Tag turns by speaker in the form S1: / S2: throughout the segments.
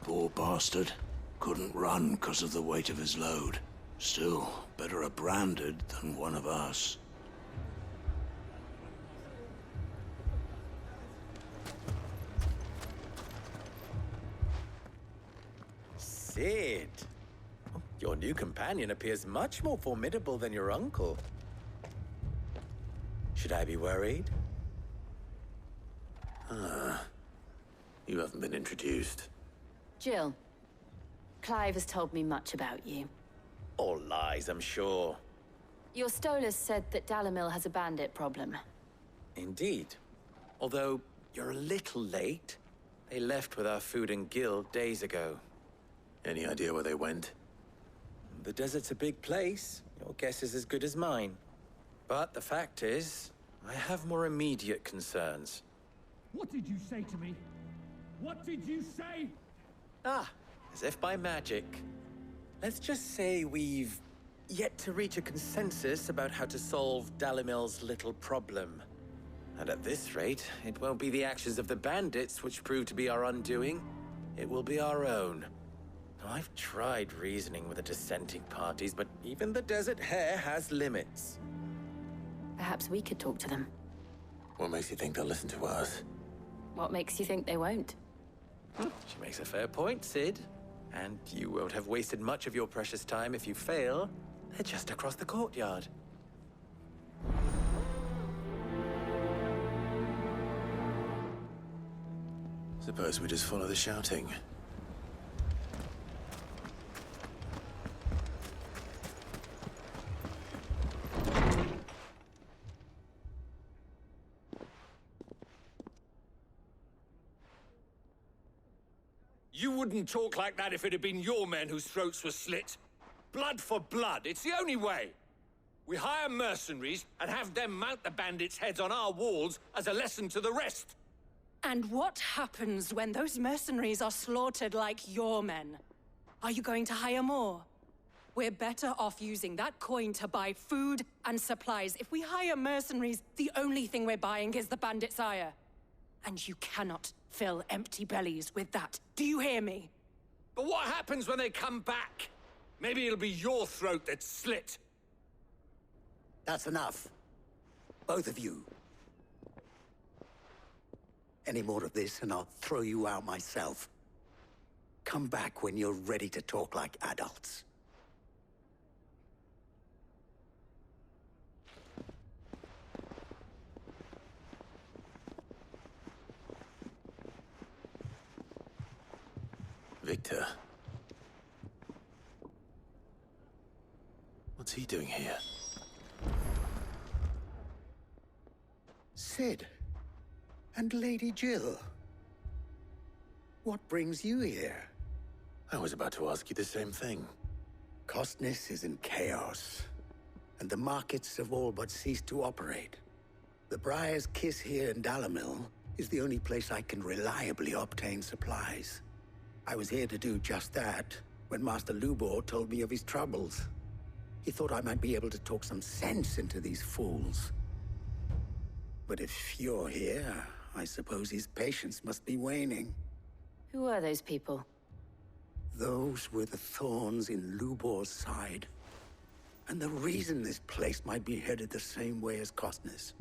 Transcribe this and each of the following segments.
S1: Poor bastard. Couldn't run because of the weight of his load. Still, better a branded than one of us.
S2: Sid, Your new companion appears much more formidable than your uncle. Should I be worried?
S3: You haven't been introduced.
S4: Jill. Clive has told me much about you.
S2: All lies, I'm sure.
S4: Your Stolas said that Dalamil has a bandit problem.
S2: Indeed. Although, you're a little late. They left with our food and guild days ago.
S3: Any idea where they went?
S2: The desert's a big place. Your guess is as good as mine. But the fact is, I have more immediate concerns.
S5: What did you say to me? What did you say?
S2: Ah, as if by magic. Let's just say we've yet to reach a consensus about how to solve Dalimil's little problem. And at this rate, it won't be the actions of the bandits which prove to be our undoing. It will be our own. I've tried reasoning with the dissenting parties, but even the Desert Hare has limits.
S4: Perhaps we could talk to them.
S3: What makes you think they'll listen to us?
S4: What makes you think they won't?
S2: She makes a fair point, Sid. And you won't have wasted much of your precious time if you fail. They're just across the courtyard.
S3: Suppose we just follow the shouting.
S6: You wouldn't talk like that if it had been your men whose throats were slit. Blood for blood, it's the only way. We hire mercenaries and have them mount the bandits' heads on our walls as a lesson to the rest.
S7: And what happens when those mercenaries are slaughtered like your men? Are you going to hire more? We're better off using that coin to buy food and supplies. If we hire mercenaries, the only thing we're buying is the bandits' ire. And you cannot fill empty bellies with that. Do you hear me?
S6: But what happens when they come back? Maybe it'll be your throat that's slit.
S8: That's enough. Both of you. Any more of this and I'll throw you out myself. Come back when you're ready to talk like adults.
S3: Victor. What's he doing here?
S8: Sid. And Lady Jill. What brings you here?
S3: I was about to ask you the same thing.
S8: Costness is in chaos, and the markets have all but ceased to operate. The Briar's Kiss here in Dalamil is the only place I can reliably obtain supplies. I was here to do just that when Master Lubor told me of his troubles. He thought I might be able to talk some sense into these fools. But if you're here, I suppose his patience must be waning.
S4: Who are those people?
S8: Those were the thorns in Lubor's side. And the reason this place might be headed the same way as Costness.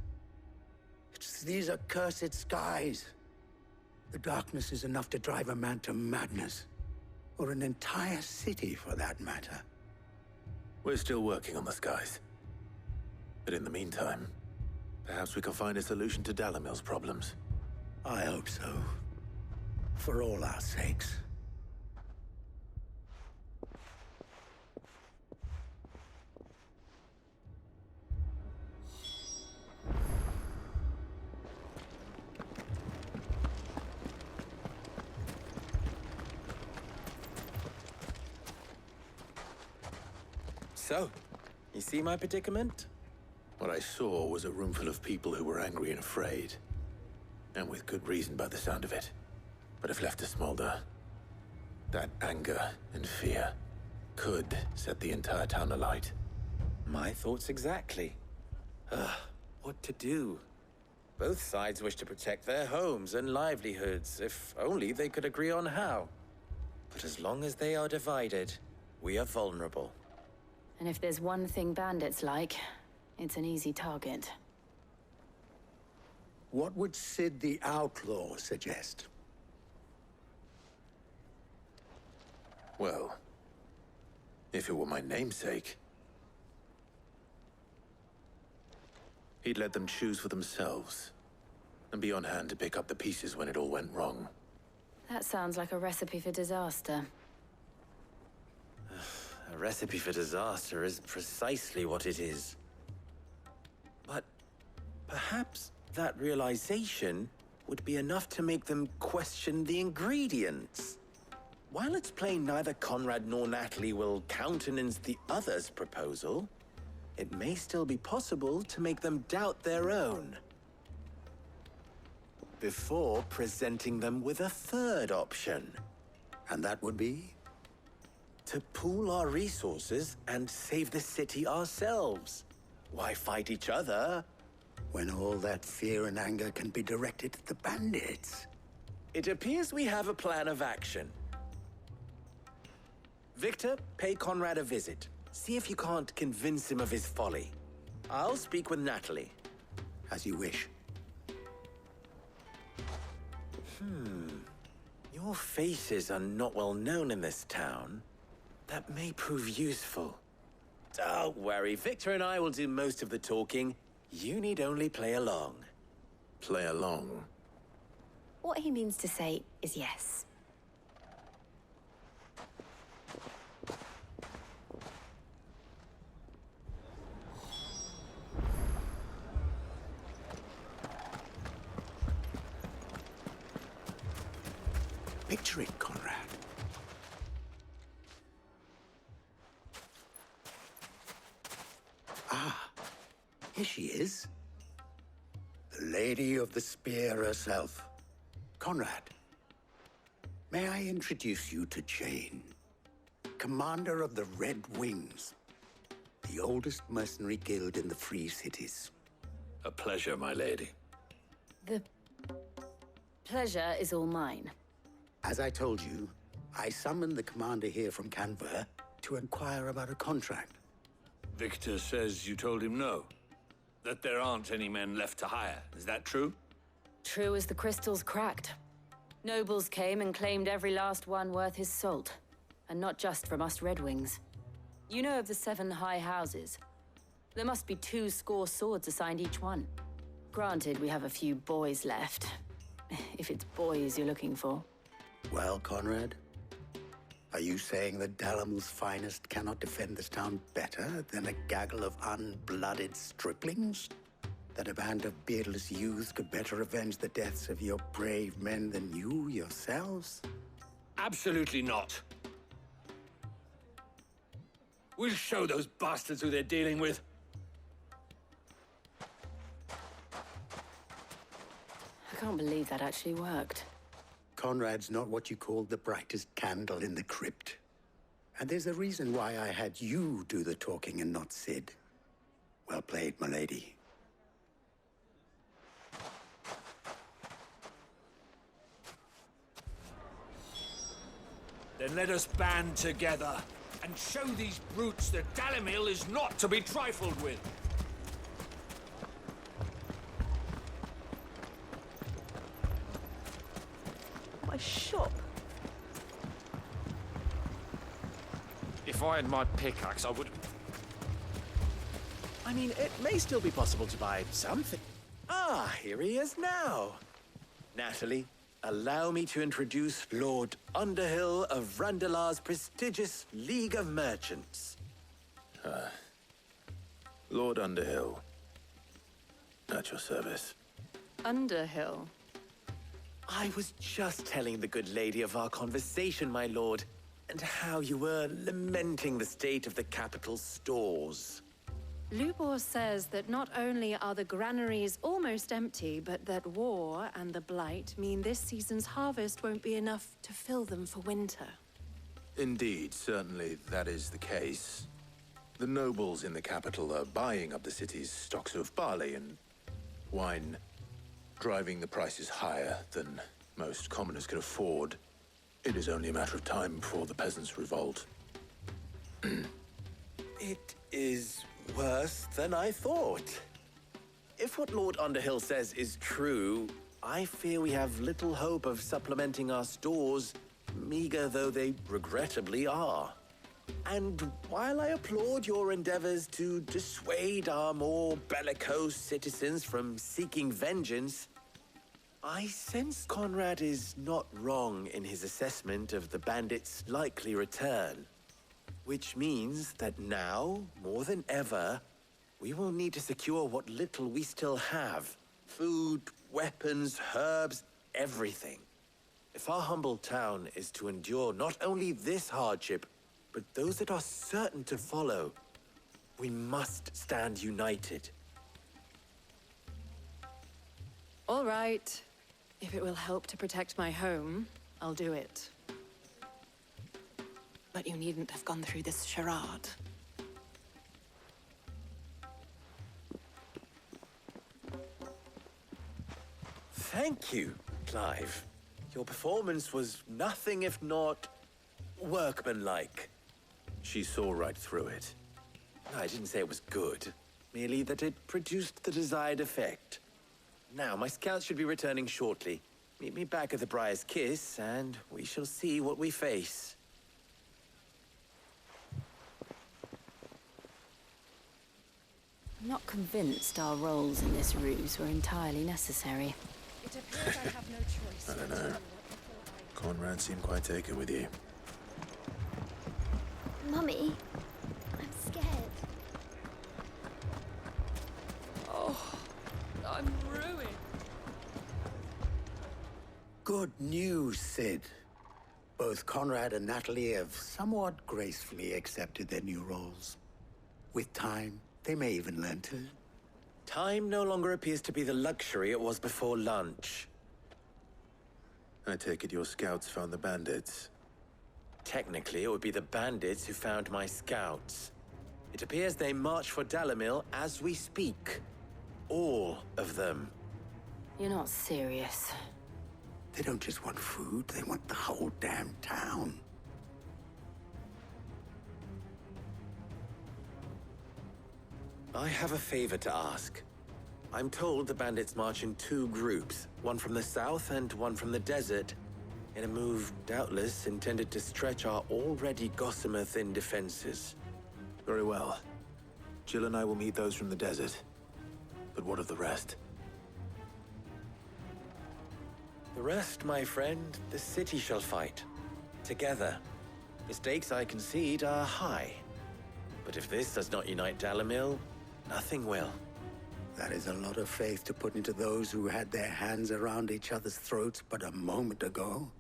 S8: It's these accursed skies. The darkness is enough to drive a man to madness. Or an entire city, for that matter.
S3: We're still working on the skies. But in the meantime, perhaps we can find a solution to Dalamil's problems.
S8: I hope so. For all our sakes.
S2: So, you see my predicament?
S3: What I saw was a room full of people who were angry and afraid. And with good reason by the sound of it. But if left to smolder, that anger and fear could set the entire town alight.
S2: My thoughts exactly. What to do? Both sides wish to protect their homes and livelihoods, if only they could agree on how. But as long as they are divided, we are vulnerable.
S4: And if there's one thing bandits like, it's an easy target.
S8: What would Sid the Outlaw suggest?
S3: Well, If it were my namesake, he'd let them choose for themselves and be on hand to pick up the pieces when it all went wrong.
S4: That sounds like a recipe for disaster.
S2: A recipe for disaster is precisely what it is. But perhaps that realization would be enough to make them question the ingredients. While it's plain neither Conrad nor Natalie will countenance the other's proposal, it may still be possible to make them doubt their own before presenting them with a third option.
S8: And that would be?
S2: To pool our resources and save the city ourselves. Why fight each other
S8: When all that fear and anger can be directed at the bandits.
S2: It appears we have a plan of action. Victor, pay Conrad a visit. See if you can't convince him of his folly. I'll speak with Natalie.
S8: As you wish.
S2: Your faces are not well known in this town. That may prove useful. Don't worry, Victor and I will do most of the talking. You need only play along.
S3: Play along.
S4: What he means to say is yes.
S8: Picture it, Conrad. Ah, here she is. The Lady of the Spear herself. Conrad, may I introduce you to Jane, commander of the Red Wings, the oldest mercenary guild in the Free Cities.
S1: A pleasure, my lady.
S4: The pleasure is all mine.
S8: As I told you, I summoned the commander here from Canver to inquire about a contract.
S1: Victor says you told him no. That there aren't any men left to hire. Is that true?
S4: True as the crystals cracked. Nobles came and claimed every last one worth his salt. And not just from us Red Wings. You know of the 7 high houses. There must be 2 swords assigned each one. Granted, we have a few boys left. If it's boys you're looking for.
S8: Well, Conrad, are you saying that Dalamil's finest cannot defend this town better than a gaggle of unblooded striplings? That a band of beardless youths could better avenge the deaths of your brave men than you yourselves?
S1: Absolutely not. We'll show those bastards who they're dealing with.
S4: I can't believe that actually worked.
S8: Conrad's not what you call the brightest candle in the crypt. And there's a reason why I had you do the talking and not Sid. Well played, my lady.
S6: Then let us band together and show these brutes that Dalimil is not to be trifled with.
S9: My shop.
S6: If I had my pickaxe, I would...
S2: I mean, it may still be possible to buy something. Ah, here he is now. Natalie, allow me to introduce Lord Underhill of Randalar's prestigious League of Merchants.
S3: Lord Underhill. At your service.
S7: Underhill.
S2: I was just telling the good lady of our conversation, my lord, and how you were lamenting the state of the capital's stores.
S7: Lubor says that not only are the granaries almost empty, but that war and the Blight mean this season's harvest won't be enough to fill them for winter.
S3: Indeed, certainly that is the case. The nobles in the capital are buying up the city's stocks of barley and wine, driving the prices higher than most commoners can afford. It is only a matter of time before the peasants revolt.
S2: It is worse than I thought. If what Lord Underhill says is true, I fear we have little hope of supplementing our stores, meager though they regrettably are. And while I applaud your endeavors to dissuade our more bellicose citizens from seeking vengeance, I sense Conrad is not wrong in his assessment of the bandits' likely return. Which means that now, more than ever, we will need to secure what little we still have. Food, weapons, herbs, everything. If our humble town is to endure not only this hardship, but those that are certain to follow, we must stand united.
S7: All right. If it will help to protect my home, I'll do it. But you needn't have gone through this charade.
S2: Thank you, Clive. Your performance was nothing if not workmanlike.
S3: She saw right through it.
S2: I didn't say it was good, merely that it produced the desired effect. Now, my scouts should be returning shortly. Meet me back at the Briar's Kiss, and we shall see what we face.
S4: I'm not convinced our roles in this ruse were entirely necessary.
S7: It appears I have no choice.
S3: I don't know. Conrad seemed quite taken with you.
S10: Mummy, I'm scared.
S7: Oh, I'm ruined.
S8: Good news, Sid. Both Conrad and Natalie have somewhat gracefully accepted their new roles. With time, they may even learn to.
S2: Time no longer appears to be the luxury it was before lunch.
S3: I take it your scouts found the bandits.
S2: Technically, it would be the bandits who found my scouts. It appears they march for Dalimil as we speak. All of them.
S4: You're not serious.
S8: They don't just want food, they want the whole damn town.
S2: I have a favor to ask. I'm told the bandits march in two groups, one from the south and one from the desert, in a move doubtless intended to stretch our already gossamer-thin defenses.
S3: Very well. Jill and I will meet those from the desert. But what of the rest?
S2: The rest, my friend, the city shall fight. Together. The stakes, I concede, are high. But if this does not unite Dalimil, nothing will.
S8: That is a lot of faith to put into those who had their hands around each other's throats but a moment ago.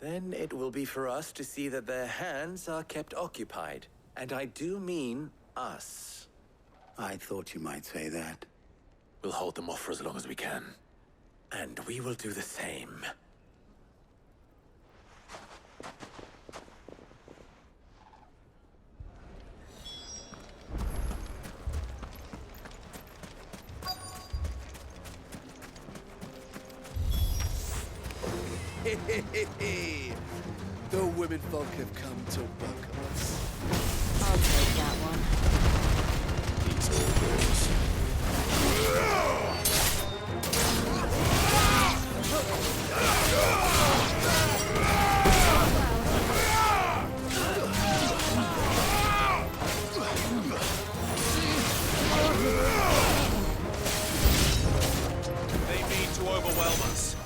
S2: Then it will be for us to see that their hands are kept occupied. And I do mean us.
S8: I thought you might say that.
S3: We'll hold them off for as long as we can.
S2: And we will do the same.
S11: The women folk have come to welcome us.
S4: I'll take that one.
S3: These orders.
S6: They mean to overwhelm us.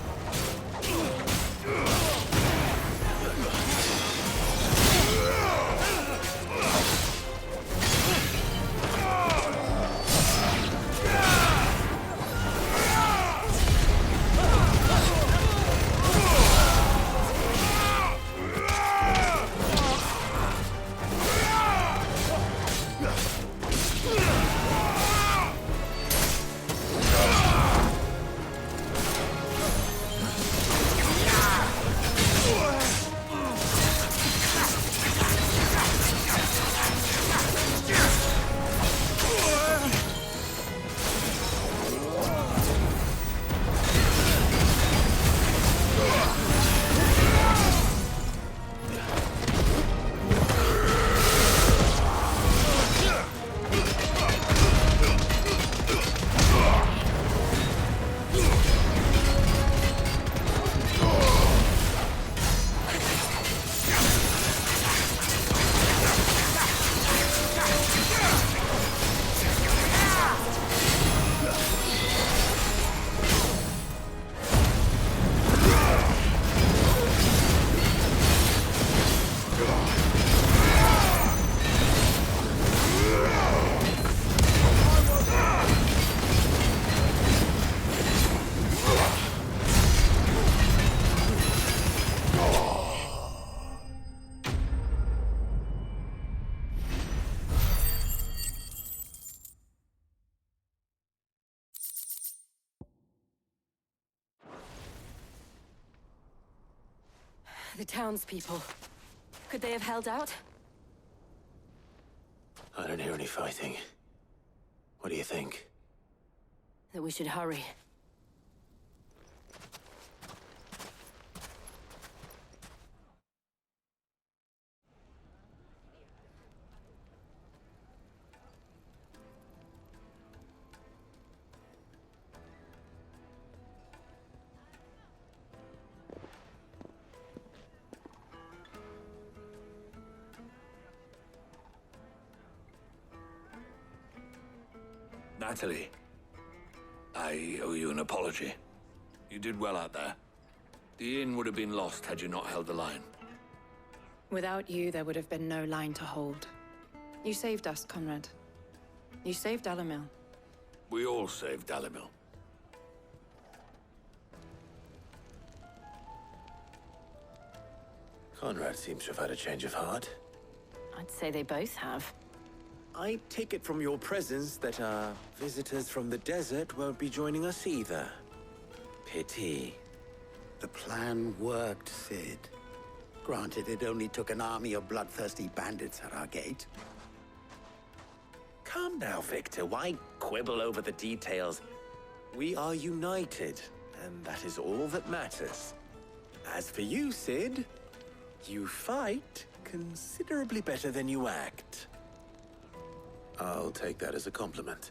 S4: The townspeople. Could they have held out?
S3: I don't hear any fighting. What do you think?
S4: That we should hurry.
S1: Natalie, I owe you an apology. You did well out there. The inn would have been lost had you not held the line.
S12: Without you, there would have been no line to hold. You saved us, Conrad. You saved Dalimil.
S1: We all saved Dalimil.
S3: Conrad seems to have had a change of heart.
S4: I'd say they both have.
S2: I take it from your presence that our visitors from the desert won't be joining us either. Pity.
S8: The plan worked, Sid. Granted, it only took an army of bloodthirsty bandits at our gate.
S2: Calm now, Victor. Why quibble over the details? We are united, and that is all that matters. As for you, Sid, you fight considerably better than you act.
S3: I'll take that as a compliment.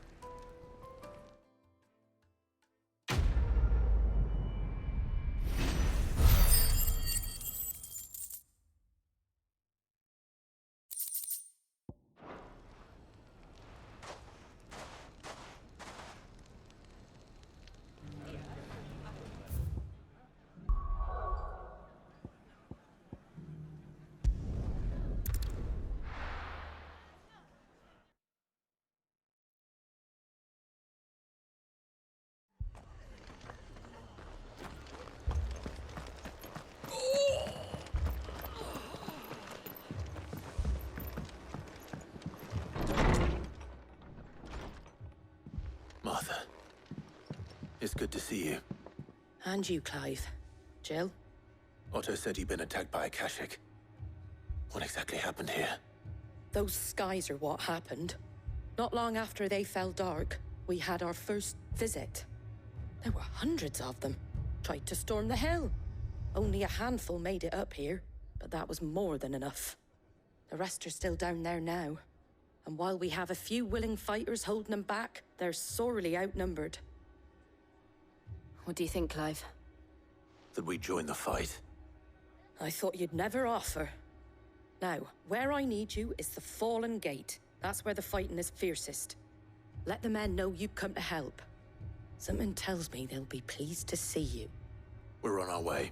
S3: Martha, it's good to see you.
S12: And you, Clive. Jill?
S3: Otto said you'd been attacked by a Kashik. What exactly happened here?
S13: Those skies are what happened. Not long after they fell dark, we had our first visit. There were hundreds of them. Tried to storm the hill. Only a handful made it up here, but that was more than enough. The rest are still down there now. And while we have a few willing fighters holding them back, they're sorely outnumbered.
S4: What do you think, Clive?
S3: That we join the fight?
S13: I thought you'd never offer. Now, where I need you is the Fallen Gate. That's where the fighting is fiercest. Let the men know you've come to help. Something tells me they'll be pleased to see you.
S3: We're on our way.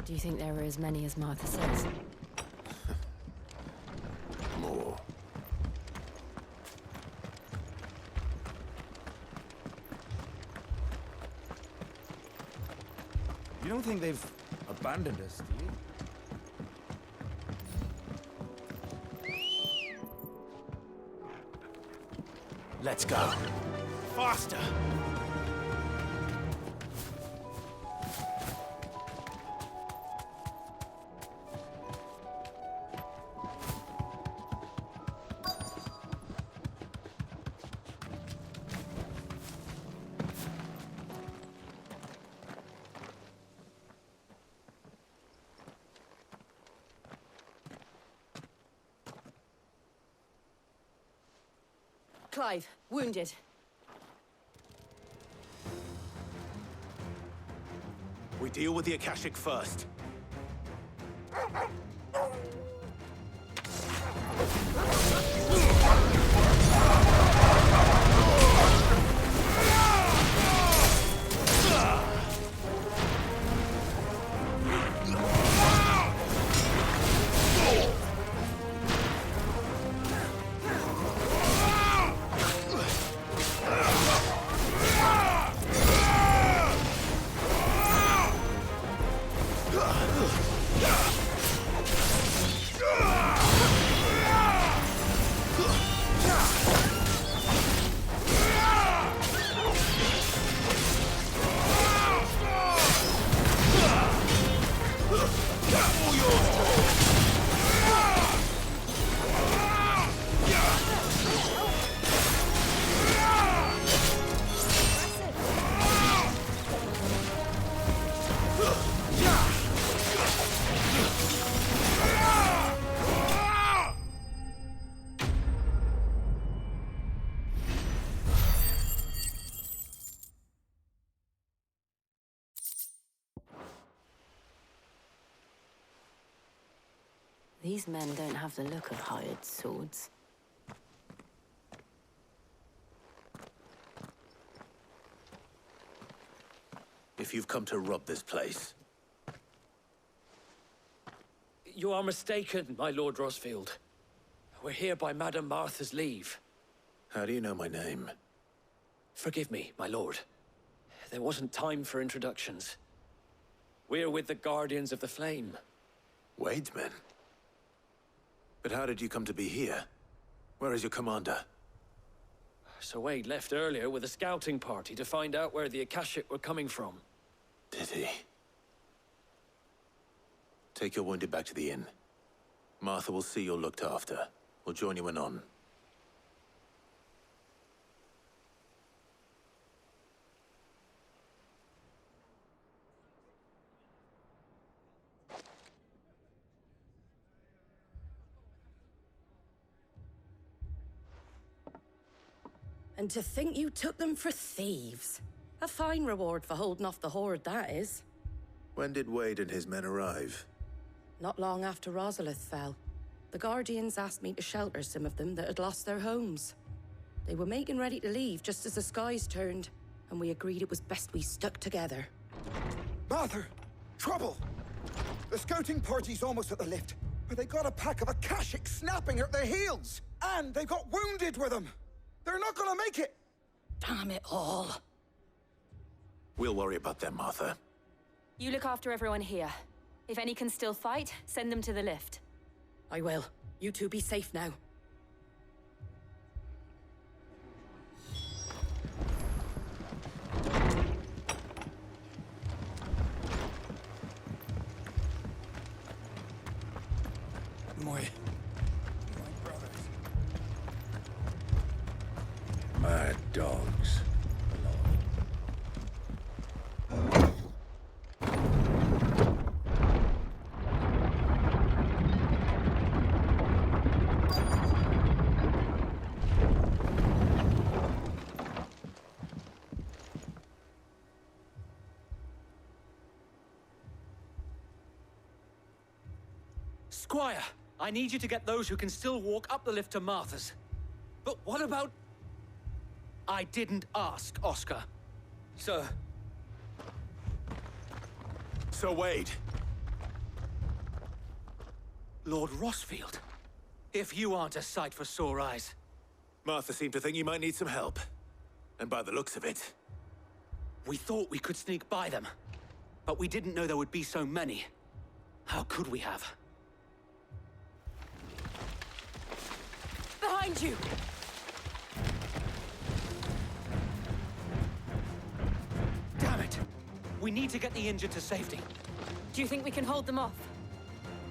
S4: Do you think there are as many as Martha says?
S3: More.
S14: You don't think they've abandoned us, do you?
S2: Let's go. Faster!
S4: Clive, wounded.
S2: We deal with the Akashic first.
S4: These men don't have the look of hired swords.
S3: If you've come to rob this place...
S6: You are mistaken, my Lord Rosfield. We're here by Madame Martha's leave.
S3: How do you know my name?
S6: Forgive me, my lord. There wasn't time for introductions. We're with the Guardians of the Flame.
S3: Wade's men? But how did you come to be here? Where is your commander?
S6: Sir Wade left earlier with a scouting party to find out where the Akashic were coming from.
S3: Did he? Take your wounded back to the inn. Martha will see you're looked after. We'll join you anon.
S13: And to think you took them for thieves. A fine reward for holding off the horde, that is.
S3: When did Wade and his men arrive?
S13: Not long after Rosalith fell. The Guardians asked me to shelter some of them that had lost their homes. They were making ready to leave just as the skies turned, and we agreed it was best we stuck together.
S15: Martha! Trouble! The scouting party's almost at the lift, but they got a pack of Akashic snapping at their heels! And they've got wounded with them! They're not gonna make it!
S13: Damn it all.
S3: We'll worry about them, Martha.
S4: You look after everyone here. If any can still fight, send them to the lift.
S13: I will. You two be safe now.
S15: My brothers.
S8: Mad dogs.
S6: Squire, I need you to get those who can still walk up the lift to Martha's. But what about... I didn't ask, Oscar. Sir.
S3: Sir Wade.
S6: Lord Rosfield. If you aren't a sight for sore eyes.
S3: Martha seemed to think you might need some help. And by the looks of it...
S6: We thought we could sneak by them. But we didn't know there would be so many. How could we have?
S7: Behind you!
S6: Damn it! We need to get the injured to safety.
S4: Do you think we can hold them off?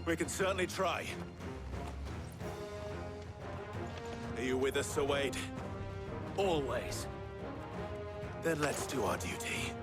S3: We can certainly try. Are you with us, Sir Wade?
S6: Always.
S3: Then let's do our duty.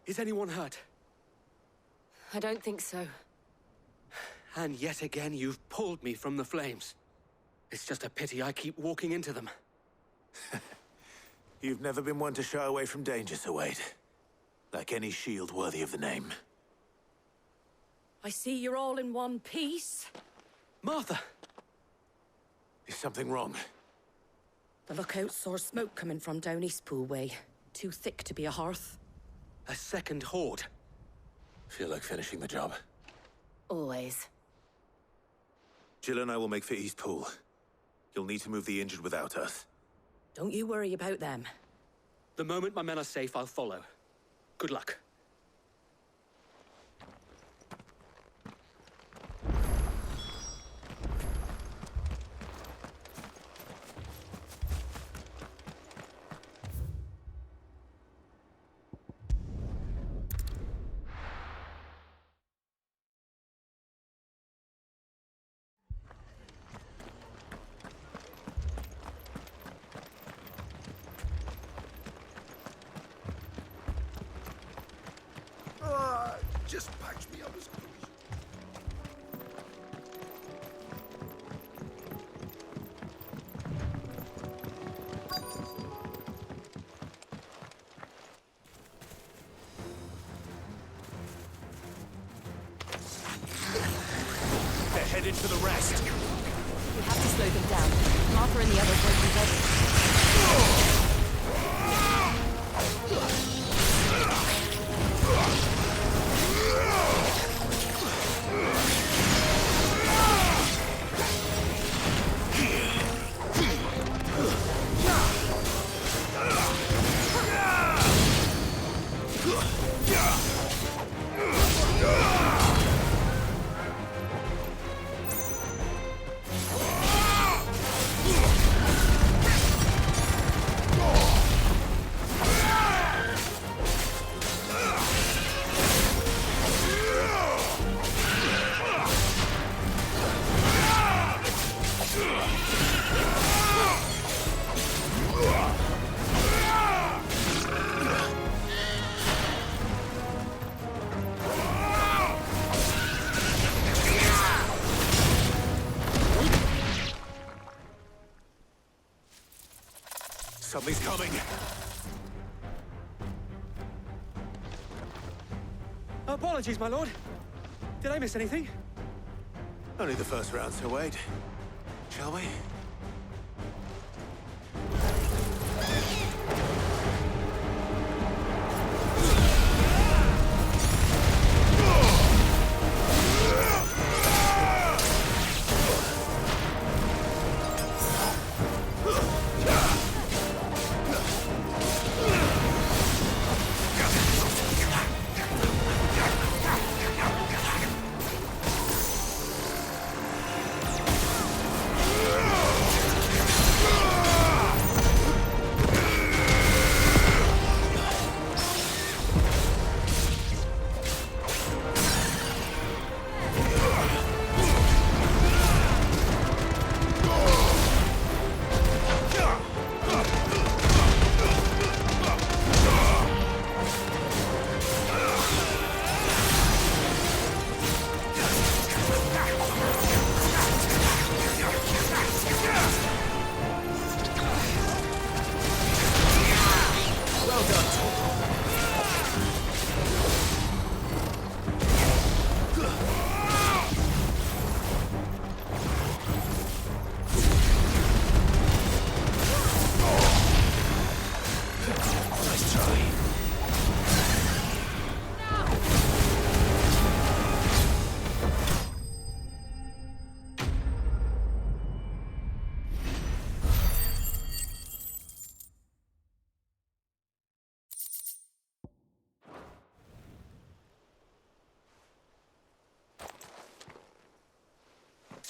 S16: Is anyone hurt?
S4: I don't think so.
S16: And yet again, you've pulled me from the flames. It's just a pity I keep walking into them.
S3: You've never been one to shy away from danger, Sir Wade. Like any shield worthy of the name.
S13: I see you're all in one piece.
S16: Martha!
S3: Is something wrong?
S13: The lookout saw smoke coming from down Eastpool way. Too thick to be a hearth.
S16: A second horde.
S3: Feel like finishing the job?
S4: Always.
S3: Jill and I will make for Eastpool. You'll need to move the injured without us.
S13: Don't you worry about them.
S16: The moment my men are safe, I'll follow. Good luck.
S15: Just patch me up as quick.
S6: They're headed for the rest.
S4: We have to slow them down. Martha and the others won't be ready.
S3: Something's coming.
S16: Apologies, my lord. Did I miss anything?
S3: Only the first round, Sir Wade. Shall we?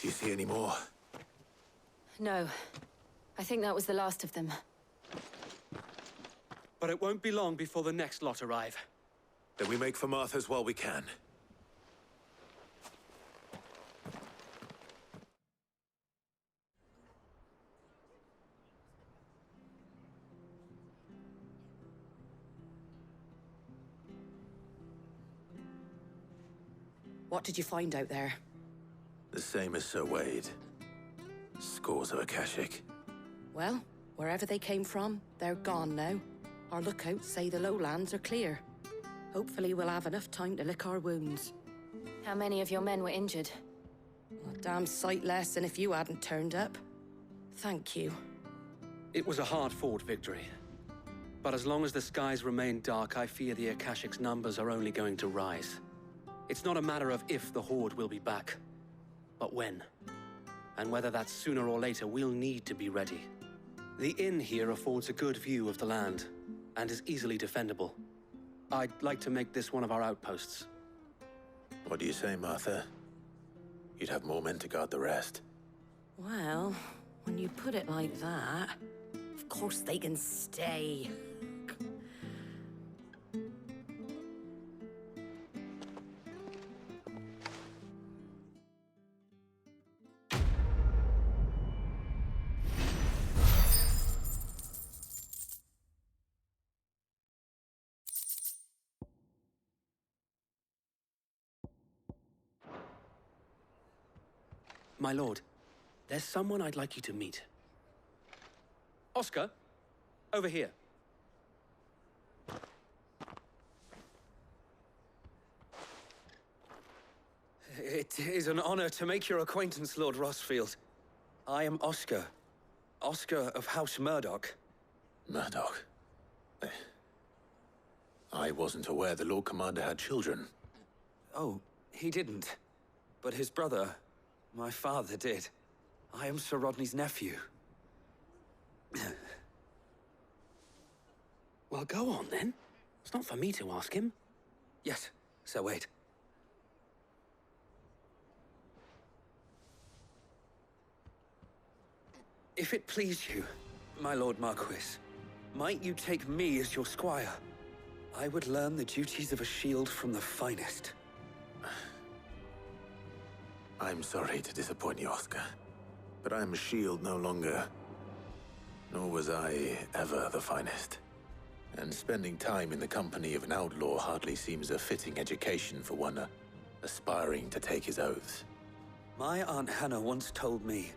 S3: Do you see any more?
S4: No. I think that was the last of them.
S16: But it won't be long before the next lot arrive.
S3: Then we make for Martha's while we can.
S13: What did you find out there?
S3: The same as Sir Wade. Scores of Akashic.
S13: Well, wherever they came from, they're gone now. Our lookouts say the lowlands are clear. Hopefully we'll have enough time to lick our wounds.
S4: How many of your men were injured?
S13: A damn sight less than if you hadn't turned up. Thank you.
S16: It was a hard-fought victory. But as long as the skies remain dark, I fear the Akashic's numbers are only going to rise. It's not a matter of if the Horde will be back, but when. And whether that's sooner or later, we'll need to be ready. The inn here affords a good view of the land, and is easily defendable. I'd like to make this one of our outposts.
S3: What do you say, Martha? You'd have more men to guard the rest.
S13: Well, when you put it like that, of course they can stay.
S16: My lord, there's someone I'd like you to meet. Oscar, over here. It is an honor to make your acquaintance, Lord Rossfield. I am Oscar. Oscar of House Murdoch.
S3: Murdoch? I wasn't aware the Lord Commander had children.
S17: Oh, he didn't. But his brother, my father, did. I am Sir Rodney's nephew.
S16: Well, go on, then. It's not for me to ask him.
S17: Yes, Sir Wade. If it please you, my Lord Marquis, might you take me as your squire? I would learn the duties of a shield from the finest.
S3: I'm sorry to disappoint you, Oscar, but I'm a shield no longer. Nor was I ever the finest. And spending time in the company of an outlaw hardly seems a fitting education for one aspiring to take his oaths.
S17: My Aunt Hannah once told me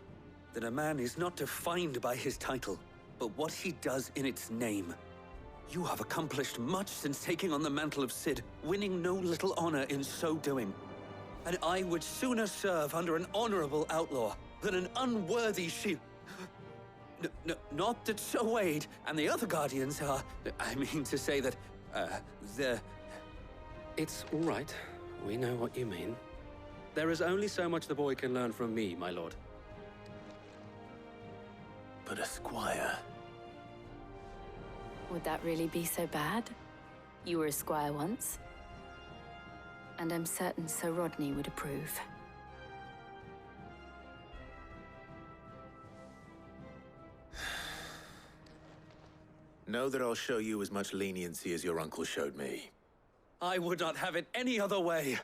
S17: that a man is not defined by his title, but what he does in its name. You have accomplished much since taking on the mantle of Cid, winning no little honor in so doing. And I would sooner serve under an honorable outlaw than an unworthy shield. Not that Sir Wade and the other Guardians are... I mean to say that, they're...
S16: It's all right. We know what you mean. There is only so much the boy can learn from me, my lord.
S3: But a squire...
S4: Would that really be so bad? You were a squire once. And I'm certain Sir Rodney would approve.
S3: Know that I'll show you as much leniency as your uncle showed me.
S17: I would not have it any other way.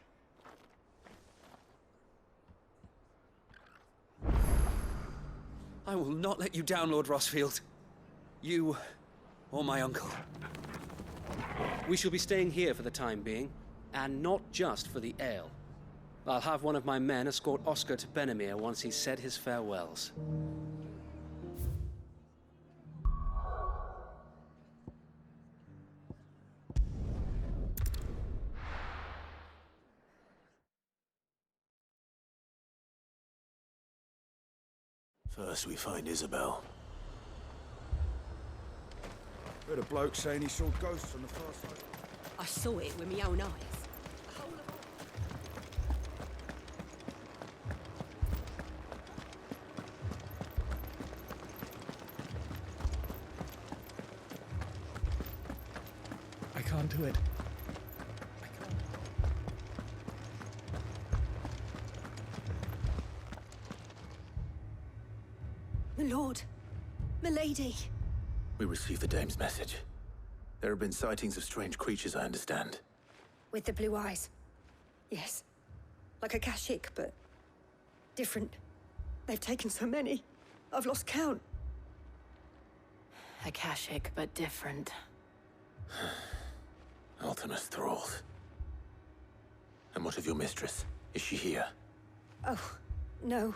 S17: I will not let you down, Lord Rossfield. You or my uncle.
S16: We shall be staying here for the time being, and not just for the ale. I'll have one of my men escort Oscar to Benimir once he's said his farewells.
S3: First we find Isabel.
S11: Heard a bloke saying he saw ghosts on the far side.
S18: I saw it with my own eyes.
S11: I can't do it.
S18: My lord, milady.
S3: We received the dame's message. There have been sightings of strange creatures, I understand.
S18: With the blue eyes. Yes. Like a Akashic, but different. They've taken so many. I've lost count.
S4: Akashic, but different.
S3: Ultimus thralls. And what of your mistress? Is she here?
S18: Oh, no.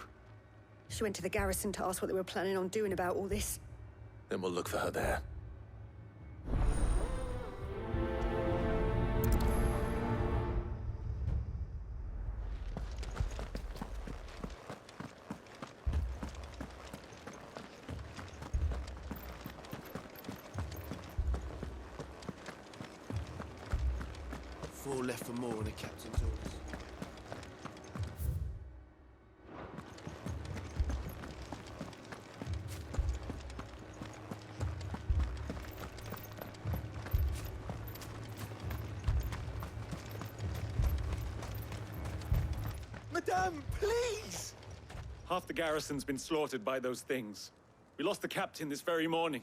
S18: She went to the garrison to ask what they were planning on doing about all this.
S3: Then we'll look for her there.
S19: Four left for more on the captain's orders.
S15: Madame, please!
S20: Half the garrison's been slaughtered by those things. We lost the captain this very morning.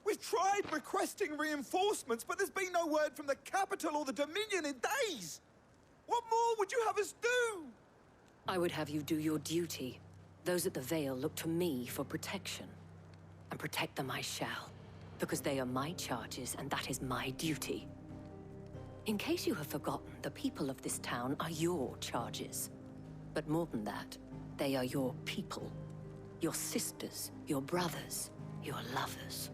S15: We've tried requesting reinforcements, but there's been no word from the capital or the Dominion in days! What more would you have us do?
S4: I would have you do your duty. Those at the Vale look to me for protection. And protect them I shall. Because they are my charges, and that is my duty. In case you have forgotten, the people of this town are your charges. But more than that, they are your people. Your sisters, your brothers, your lovers.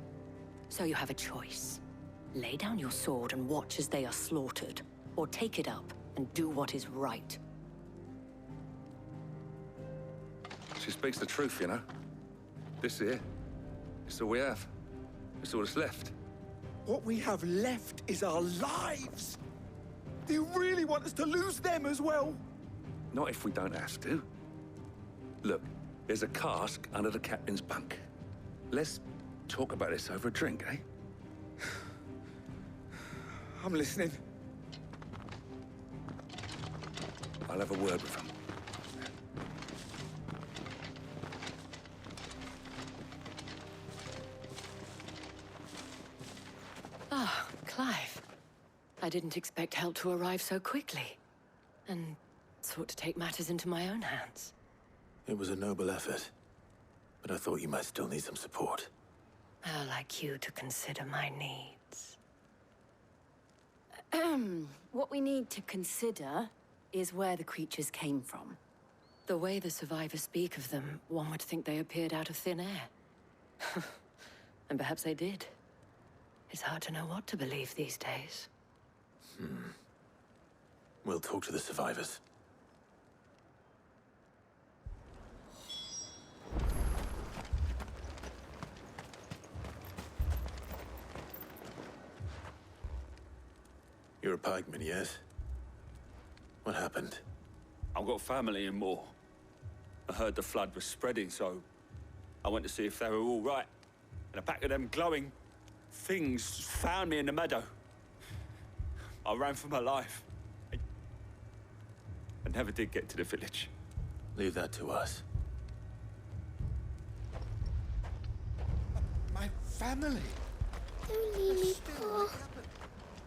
S4: So you have a choice. Lay down your sword and watch as they are slaughtered, or take it up and do what is right.
S1: She speaks the truth, you know. This here, it's all we have. It's all that's left.
S15: What we have left is our lives! Do you really want us to lose them as well?
S1: Not if we don't have to. Look, there's a cask under the captain's bunk. Let's talk about this over a drink, eh?
S15: I'm listening.
S1: I'll have a word with him.
S4: Ah, Clive. I didn't expect help to arrive so quickly. And sought to take matters into my own hands.
S3: It was a noble effort, but I thought you might still need some support.
S4: How like you to consider my needs. What we need to consider is where the creatures came from. The way the survivors speak of them, one would think they appeared out of thin air. And perhaps they did. It's hard to know what to believe these days.
S3: We'll talk to the survivors. You're a pikeman, yes? What happened?
S6: I've got family in Moor. I heard the flood was spreading, so I went to see if they were all right. And a pack of them glowing things found me in the meadow. I ran for my life. I never did get to the village.
S3: Leave that to us.
S15: My family!
S10: Don't leave me, Paul.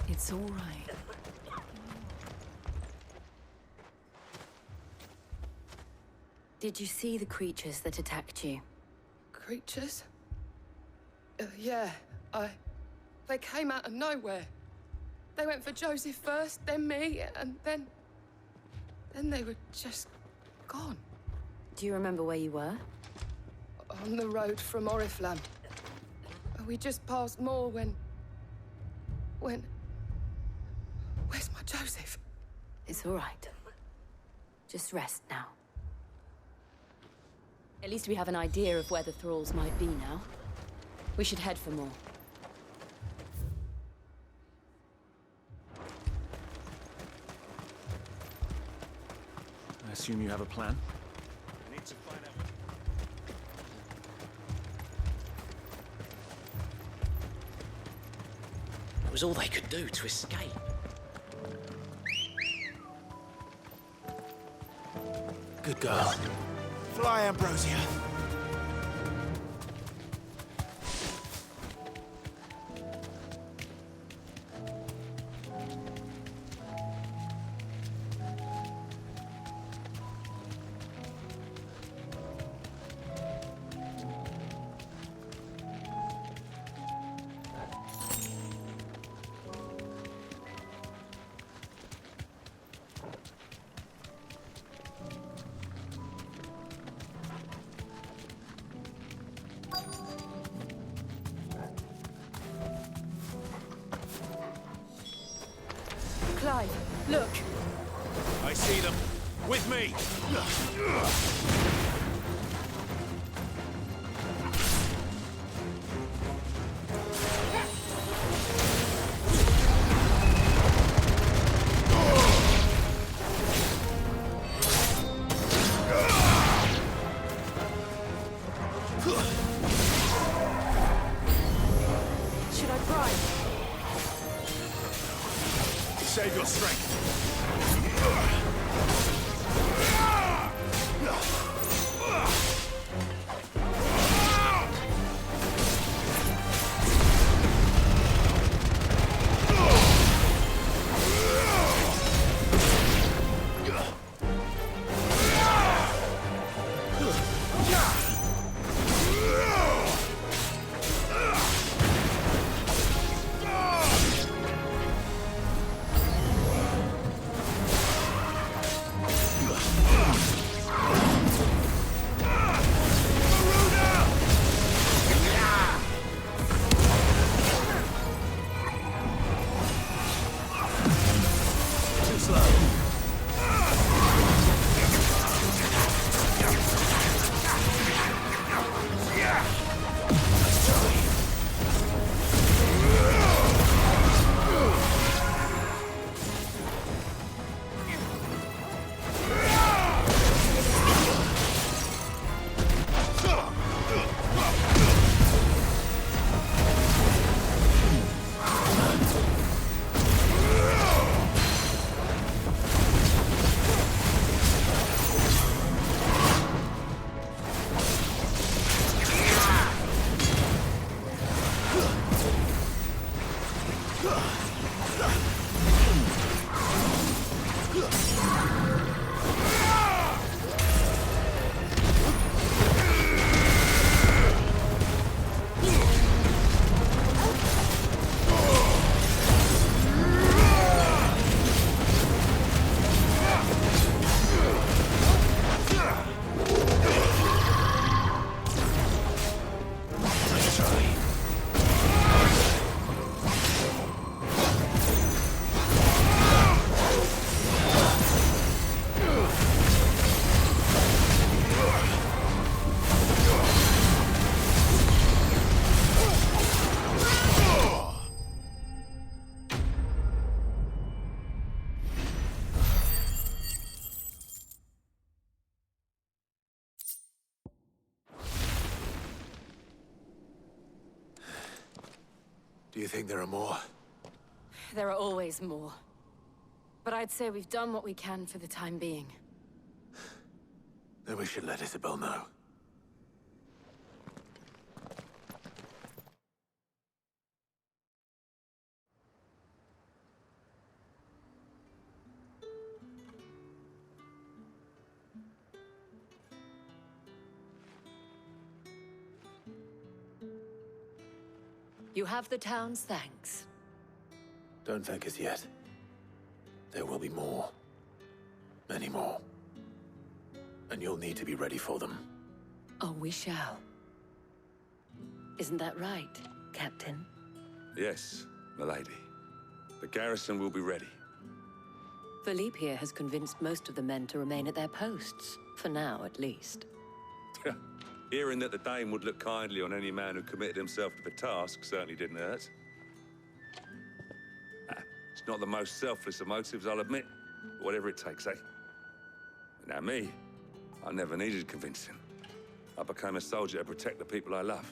S4: It's all right. Did you see the creatures that attacked you?
S21: Creatures? Yeah, they came out of nowhere. They went for Joseph first, then me, and then they were just gone.
S4: Do you remember where you were?
S21: On the road from Oriflamme. We just passed Moor when... Where's my Joseph?
S4: It's all right. Just rest now. At least we have an idea of where the thralls might be now. We should head for more.
S14: I assume you have a plan?
S20: I need to find out.
S22: It was all they could do to escape.
S3: Good girl.
S19: Fly, Ambrosia.
S7: Clive, look.
S20: I see them. With me!
S7: Should I try?
S20: Save your strength.
S3: Do you think there are more?
S4: There are always more. But I'd say we've done what we can for the time being.
S3: Then we should let Isabel know.
S5: You have the town's thanks.
S3: Don't thank us yet. There will be more. Many more. And you'll need to be ready for them.
S5: Oh, we shall. Isn't that right, Captain?
S1: Yes, milady. The garrison will be ready.
S5: Philippe here has convinced most of the men to remain at their posts. For now, at least.
S1: Hearing that the Dane would look kindly on any man who committed himself to the task certainly didn't hurt. It's not the most selfless of motives, I'll admit. But whatever it takes, eh? Now me, I never needed convincing. I became a soldier to protect the people I love.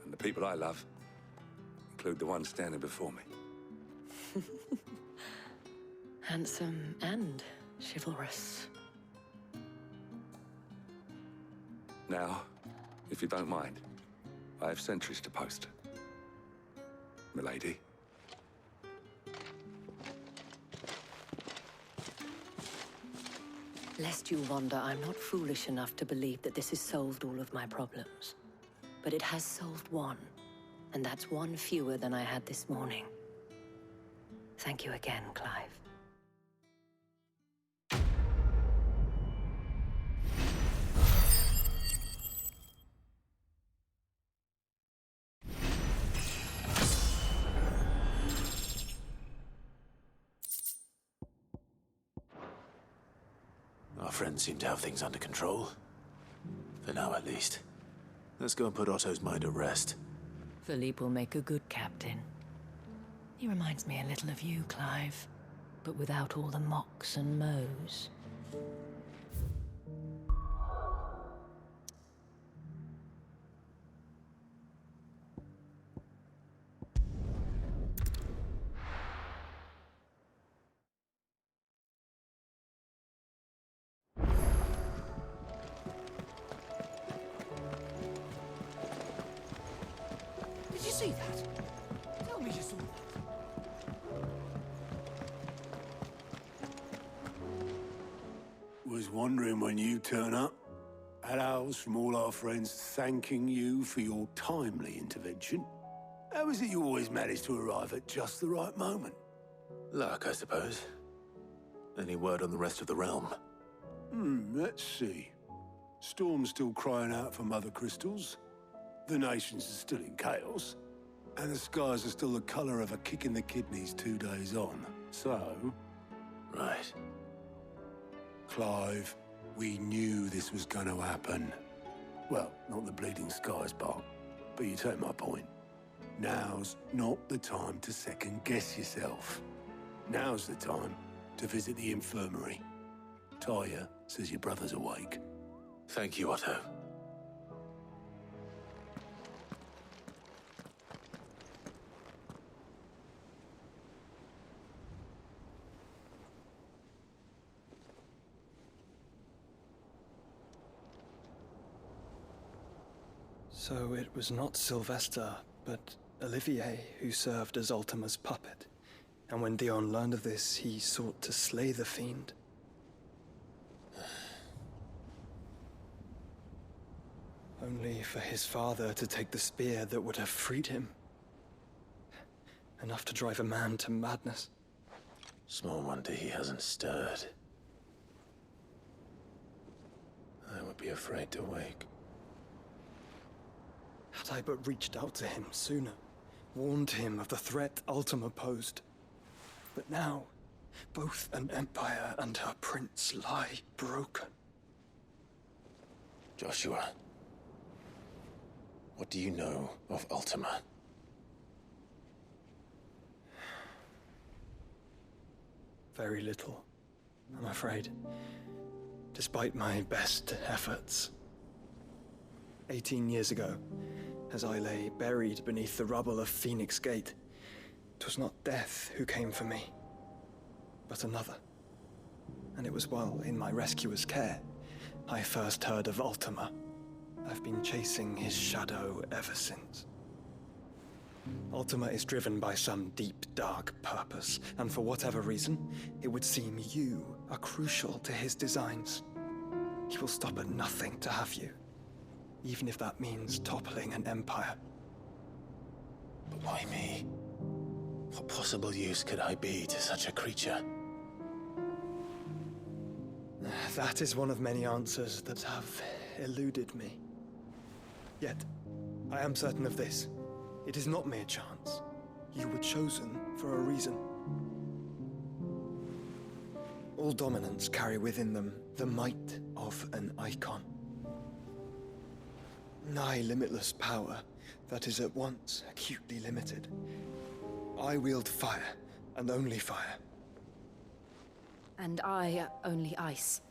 S1: And the people I love include the ones standing before me.
S5: Handsome and chivalrous.
S1: Now, if you don't mind, I have sentries to post. Milady.
S5: Lest you wonder, I'm not foolish enough to believe that this has solved all of my problems. But it has solved one, and that's one fewer than I had this morning. Thank you again, Clive.
S3: Our friends seem to have things under control. For now, at least. Let's go and put Otto's mind at rest.
S5: Philippe will make a good captain. He reminds me a little of you, Clive, but without all the mocks and mows.
S19: Did you see that? Tell me you saw that.
S9: Was wondering when you turn up. Had owls from all our friends thanking you for your timely intervention. How is it you always manage to arrive at just the right moment?
S3: Luck, I suppose. Any word on the rest of the realm?
S9: Let's see. Storm's still crying out for mother crystals. The nations are still in chaos. And the skies are still the color of a kick in the kidneys 2 days on. So...
S3: Right.
S9: Clive, we knew this was gonna happen. Well, not the bleeding skies part, but you take my point. Now's not the time to second-guess yourself. Now's the time to visit the infirmary. Talia says your brother's awake.
S3: Thank you, Otto.
S14: So it was not Sylvester, but Olivier who served as Ultima's puppet. And when Dion learned of this, he sought to slay the fiend. Only for his father to take the spear that would have freed him. Enough to drive a man to madness.
S3: Small wonder he hasn't stirred. I would be afraid to wake.
S14: Had I but reached out to him sooner, warned him of the threat Ultima posed. But now, both an empire and her prince lie broken.
S3: Joshua, what do you know of Ultima?
S14: Very little, I'm afraid. Despite my best efforts. 18 years ago, as I lay buried beneath the rubble of Phoenix Gate, 'twas not death who came for me, but another. And it was while in my rescuer's care, I first heard of Ultima. I've been chasing his shadow ever since. Ultima is driven by some deep, dark purpose, and for whatever reason, it would seem you are crucial to his designs. He will stop at nothing to have you, even if that means toppling an empire.
S3: But why me? What possible use could I be to such a creature?
S14: That is one of many answers that have eluded me. Yet, I am certain of this. It is not mere chance. You were chosen for a reason. All dominants carry within them the might of an icon. Nigh limitless power that is at once acutely limited. I wield fire, and only fire.
S4: And I only ice.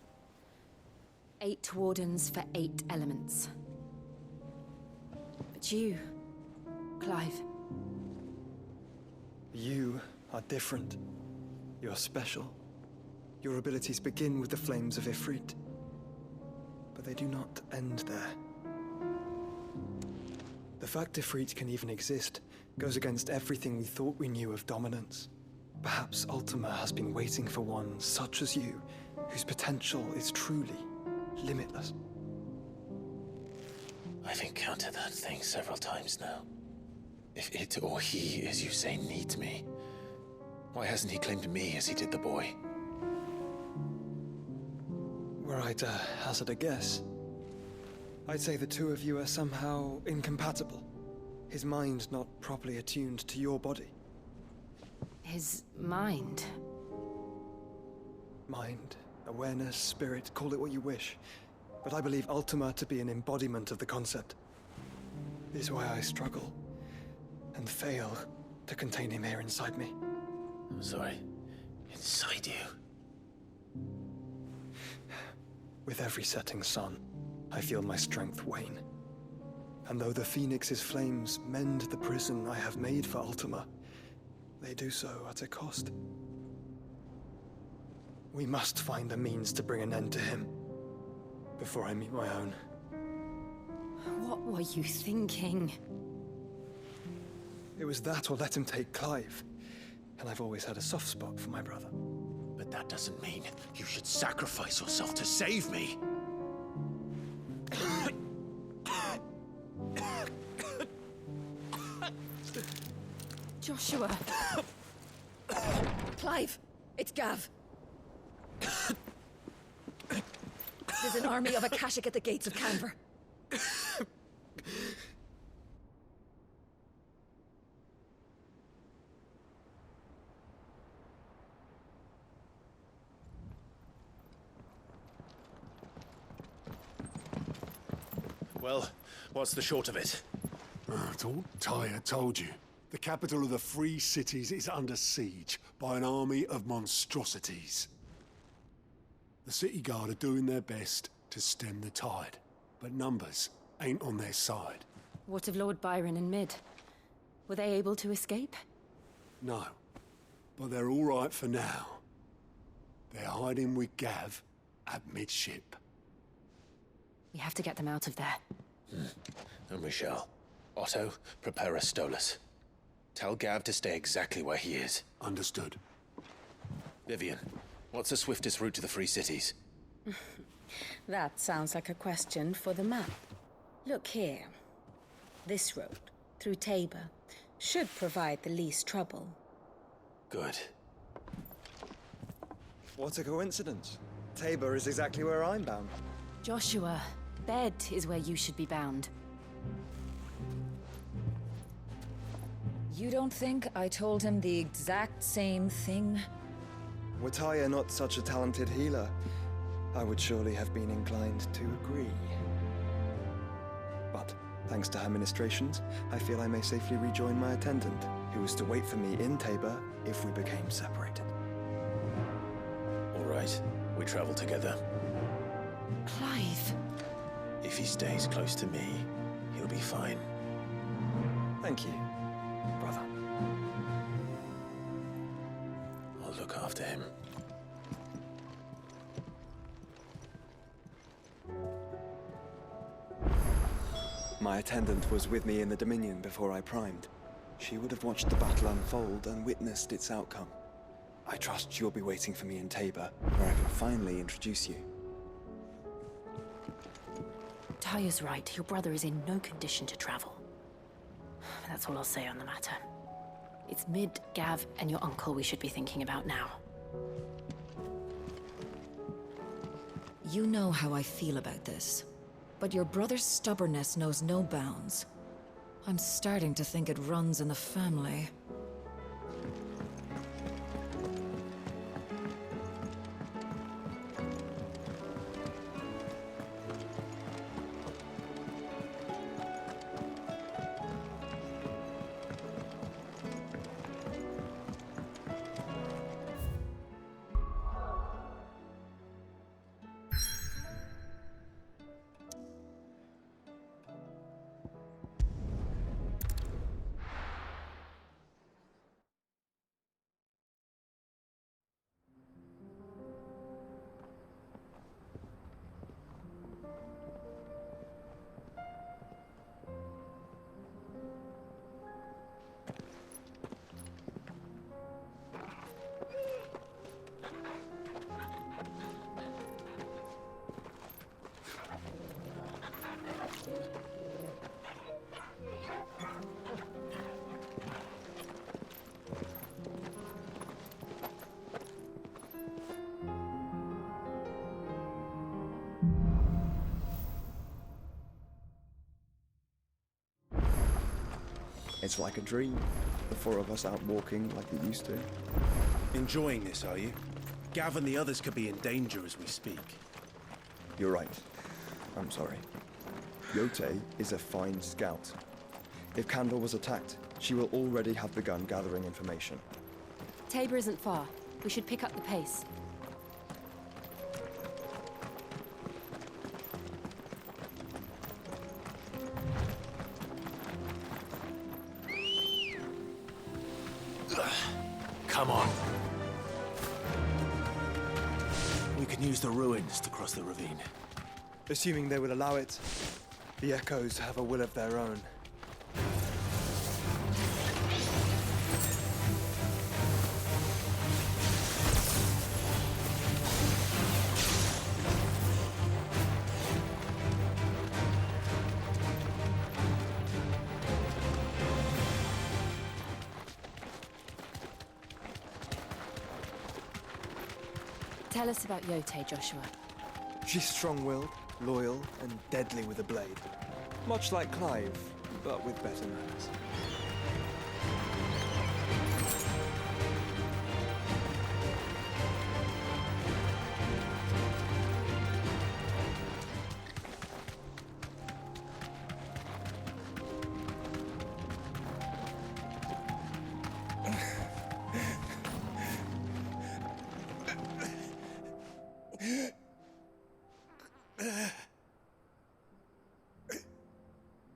S4: 8 wardens for 8 elements. But you, Clive.
S14: You are different. You're special. Your abilities begin with the flames of Ifrit. But they do not end there. The fact Ifrit can even exist goes against everything we thought we knew of dominance. Perhaps Ultima has been waiting for one such as you, whose potential is truly limitless.
S3: I've encountered that thing several times now. If it or he, as you say, needs me, why hasn't he claimed me as he did the boy?
S14: Were I to hazard a guess, I'd say the two of you are somehow incompatible. His mind not properly attuned to your body.
S4: His mind?
S14: Mind awareness, spirit, call it what you wish. But I believe Ultima to be an embodiment of the concept. This is why I struggle and fail to contain him here inside me.
S3: I'm sorry. Inside you?
S14: With every setting sun, I feel my strength wane. And though the Phoenix's flames mend the prison I have made for Ultima, they do so at a cost. We must find a means to bring an end to him before I meet my own.
S4: What were you thinking?
S14: It was that or let him take Clive. And I've always had a soft spot for my brother.
S3: But that doesn't mean you should sacrifice yourself to save me.
S18: Joshua. Clive, it's Gav. There's an army of Akashic at the gates of Canver.
S3: Well, what's the short of it?
S9: I thought Tyre told you. The capital of the Free Cities is under siege by an army of monstrosities. The City Guard are doing their best to stem the tide, but numbers ain't on their side.
S4: What of Lord Byron and Mid? Were they able to escape?
S9: No, but they're all right for now. They're hiding with Gav at midship.
S4: We have to get them out of there.
S3: And we shall. Otto, prepare a Stolas. Tell Gav to stay exactly where he is.
S9: Understood.
S3: Vivian, what's the swiftest route to the Free Cities?
S2: That sounds like a question for the map. Look here. This road, through Tabor, should provide the least trouble.
S3: Good.
S14: What a coincidence. Tabor is exactly where I'm bound.
S4: Joshua, bed is where you should be bound.
S12: You don't think I told him the exact same thing?
S14: Were Tyre not such a talented healer, I would surely have been inclined to agree. But, thanks to her ministrations, I feel I may safely rejoin my attendant, who was to wait for me in Tabor if we became separated.
S3: All right, we travel together.
S4: Clive.
S3: If he stays close to me, he'll be fine.
S14: Thank you, brother.
S3: I'll look after him.
S14: My attendant was with me in the Dominion before I primed. She would have watched the battle unfold and witnessed its outcome. I trust you'll be waiting for me in Tabor, where I can finally introduce you.
S4: Tyre's right. Your brother is in no condition to travel. That's all I'll say on the matter. It's Mid, Gav, and your uncle we should be thinking about now.
S12: You know how I feel about this, but your brother's stubbornness knows no bounds. I'm starting to think it runs in the family.
S11: It's like a dream. The four of us out walking like we used to.
S23: Enjoying this, are you?
S19: Gav and the others could be in danger as we speak.
S8: You're right. I'm sorry. Yote is a fine scout. If Kandor was attacked, she will already have begun gathering information.
S4: Tabor isn't far. We should pick up the pace.
S19: Come on. We can use the ruins to cross the ravine.
S14: Assuming they will allow it, the Echoes have a will of their own.
S4: Tell us about Yote, Joshua.
S14: She's strong-willed, loyal, and deadly with a blade. Much like Clive, but with better manners.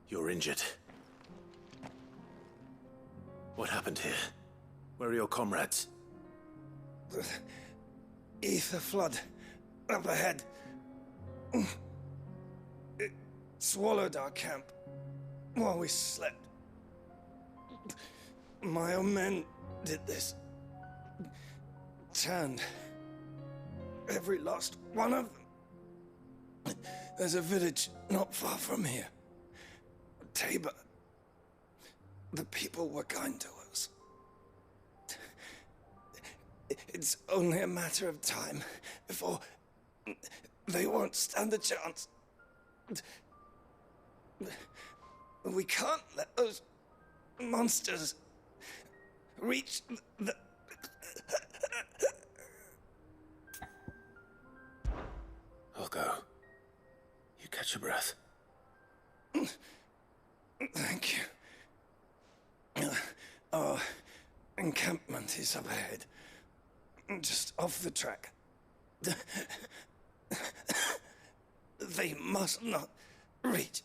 S19: You're injured. What happened here? Where are your comrades?
S11: The ether flood up ahead. It swallowed our camp while we slept. My own men did this. Turned every last one of them. There's a village not far from here. Tabor. The people were kind to us. It's only a matter of time before they won't stand a chance. We can't let those monsters reach the...
S19: I'll go. You catch your breath.
S11: Thank you. Our encampment is up ahead. Just off the track. They must not reach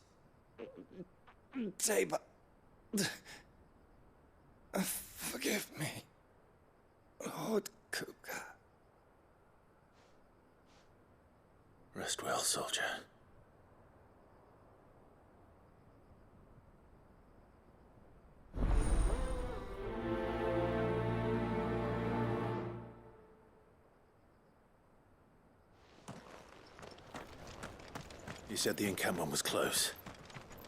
S11: Tabor. Forgive me, Lord Kuka.
S19: Rest well, soldier. You said the encampment was close.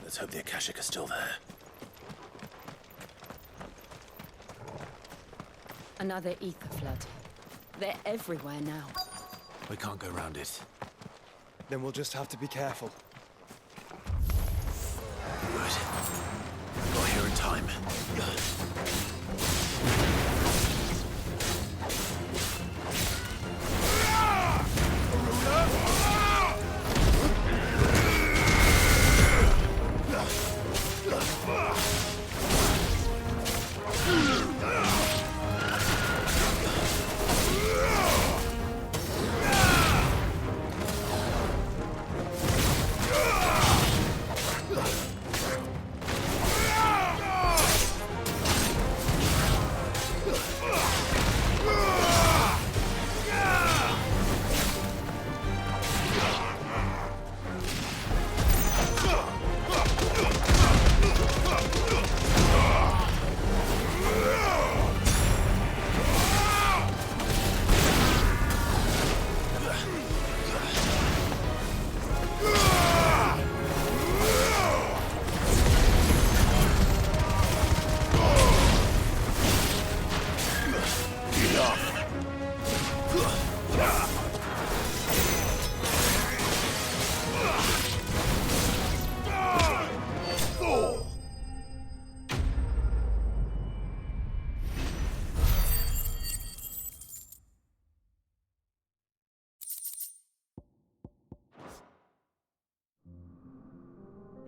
S19: Let's hope the Akashic are still there.
S4: Another ether flood. They're everywhere now.
S19: We can't go round it.
S14: Then we'll just have to be careful.
S19: Good. Got here in time.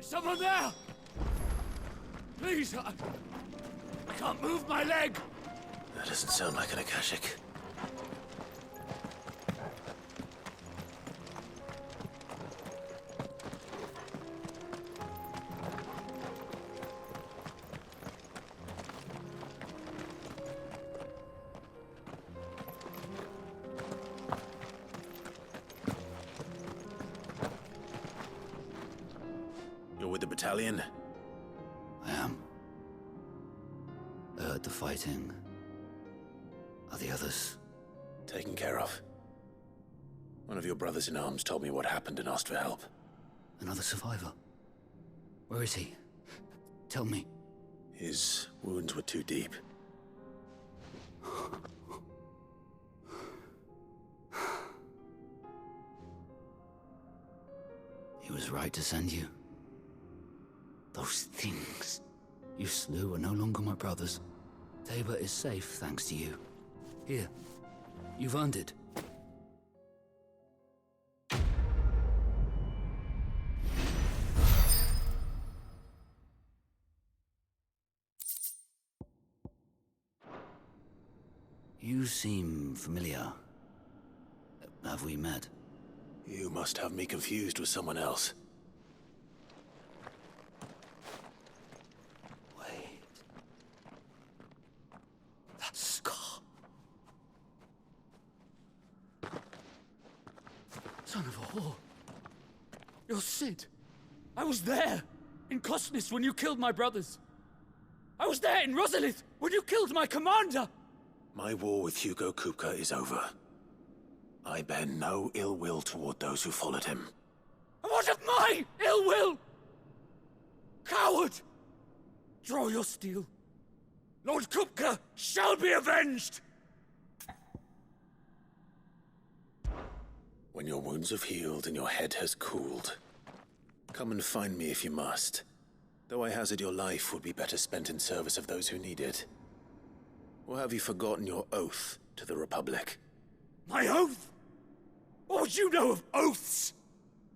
S6: Someone there! Please, I can't move my leg!
S19: That doesn't sound like an Akashic.
S3: You're with the battalion?
S13: I am. I heard the fighting. Are the others?
S3: Taken care of. One of your brothers in arms told me what happened and asked for help.
S13: Another survivor? Where is he? Tell me.
S3: His wounds were too deep.
S13: He was right to send you. Those things you slew are no longer my brothers. Tabor is safe thanks to you. Here, you've earned it. You seem familiar. Have we met?
S3: You must have me confused with someone else.
S13: That scar. Son of a whore.
S6: You're Sid. I was there, in Cosnis, when you killed my brothers. I was there in Rosalith, when you killed my commander!
S3: My war with Hugo Kupka is over. I bear no ill will toward those who followed him.
S6: And what of my ill will? Coward! Draw your steel. Lord Kupka shall be avenged!
S3: When your wounds have healed and your head has cooled, come and find me if you must. Though I hazard your life would be better spent in service of those who need it. Or have you forgotten your oath to the Republic?
S6: My oath? What would you know of oaths?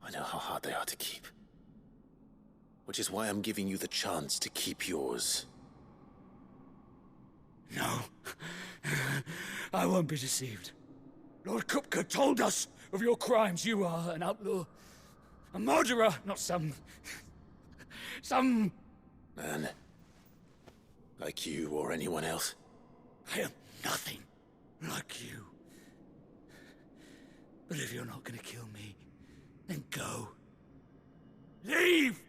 S3: I know how hard they are to keep. Which is why I'm giving you the chance to keep yours.
S6: No. I won't be deceived. Lord Kupka told us of your crimes. You are an outlaw. A murderer, not some
S3: man. Like you or anyone else.
S6: I am nothing like you. But if you're not gonna kill me, then go. Leave!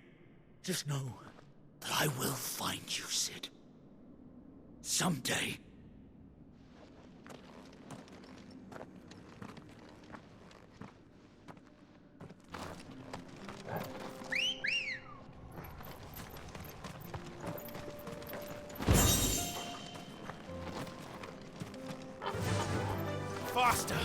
S6: Just know that I will find you, Sid. Someday.
S13: Faster!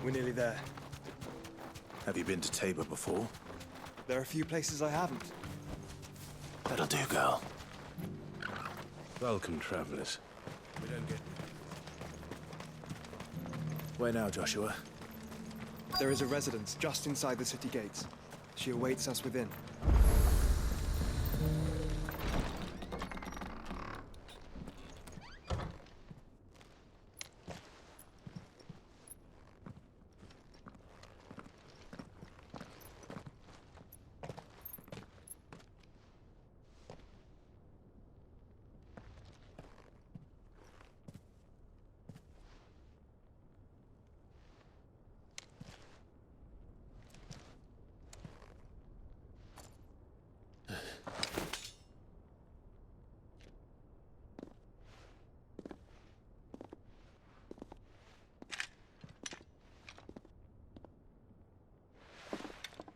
S8: We're nearly there.
S3: Have you been to Tabor before?
S8: There are a few places I haven't.
S3: That'll do, girl.
S9: Welcome, travelers.
S3: We don't get... Where now, Joshua?
S8: There is a residence just inside the city gates. She awaits us within.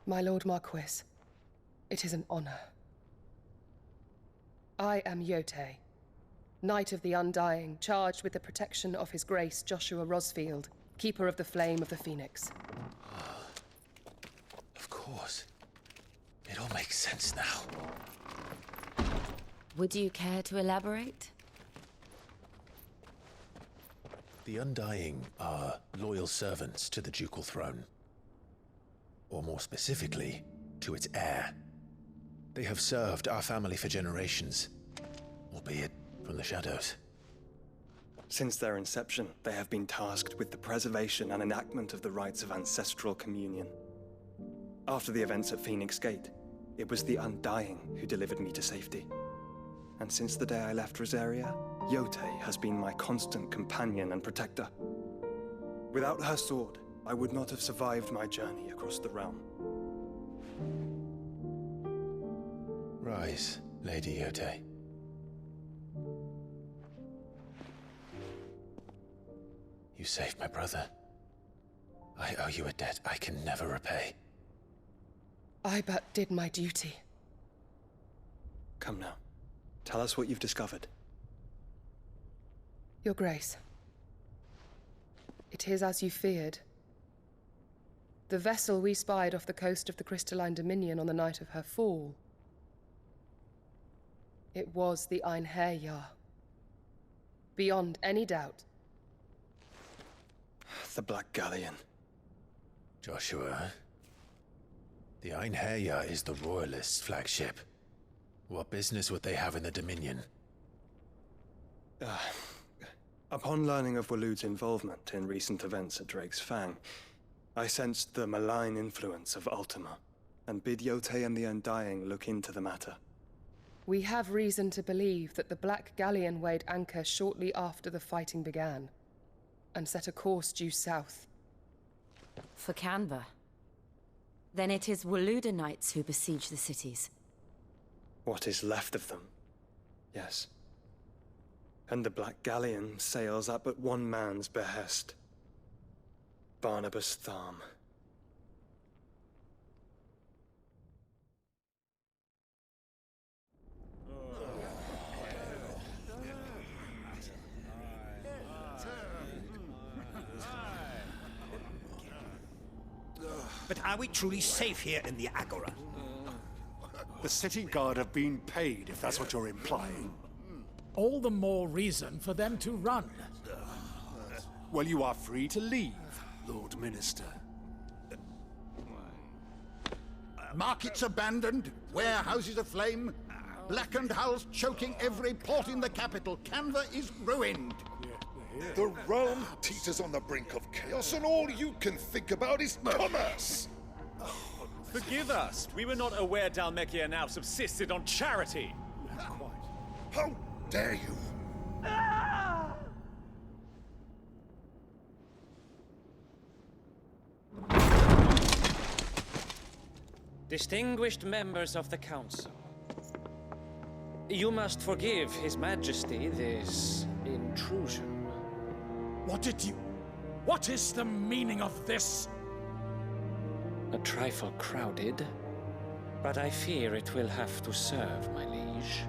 S21: My Lord Marquis, it is an honor I am Yote, Knight of the Undying, charged with the protection of His Grace Joshua Rosfield, Keeper of the Flame of the Phoenix.
S19: Of course. It all makes sense now.
S4: Would you care to elaborate?
S19: The Undying are loyal servants to the ducal throne. Or more specifically, to its heir. They have served our family for generations, albeit from the shadows.
S14: Since their inception, they have been tasked with the preservation and enactment of the rites of ancestral communion. After the events at Phoenix Gate, it was the Undying who delivered me to safety. And since the day I left Rosaria, Yote has been my constant companion and protector. Without her sword, I would not have survived my journey across the realm.
S19: Rise, Lady Yote. You saved my brother. I owe you a debt I can never repay.
S21: I but did my duty.
S14: Come now. Tell us what you've discovered.
S21: Your Grace. It is as you feared. The vessel we spied off the coast of the Crystalline Dominion on the night of her fall. It was the Einherjar. Beyond any doubt.
S14: The Black Galleon.
S19: Joshua, the Einherjar is the Royalists' flagship. What business would they have in the Dominion?
S14: Upon learning of Waloed's involvement in recent events at Drake's Fang, I sensed the malign influence of Ultima, and bid Yote and the Undying look into the matter.
S21: We have reason to believe that the Black Galleon weighed anchor shortly after the fighting began, and set a course due south.
S4: For Canva? Then it is Waloed knights who besiege the cities.
S14: What is left of them, yes. And the Black Galleon sails at but one man's behest. Barnabas Tharm.
S16: But are we truly safe here in the Agora?
S9: The city guard have been paid, if that's what you're implying.
S17: All the more reason for them to run.
S9: Well, you are free to leave, Lord Minister.
S16: Markets abandoned, warehouses aflame, blackened hulls choking every port in the capital. Canva is ruined.
S23: The realm teeters on the brink of chaos, and all you can think about is commerce!
S20: Forgive us. We were not aware Dhalmekia now subsisted on charity.
S23: How dare you!
S24: Distinguished members of the Council, you must forgive His Majesty this intrusion.
S17: What is the meaning of this?
S24: A trifle crowded, but I fear it will have to serve, my liege.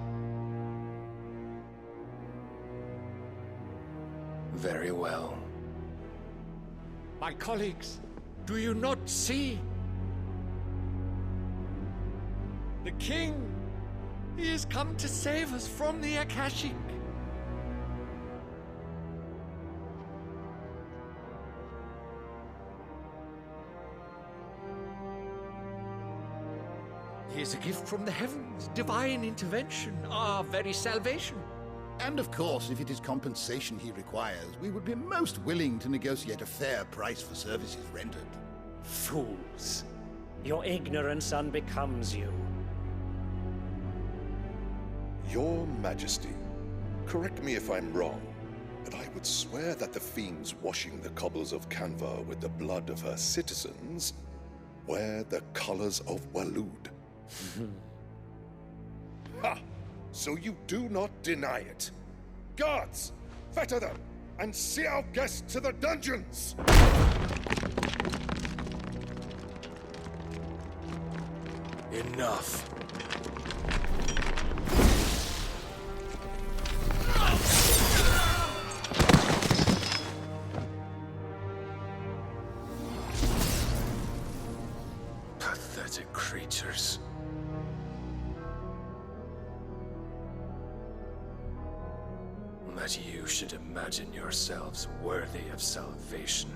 S19: Very well.
S6: My colleagues, do you not see? The King! He has come to save us from the Akashic! He is a gift from the heavens, divine intervention, our very salvation.
S16: And of course, if it is compensation he requires, we would be most willing to negotiate a fair price for services rendered.
S24: Fools. Your ignorance unbecomes you.
S23: Your Majesty, correct me if I'm wrong, but I would swear that the fiends washing the cobbles of Canva with the blood of her citizens wear the colors of Waloed. Ha! So you do not deny it. Guards, fetter them, and see our guests to the dungeons!
S9: Enough.
S7: that you should imagine yourselves worthy of salvation.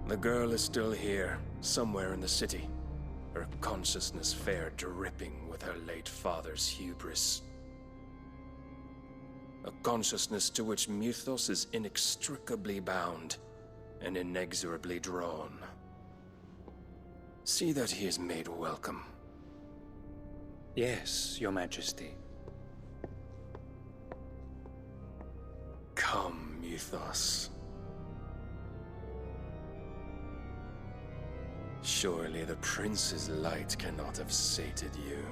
S7: The girl is still here, somewhere in the city, her consciousness fair dripping with her late father's hubris. A consciousness to which Mythos is inextricably bound and inexorably drawn. See that he is made welcome.
S10: Yes, Your Majesty.
S7: Come, Mythos. Surely the prince's light cannot have sated you.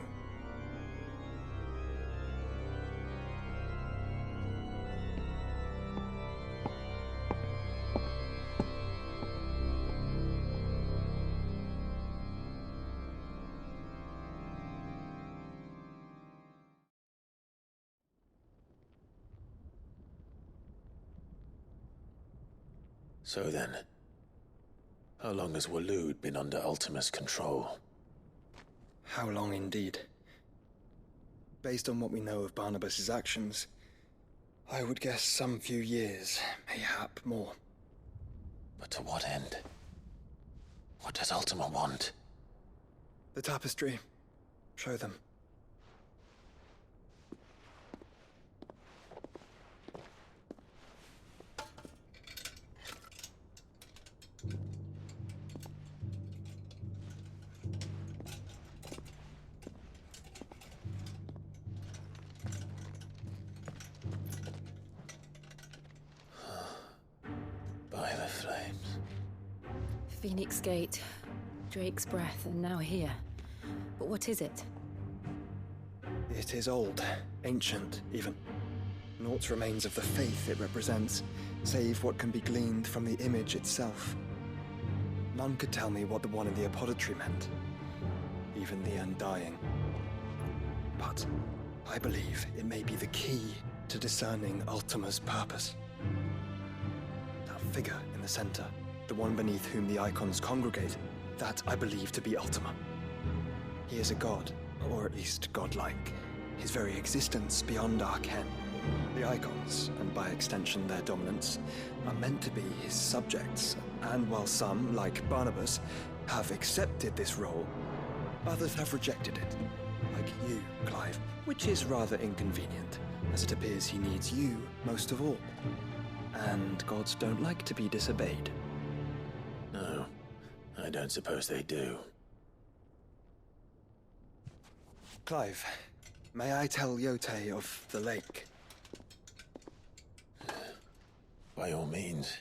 S3: So then, how long has Waloed been under Ultima's control?
S14: How long indeed? Based on what we know of Barnabas's actions, I would guess some few years, mayhap more.
S3: But to what end? What does Ultima want?
S14: The tapestry. Show them.
S3: By the flames.
S4: Phoenix Gate, Drake's Breath, and now here. But what is it?
S14: It is old, ancient, even. Naught remains of the faith it represents, save what can be gleaned from the image itself. None could tell me what the one in the apothecary meant, even the Undying. But I believe it may be the key to discerning Ultima's purpose. That figure in the center, the one beneath whom the icons congregate, that I believe to be Ultima. He is a god, or at least godlike. His very existence beyond our ken. The icons, and by extension their dominance, are meant to be his subjects, and while some, like Barnabas, have accepted this role, others have rejected it. Like you, Clive, which is rather inconvenient, as it appears he needs you most of all. And gods don't like to be disobeyed.
S3: No, I don't suppose they do.
S14: Clive, may I tell Yote of the lake?
S3: By all means.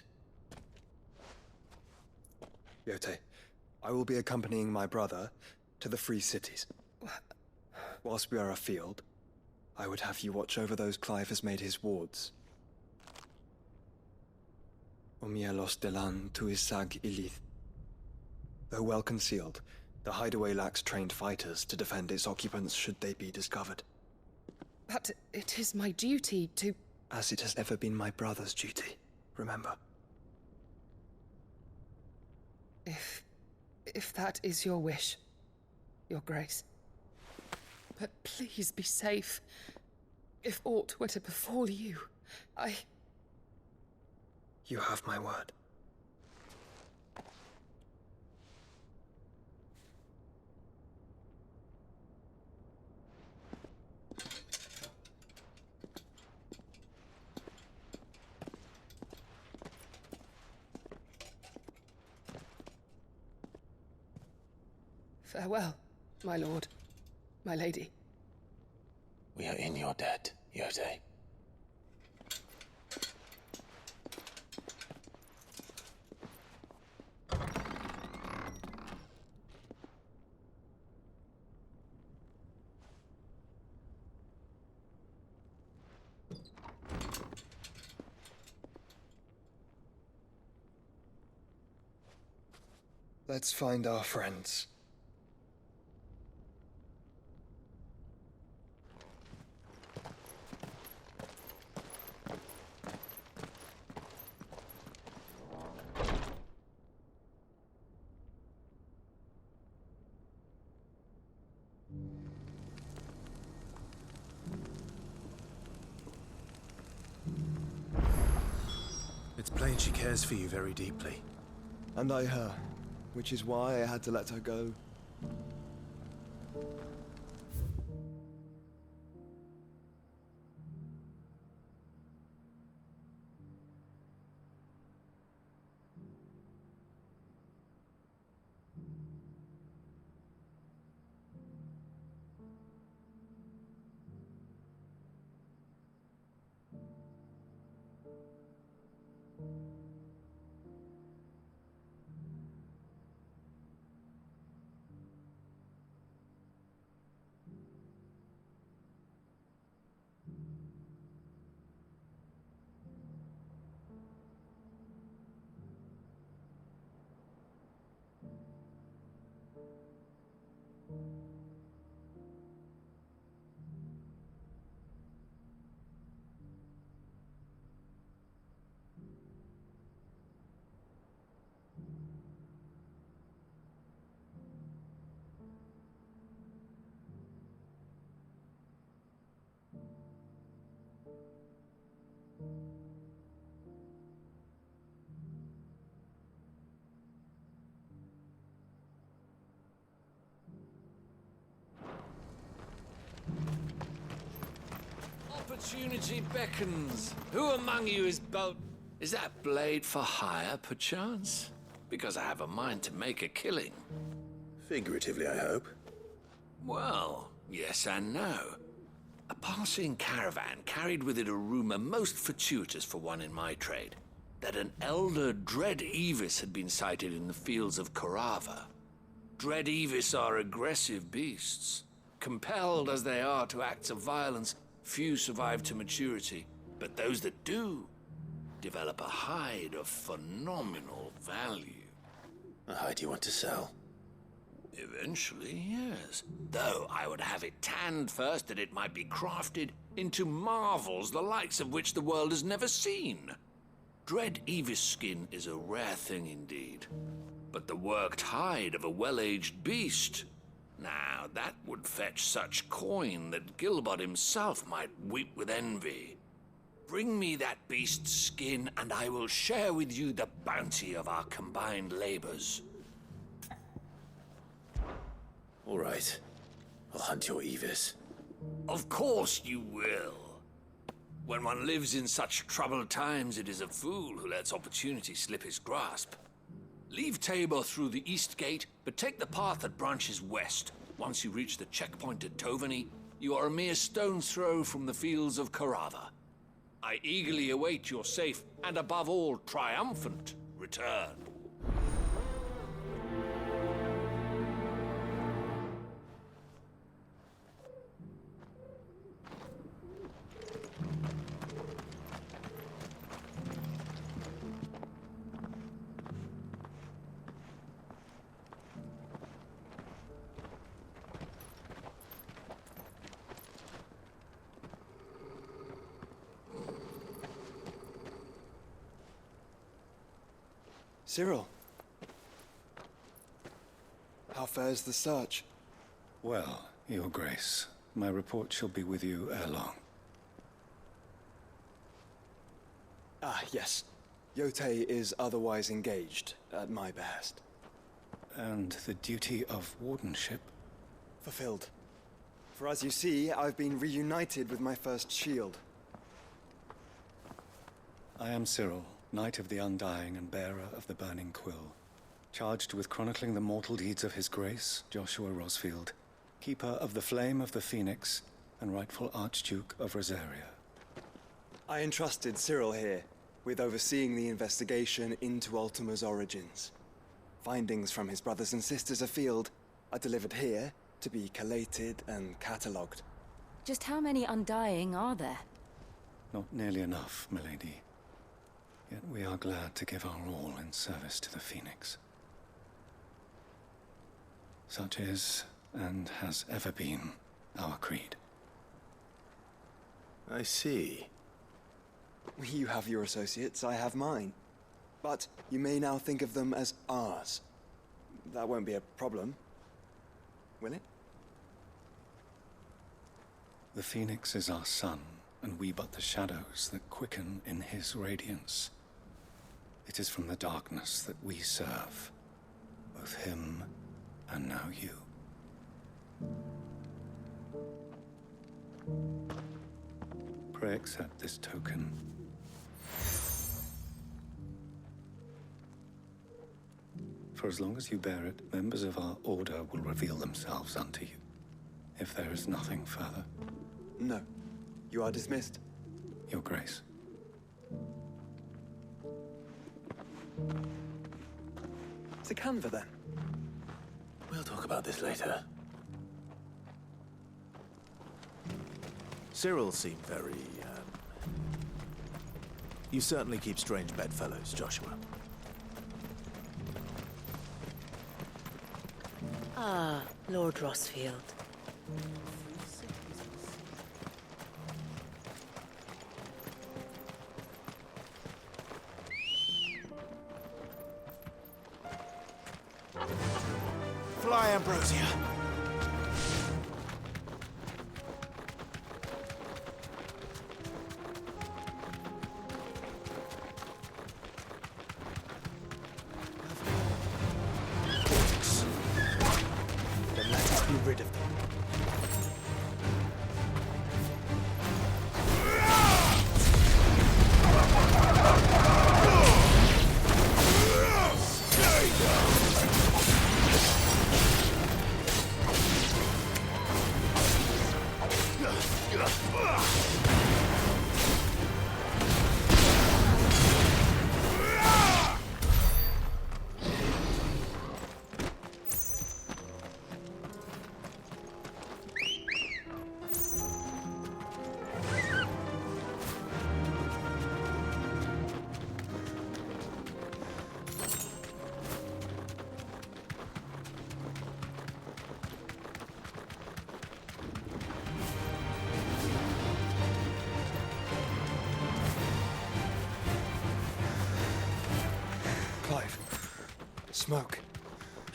S14: Yote, I will be accompanying my brother to the Free Cities. Whilst we are afield, I would have you watch over those Clive has made his wards. Omielos delan tuisag ilith. Though well concealed, the hideaway lacks trained fighters to defend its occupants should they be discovered.
S21: But it is my duty to...
S14: As it has ever been my brother's duty, remember.
S21: If that is your wish, Your Grace. But please be safe. If aught were to befall you,
S14: You have my word.
S21: Farewell, my lord, my lady.
S3: We are in your debt, Yote.
S14: Let's find our friends.
S19: think she cares for you very deeply.
S8: And I her, which is why I had to let her go.
S6: Opportunity beckons. Who among you is bold? Is that blade for hire, perchance? Because I have a mind to make a killing.
S3: Figuratively, I hope.
S6: Well, yes and no. A passing caravan carried with it a rumor most fortuitous for one in my trade, that an elder Dread Evis had been sighted in the fields of Carava. Dread Evis are aggressive beasts. Compelled as they are to acts of violence, few survive to maturity, but those that do develop a hide of phenomenal value.
S3: A hide you want to sell?
S6: Eventually, yes. Though I would have it tanned first that it might be crafted into marvels the likes of which the world has never seen. Dread Evis skin is a rare thing indeed. But the worked hide of a well-aged beast, now that would fetch such coin that Gilbert himself might weep with envy. Bring me that beast's skin, and I will share with you the bounty of our combined labors.
S3: All right. I'll hunt your Evis.
S6: Of course you will. When one lives in such troubled times, it is a fool who lets opportunity slip his grasp. Leave Tabor through the east gate, but take the path that branches west. Once you reach the checkpoint at Tovany, you are a mere stone's throw from the fields of Carava. I eagerly await your safe, and above all, triumphant return.
S8: Cyril. How fares the search?
S1: Well, Your Grace, my report shall be with you ere long.
S8: Ah, yes. Yotei is otherwise engaged, at my behest.
S1: And the duty of wardenship?
S8: Fulfilled. For as you see, I've been reunited with my first shield.
S1: I am Cyril, Knight of the Undying and bearer of the Burning Quill, charged with chronicling the mortal deeds of His Grace, Joshua Rosfield, Keeper of the Flame of the Phoenix and rightful Archduke of Rosaria.
S8: I entrusted Cyril here with overseeing the investigation into Ultima's origins. Findings from his brothers and sisters afield are delivered here to be collated and catalogued.
S4: Just how many Undying are there?
S1: Not nearly enough, milady. Yet we are glad to give our all in service to the Phoenix. Such is, and has ever been, our creed.
S3: I see.
S8: You have your associates, I have mine. But you may now think of them as ours. That won't be a problem, will it?
S1: The Phoenix is our sun, and we but the shadows that quicken in his radiance. It is from the darkness that we serve. Both him and now you. Pray accept this token. For as long as you bear it, members of our order will reveal themselves unto you. If there is nothing further.
S8: No. You are dismissed.
S1: Your Grace.
S8: It's a Canva, then.
S3: We'll talk about this later.
S5: Cyril seemed very, You certainly keep strange bedfellows, Joshua.
S4: Ah, Lord Rossfield.
S5: Fly, Ambrosia. Then let us be rid of them.
S11: Clive. Smoke.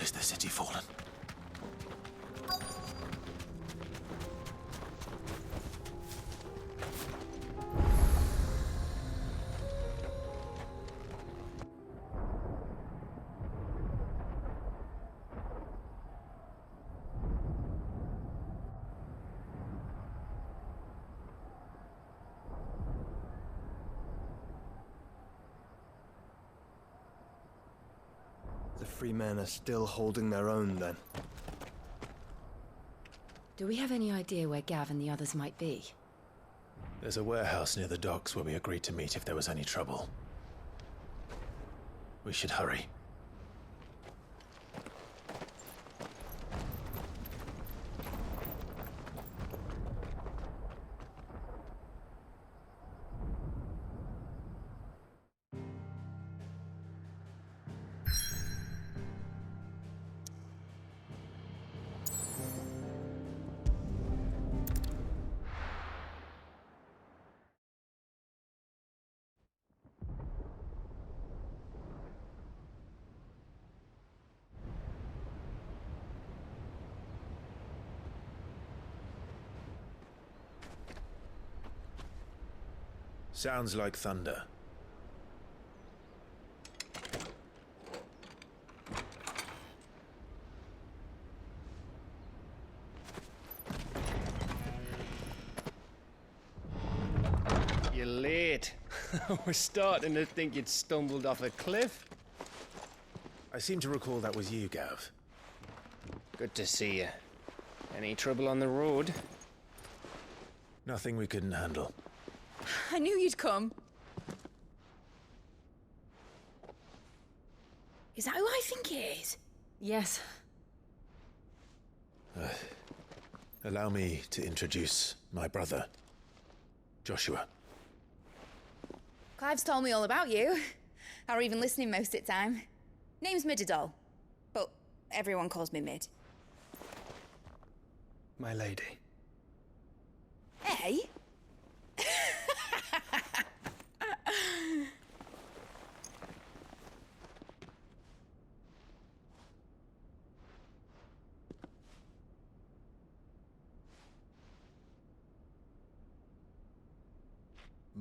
S5: Is the city fallen?
S14: The free men are still holding their own, then.
S12: Do we have any idea where Gav and the others might be?
S19: There's a warehouse near the docks where we agreed to meet if there was any trouble. We should hurry. Sounds like thunder.
S7: You're late. We're starting to think you'd stumbled off a cliff.
S19: I seem to recall that was you, Gav.
S7: Good to see you. Any trouble on the road?
S19: Nothing we couldn't handle.
S12: I knew you'd come.
S2: Is that who I think it is?
S12: Yes.
S19: Allow me to introduce my brother, Joshua.
S10: Clive's told me all about you. Or even listening most of the time. Name's Midadol, but everyone calls me Mid.
S14: My lady.
S10: Hey?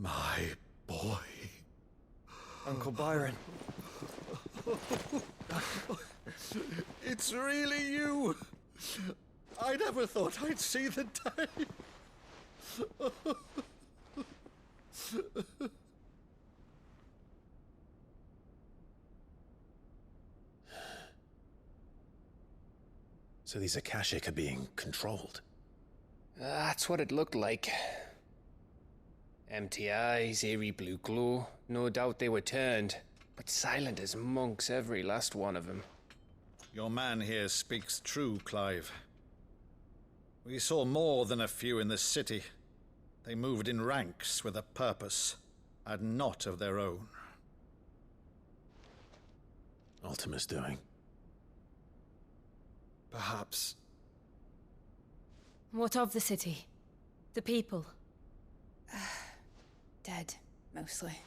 S9: My boy.
S14: Uncle Byron.
S16: It's really you! I never thought I'd see the day.
S19: So these Akashic are being controlled?
S7: That's what it looked like. Empty eyes, eerie blue glow. No doubt they were turned, but silent as monks, every last one of them.
S16: Your man here speaks true, Clive. We saw more than a few in the city. They moved in ranks with a purpose, and not of their own.
S19: Ultima's doing.
S14: Perhaps.
S4: What of the city? The people?
S10: Dead, mostly.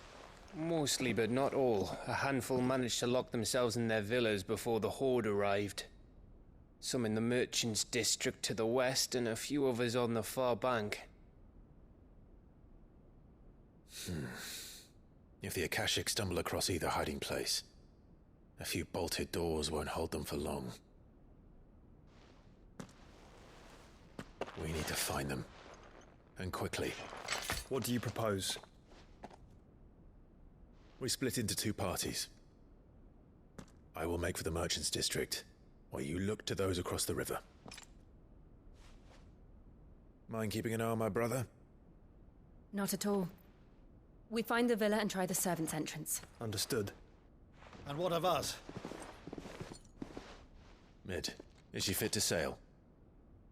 S7: Mostly, but not all. A handful managed to lock themselves in their villas before the Horde arrived. Some in the Merchants' District to the west, and a few others on the far bank.
S19: If the Akashic stumble across either hiding place, a few bolted doors won't hold them for long. We need to find them. And quickly.
S14: What do you propose?
S19: We split into two parties. I will make for the Merchants' District, while you look to those across the river. Mind keeping an eye on my brother?
S4: Not at all. We find the villa and try the servants' entrance.
S14: Understood.
S16: And what of us?
S19: Mid, is she fit to sail?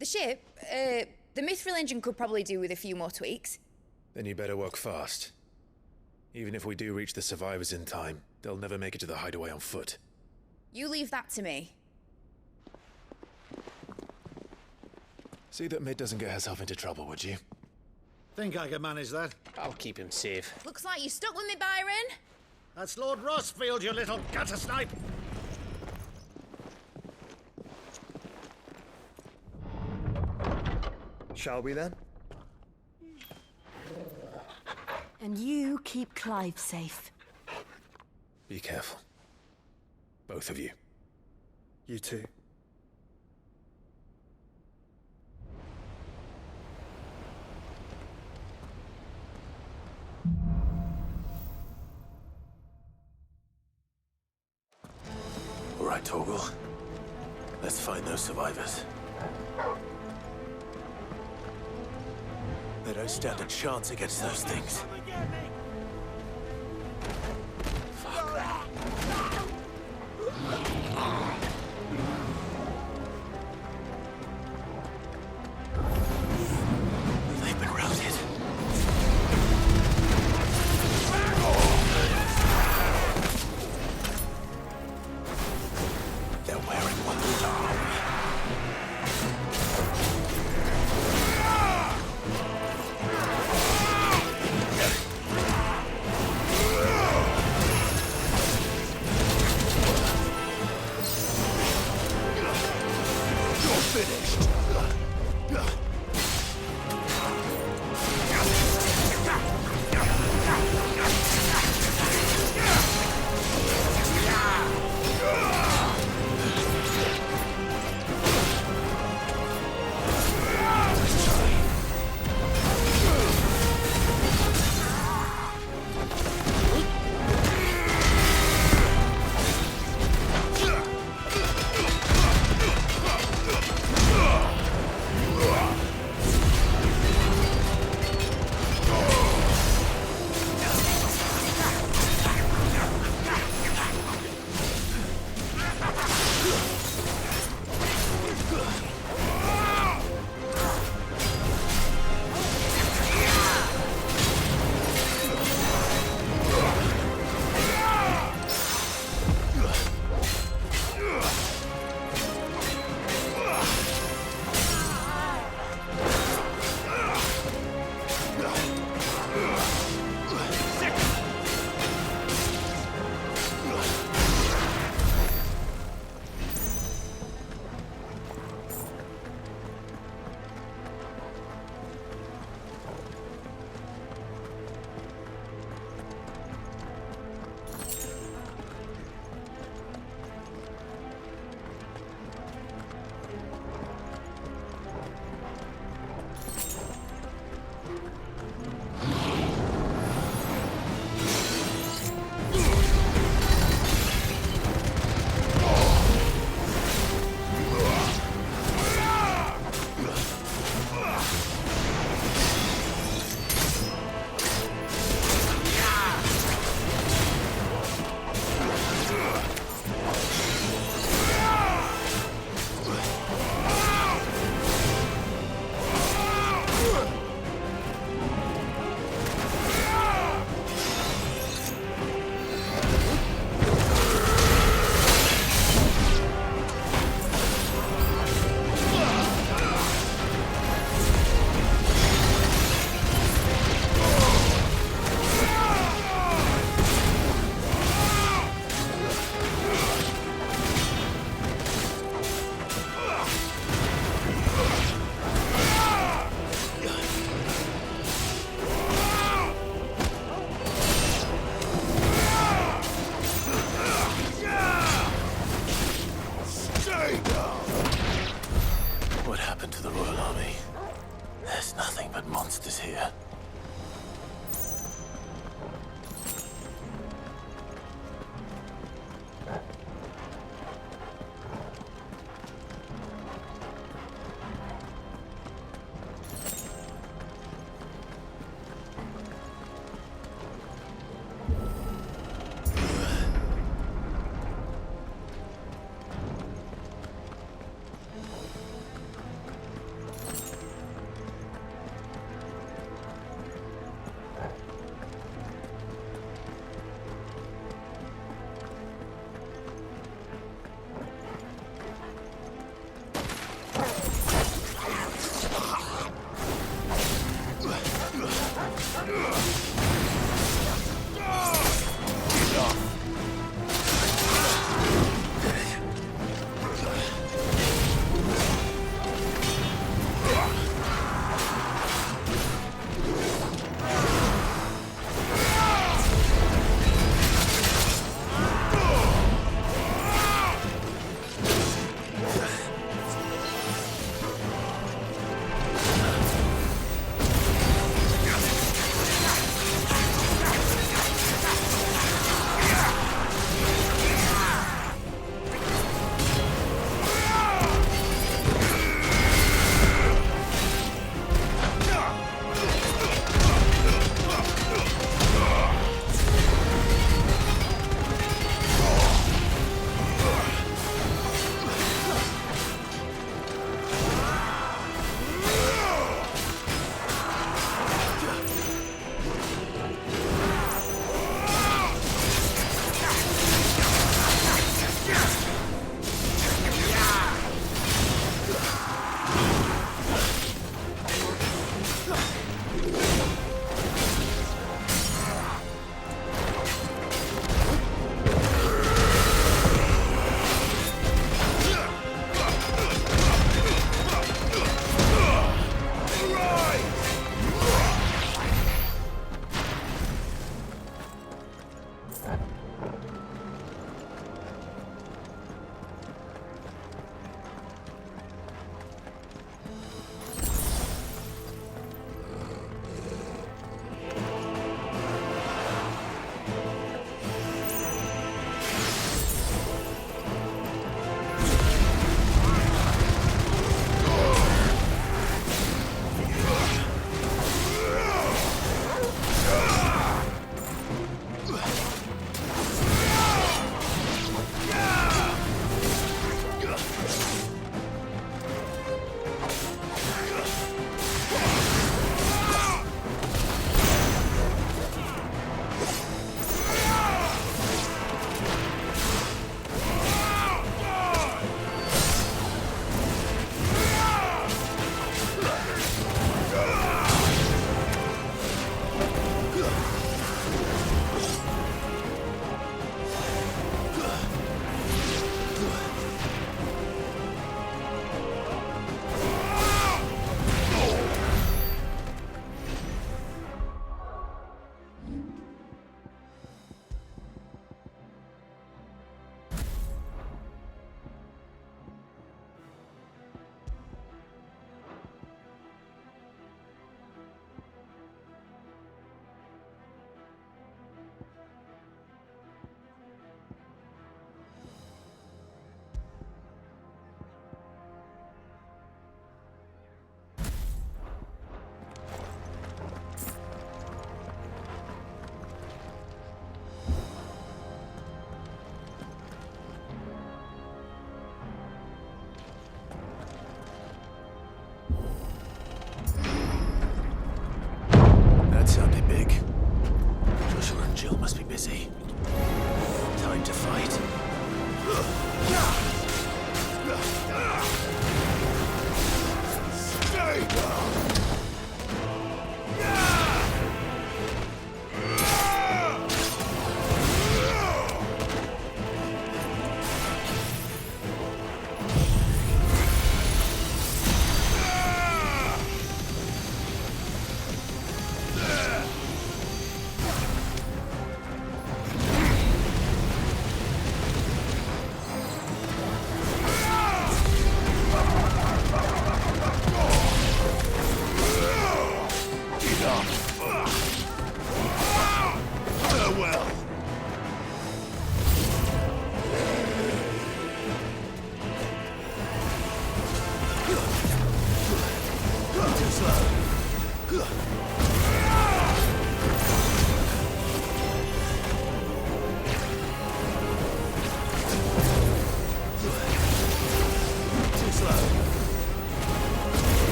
S10: The ship, the Mithril engine could probably do with a few more tweaks.
S19: Then you better work fast. Even if we do reach the survivors in time, they'll never make it to the hideaway on foot.
S10: You leave that to me.
S19: See that Mid doesn't get herself into trouble, would you?
S16: Think I can manage that?
S7: I'll keep him safe.
S10: Looks like you stuck with me, Byron.
S16: That's Lord Rossfield, you little gutter snipe!
S14: Shall we then?
S4: And you keep Clive safe.
S19: Be careful. Both of you.
S14: You too.
S19: All right, Torgal. Let's find those survivors.
S5: They don't stand a chance against those things.
S19: They've been routed. They're wearing one star.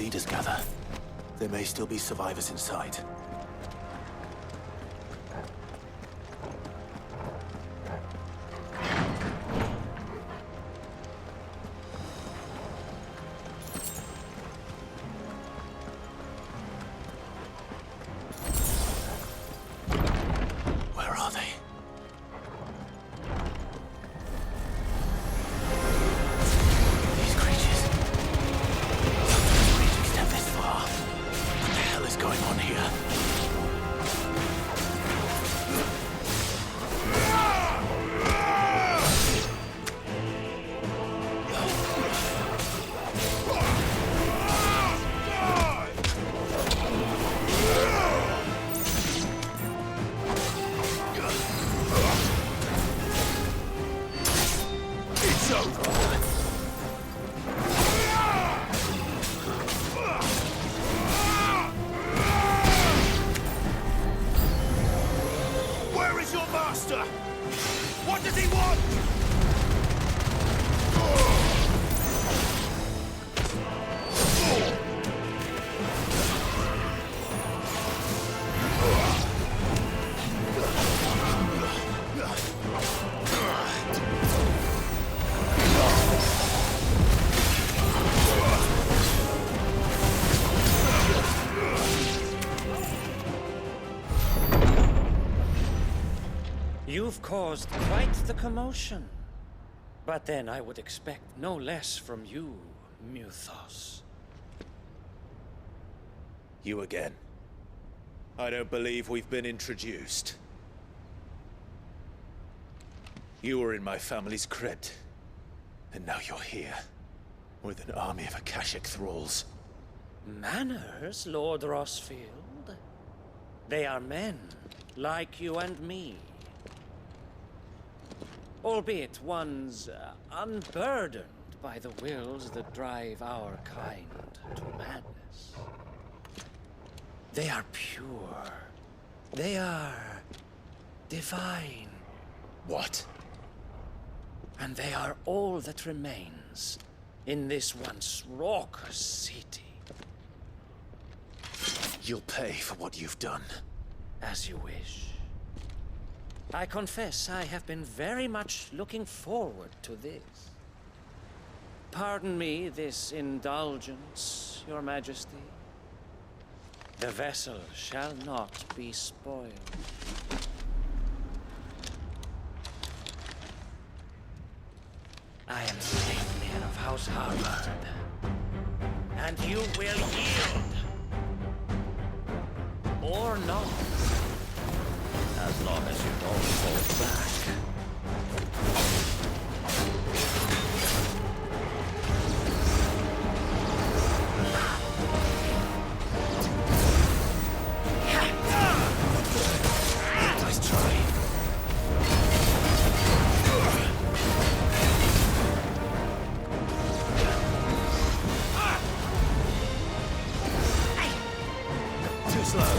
S5: leaders gather, there may still be survivors inside. Where are they? These creatures. Sometimes creatures step this far. What the hell is going on here? It's over. Where is your master? What does he want?
S24: You've caused quite the commotion. But then I would expect no less from you, Muthos.
S5: You again. I don't believe we've been introduced. You were in my family's crypt. And now you're here. With an army of Akashic thralls.
S24: Manners, Lord Rosfield? They are men, like you and me. Albeit ones unburdened by the wills that drive our kind to madness. They are pure. They are divine.
S5: What?
S24: And they are all that remains in this once raucous city.
S5: You'll pay for what you've done.
S24: As you wish. I confess I have been very much looking forward to this. Pardon me this indulgence, Your Majesty. The vessel shall not be spoiled. I am Sleipnir of House Harvard, and you will yield. Or not. As long as you don't fall back.
S5: Nice try. Too slow.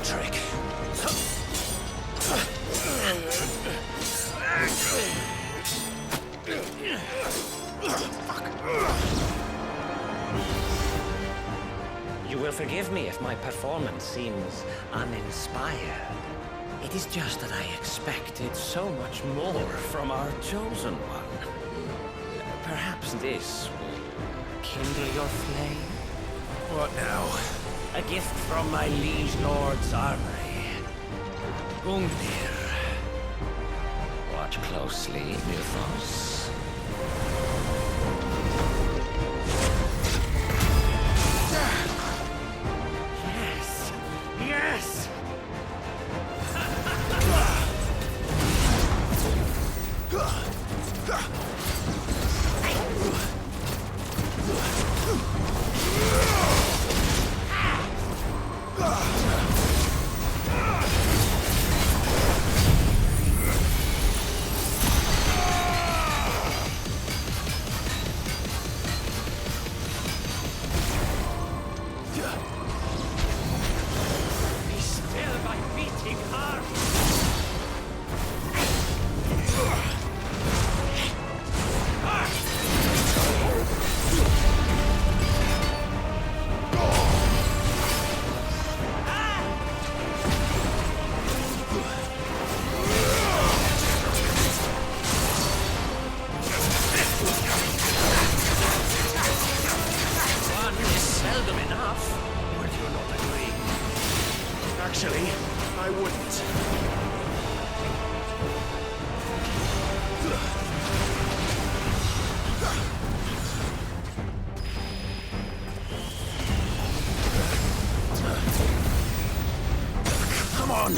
S5: trick.
S13: You will forgive me if my performance seems uninspired. It is just that I expected so much more from our chosen one. Perhaps this will kindle your flame?
S5: What now?
S13: A gift from my liege lord's armory. Gungnir. Watch closely, Nilfos. Yes! Yes! Be still, my beating heart! One is seldom enough. Would you not agree?
S5: Actually, I wouldn't. Come on!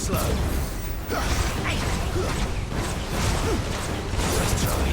S5: slow. Let's try.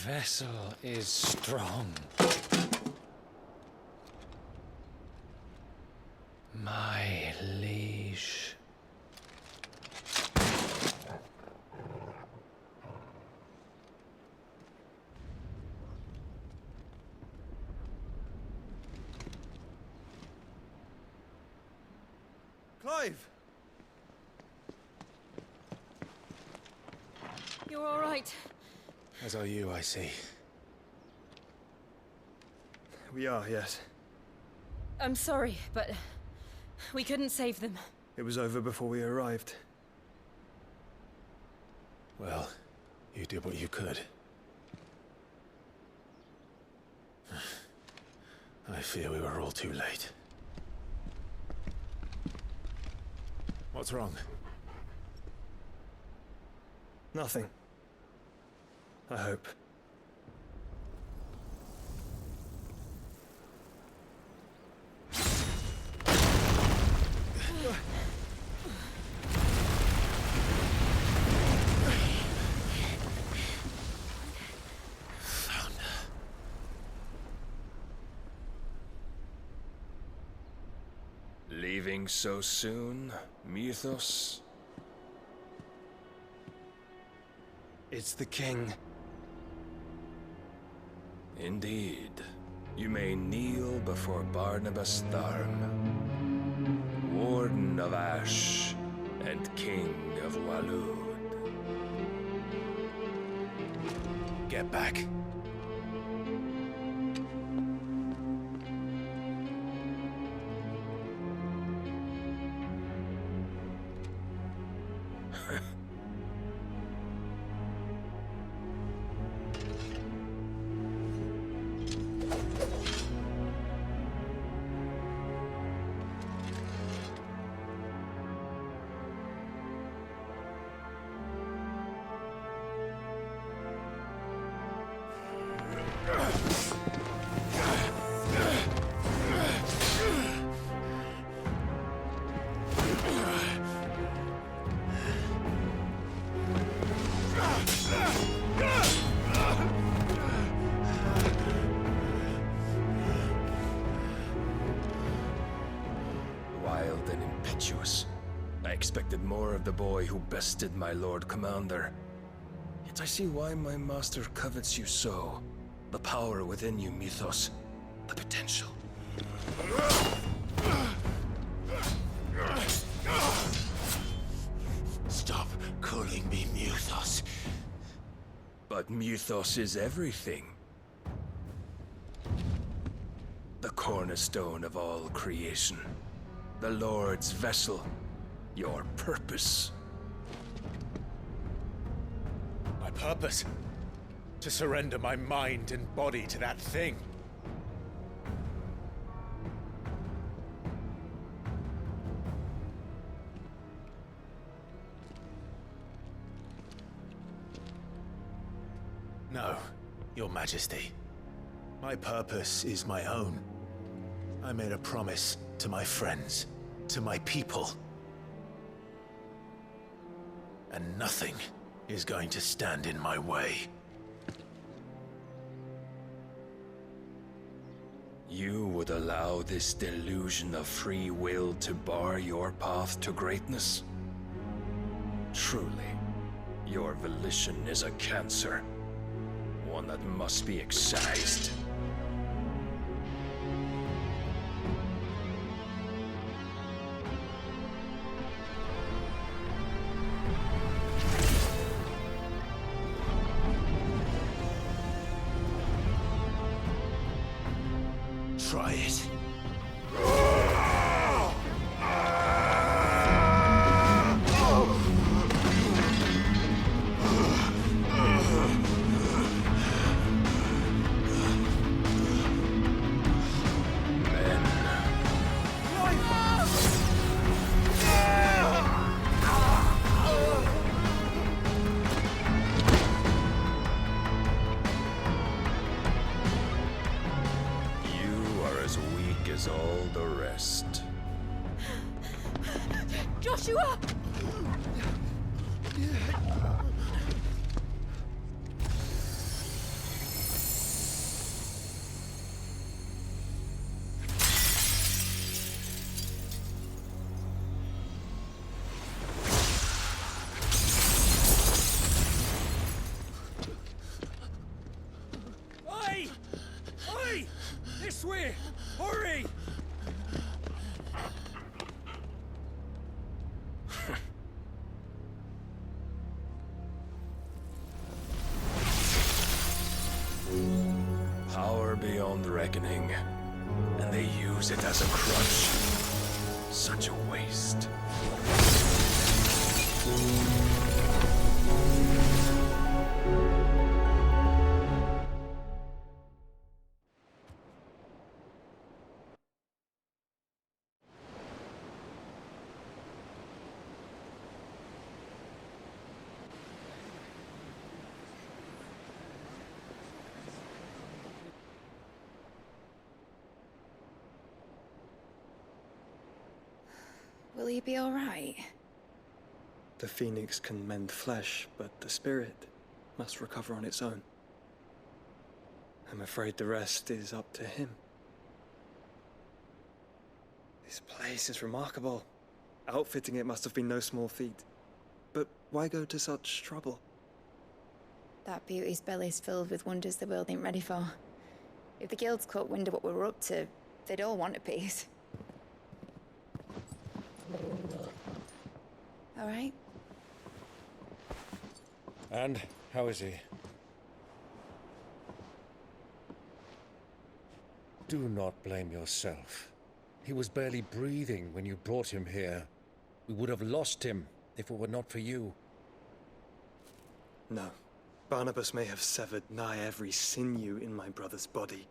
S7: vessel is strong. My liege.
S8: Clive!
S4: You're all right.
S19: As are you, I see.
S14: We are, yes.
S4: I'm sorry, but we couldn't save them.
S14: It was over before we arrived.
S19: Well, you did what you could. I fear we were all too late. What's wrong?
S14: Nothing. I hope.
S15: Leaving so soon, Mythos?
S14: It's the king.
S15: Indeed. You may kneel before Barnabas Tharm, Warden of Ash and King of Walud.
S19: Get back.
S15: Wild and impetuous. I expected more of the boy who bested my Lord Commander. Yet I see why my master covets you so. The power within you, Mythos. The potential.
S5: Stop calling me Mythos.
S15: But Mythos is everything. The cornerstone of all creation. The Lord's vessel. Your purpose.
S19: My purpose? To surrender my mind and body to that thing. No, Your Majesty. My purpose is my own. I made a promise to my friends, to my people. And nothing is going to stand in my way.
S15: You would allow this delusion of free will to bar your path to greatness? Truly, your volition is a cancer. One that must be excised.
S5: Try it.
S15: As all the rest.
S4: Joshua!
S6: This way! Hurry!
S15: Power beyond reckoning, and they use it as a crutch. Such a waste.
S10: Will he be all right?
S14: The phoenix can mend flesh, but the spirit must recover on its own. I'm afraid the rest is up to him. This place is remarkable. Outfitting it must have been no small feat. But why go to such trouble?
S10: That beauty's belly's filled with wonders the world ain't ready for. If the guilds caught wind of what we were up to, they'd all want a piece. All right?
S6: And how is he? Do not blame yourself. He was barely breathing when you brought him here. We would have lost him if it were not for you.
S14: No. Barnabas may have severed nigh every sinew in my brother's body.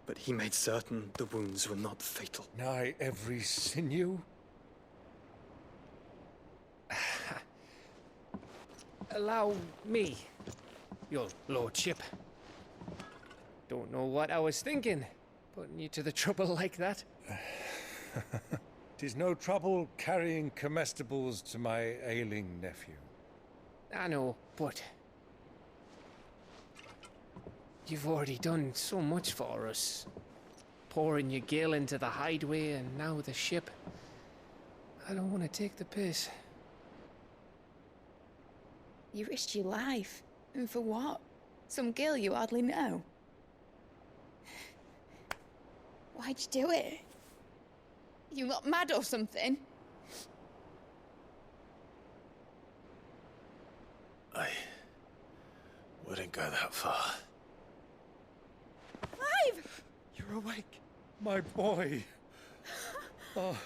S14: But he made certain the wounds were not fatal.
S6: Nigh every sinew?
S7: Allow me, your lordship. Don't know what I was thinking, putting you to the trouble like that.
S6: 'Tis no trouble carrying comestibles to my ailing nephew.
S7: I know, but you've already done so much for us. Pouring your gil into the hideaway and now the ship. I don't want to take the piss.
S10: You risked your life. And for what? Some girl you hardly know. Why'd you do it? You not mad or something?
S19: I wouldn't go that far.
S10: Clive!
S6: You're awake, my boy. Oh.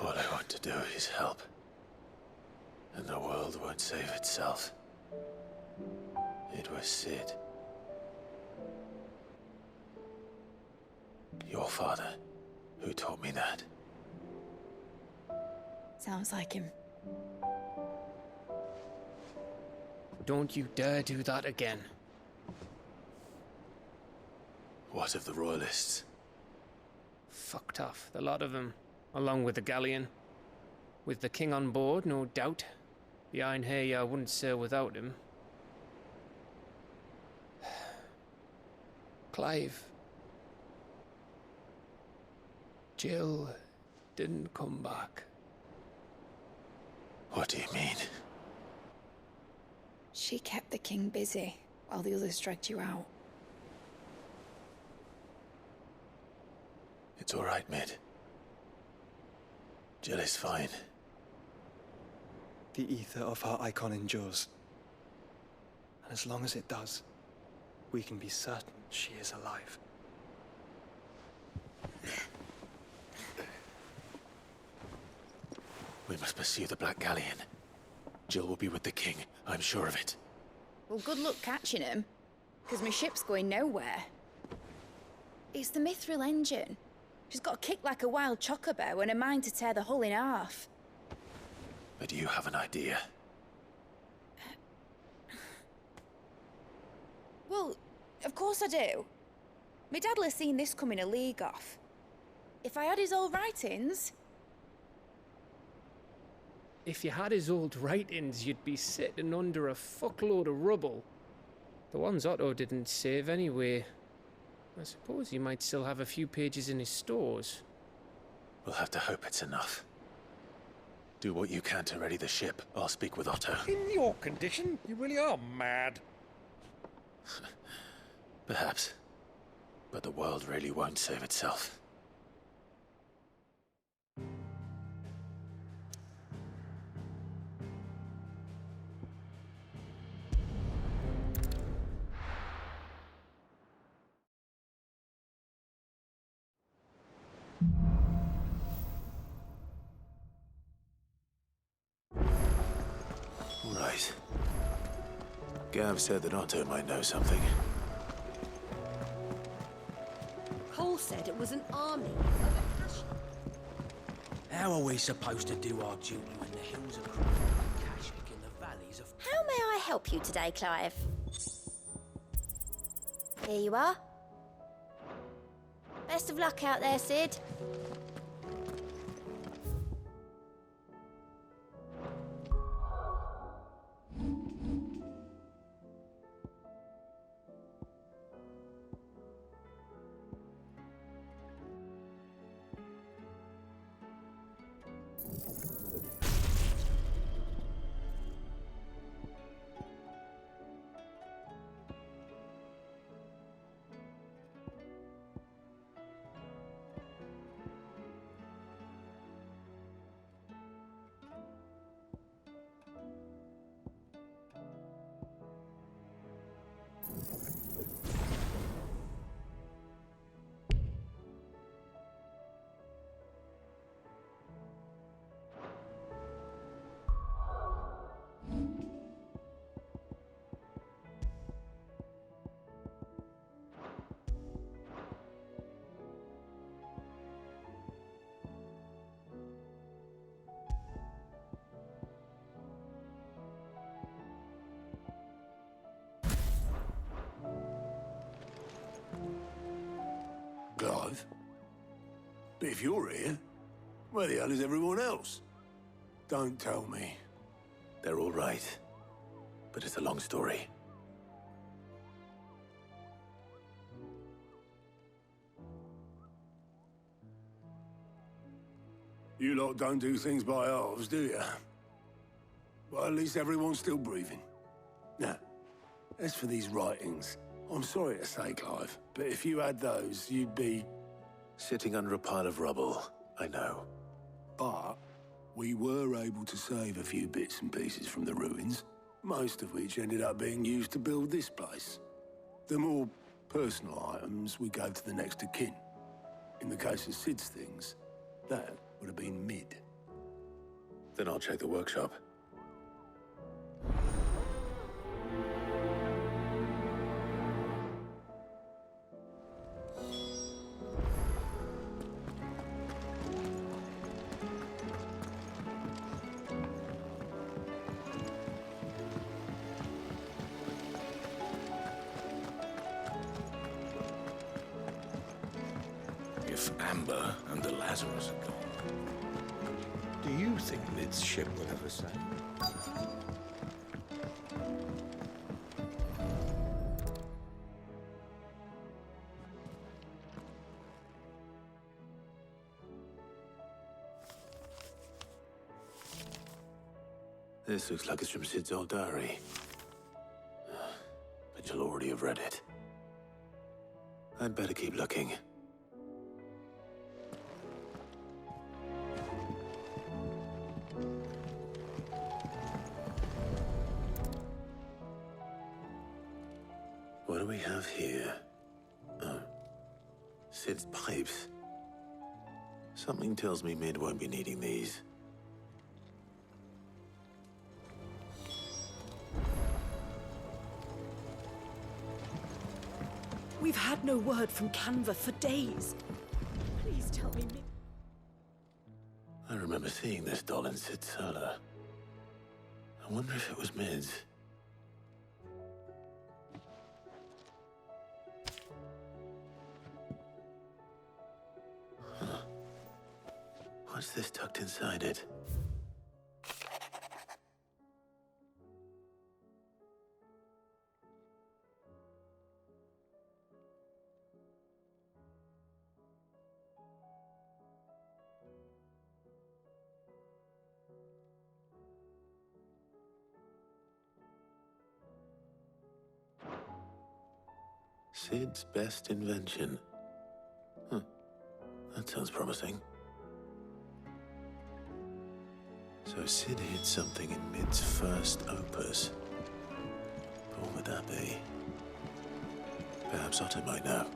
S19: All I want to do is help. And the world won't save itself. It was Sid. Your father, who taught me that.
S10: Sounds like him.
S7: Don't you dare do that again.
S19: What of the Royalists?
S7: Fucked off, the lot of them, along with the galleon. With the king on board, no doubt. The Iron Hair wouldn't sail without him. Clive. Jill didn't come back.
S19: What do you mean?
S10: She kept the king busy while the others dragged you out.
S19: It's all right, Mid. Jill is fine.
S14: The ether of her icon endures. And as long as it does, we can be certain she is alive.
S19: We must pursue the Black Galleon. Jill will be with the king, I'm sure of it.
S10: Well, good luck catching him, because my ship's going nowhere. It's the Mithril engine. She's got a kick like a wild chocobo and a mind to tear the hull in half.
S19: But do you have an idea?
S10: Well, of course I do. My dad'll have seen this coming a league off. If I had his old writings...
S7: If you had his old writings, you'd be sitting under a fuckload of rubble. The ones Otto didn't save anyway. I suppose he might still have a few pages in his stores.
S19: We'll have to hope it's enough. Do what you can to ready the ship. I'll speak with Otto.
S6: In your condition, you really are mad.
S3: Perhaps. But the world really won't save itself. Right. Gav said that Otto might know something.
S17: Cole said it was an army.
S5: How are we supposed to do our duty when the hills are crawling with Kashik in the valleys of...
S18: How may I help you today, Clive? Here you are. Best of luck out there, Sid.
S9: Clive? But if you're here, where the hell is everyone else? Don't tell me.
S3: They're all right. But it's a long story.
S9: You lot don't do things by halves, do you? Well, at least everyone's still breathing. Now, as for these writings, I'm sorry to say, Clive, but if you had those, you'd be...
S3: Sitting under a pile of rubble, I know.
S9: But we were able to save a few bits and pieces from the ruins, most of which ended up being used to build this place. The more personal items we gave to the next of kin. In the case of Sid's things, that would have been mid.
S3: Then I'll check the workshop.
S15: If Amber and the Lazarus are gone, do you think Lid's ship will ever sail?
S3: This looks like it's from Sid's old diary. But you'll already have read it. I'd better keep looking. What do we have here? Oh. Sid's pipes. Something tells me Mid won't be needing these.
S17: We've had no word from Canva for days. Please tell me Mid...
S3: I remember seeing this doll in Sid's cellar. I wonder if it was Mid's. Huh. What's this tucked inside it? Sid's best invention. Huh. That sounds promising. So Sid hid something in Mid's first opus. What would that be? Perhaps Otto might know.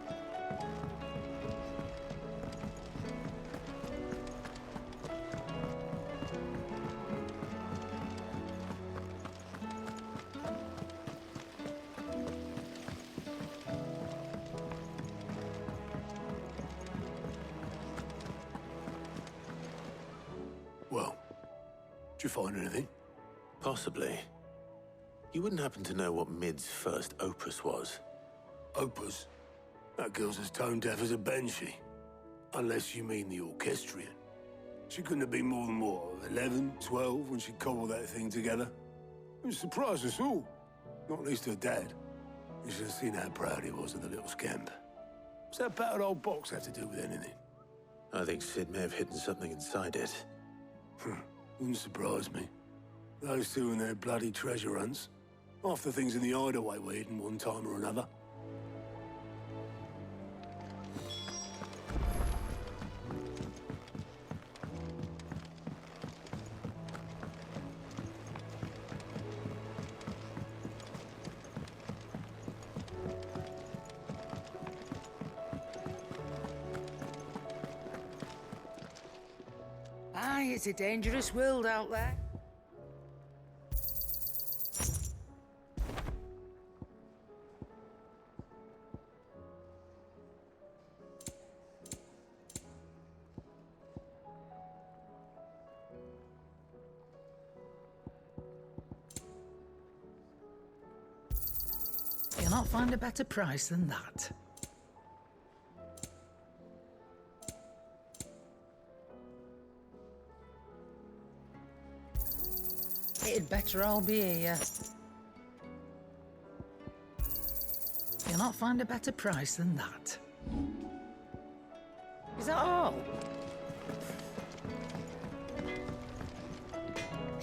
S9: Well, did you find anything?
S3: Possibly. You wouldn't happen to know what Mid's first opus was?
S9: Opus? That girl's as tone deaf as a banshee. Unless you mean the orchestrion. She couldn't have been more than, what, 11, 12 when she cobbled that thing together? It surprised us all. Not least her dad. You should have seen how proud he was of the little scamp. What's that battered old box have to do with anything?
S3: I think Sid may have hidden something inside it.
S9: Wouldn't surprise me. Those two and their bloody treasure hunts. Half the things in the hideaway were hidden one time or another.
S20: Aye, it's a dangerous world out there. You'll not find a better price than that. It'd better all be here. You'll not find a better price than that. Is that all?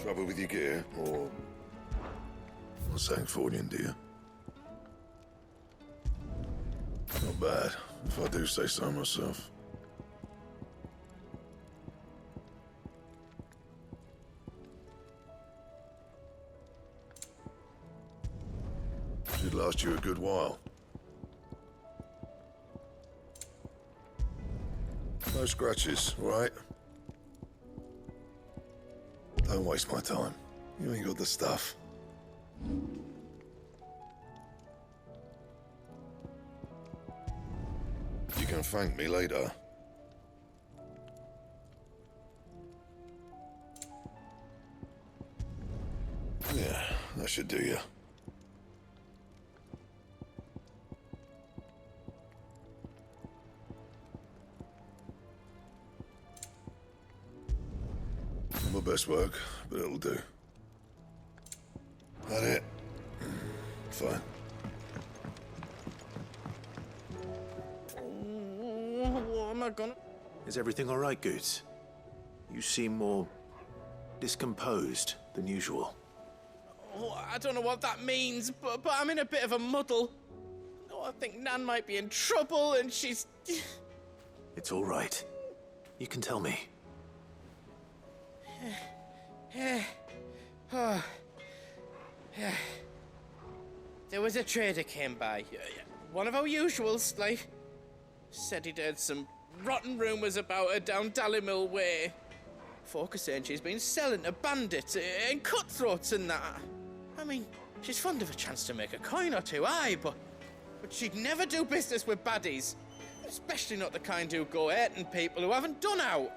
S21: Trouble with your gear, or something for you, do you? Not bad, if I do say so myself. Should last you a good while. No scratches, all right? Don't waste my time. You ain't got the stuff. You can thank me later. Yeah, that should do you. My best work, but it'll do. That it? Fine.
S24: What am I gonna...
S3: Is everything all right, Goots? You seem more discomposed than usual.
S24: Oh, I don't know what that means, but I'm in a bit of a muddle. Oh, I think Nan might be in trouble, and she's...
S3: It's all right. You can tell me.
S24: There was a trader came by. One of our usuals, like. Said he'd heard some rotten rumours about her down Dallymill Way. Folk are saying she's been selling to bandits and cutthroats and that. I mean, she's fond of a chance to make a coin or two, aye, but she'd never do business with baddies. Especially not the kind who go hurting people who haven't done out.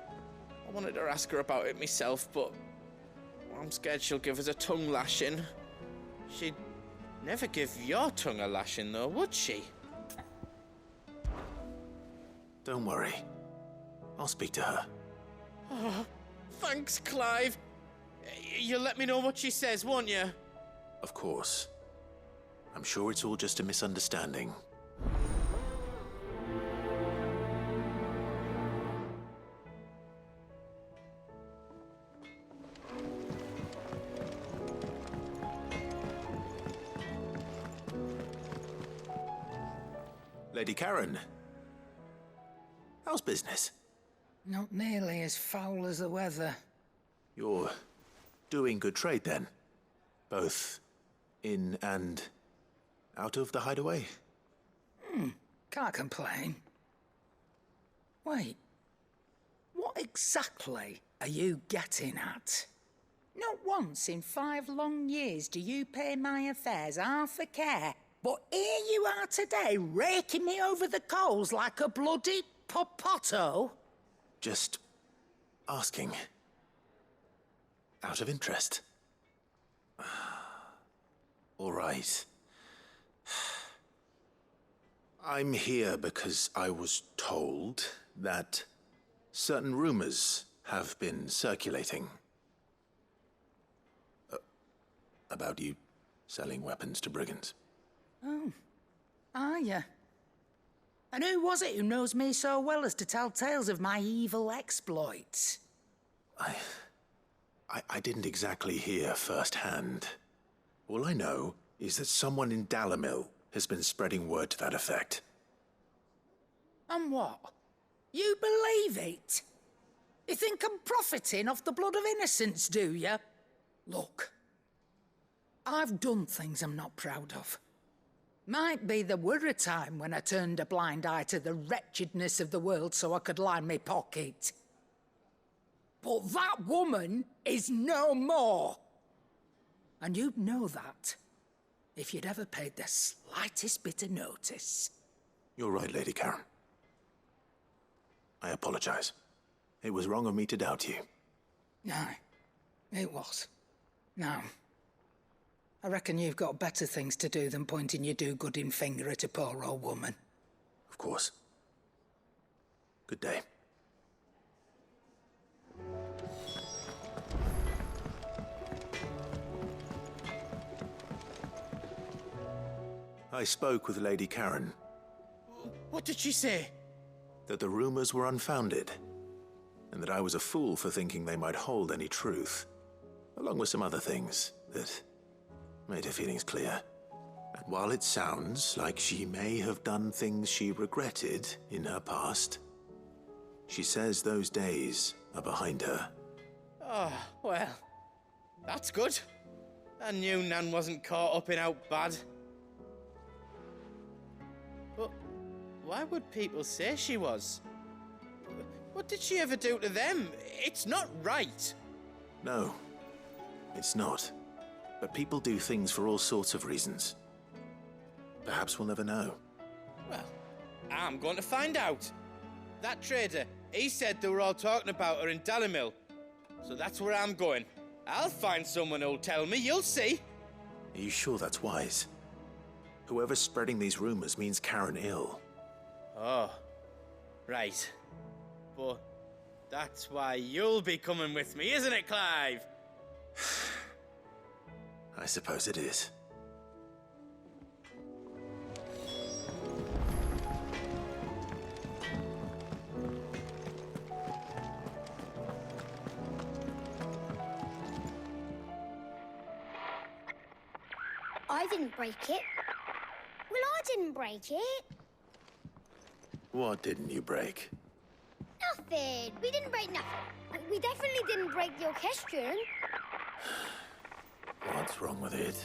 S24: I wanted to ask her about it myself, but I'm scared she'll give us a tongue lashing. She'd never give your tongue a lashing, though, would she?
S3: Don't worry. I'll speak to her.
S24: Oh, thanks, Clive. You'll let me know what she says, won't you?
S3: Of course. I'm sure it's all just a misunderstanding. Lady Karen. How's business?
S20: Not nearly as foul as the weather.
S3: You're doing good trade then? Both in and out of the hideaway?
S20: Can't complain. Wait. What exactly are you getting at? Not once in 5 long years do you pay my affairs half a care, but here you are today, raking me over the coals like a bloody popoto?
S3: Just asking. Out of interest. All right. I'm here because I was told that certain rumors have been circulating. About you selling weapons to brigands.
S20: Oh. Are you? And who was it who knows me so well as to tell tales of my evil exploits?
S3: I didn't exactly hear firsthand. All I know is that someone in Dalimil has been spreading word to that effect.
S20: And what? You believe it? You think I'm profiting off the blood of innocents, do you? Look, I've done things I'm not proud of. Might be there were a time when I turned a blind eye to the wretchedness of the world so I could line my pocket. But that woman is no more. And you'd know that if you'd ever paid the slightest bit of notice.
S3: You're right, Lady Karen. I apologize. It was wrong of me to doubt you.
S20: No, it was. Now, I reckon you've got better things to do than pointing your do-gooding finger at a poor old woman.
S3: Of course. Good day. I spoke with Lady Karen.
S24: What did she say?
S3: That the rumors were unfounded, and that I was a fool for thinking they might hold any truth, along with some other things that made her feelings clear. And while it sounds like she may have done things she regretted in her past, she says those days are behind her.
S24: Oh, well, that's good. I knew Nan wasn't caught up in out bad. But why would people say she was? What did she ever do to them? It's not right.
S3: No, it's not. But people do things for all sorts of reasons. Perhaps we'll never know.
S24: Well, I'm going to find out. That trader, he said they were all talking about her in Dalimil. So that's where I'm going. I'll find someone who'll tell me, you'll see.
S3: Are you sure that's wise? Whoever's spreading these rumors means Karen ill.
S24: Oh, right. But that's why you'll be coming with me, isn't it, Clive?
S3: I suppose it is.
S1: I didn't break it. Well, I didn't break it.
S3: What didn't you break?
S1: Nothing. We didn't break nothing. We definitely didn't break the orchestrion.
S3: What's wrong with it?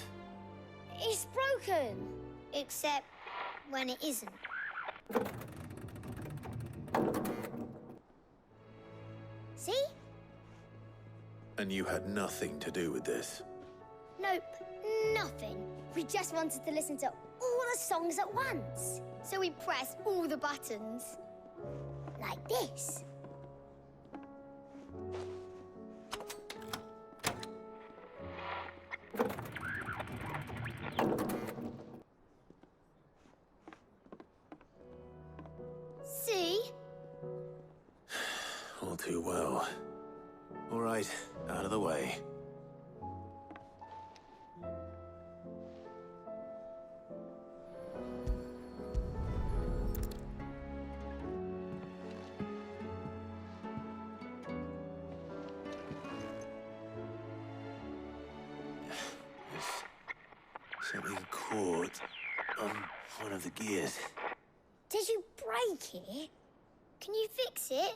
S1: It's broken. Except when it isn't. See?
S3: And you had nothing to do with this?
S1: Nope, nothing. We just wanted to listen to all the songs at once. So we pressed all the buttons. Like this. See?
S3: All too well. All right, out of the way. Something caught on one of the gears.
S1: Did you break it? Can you fix it?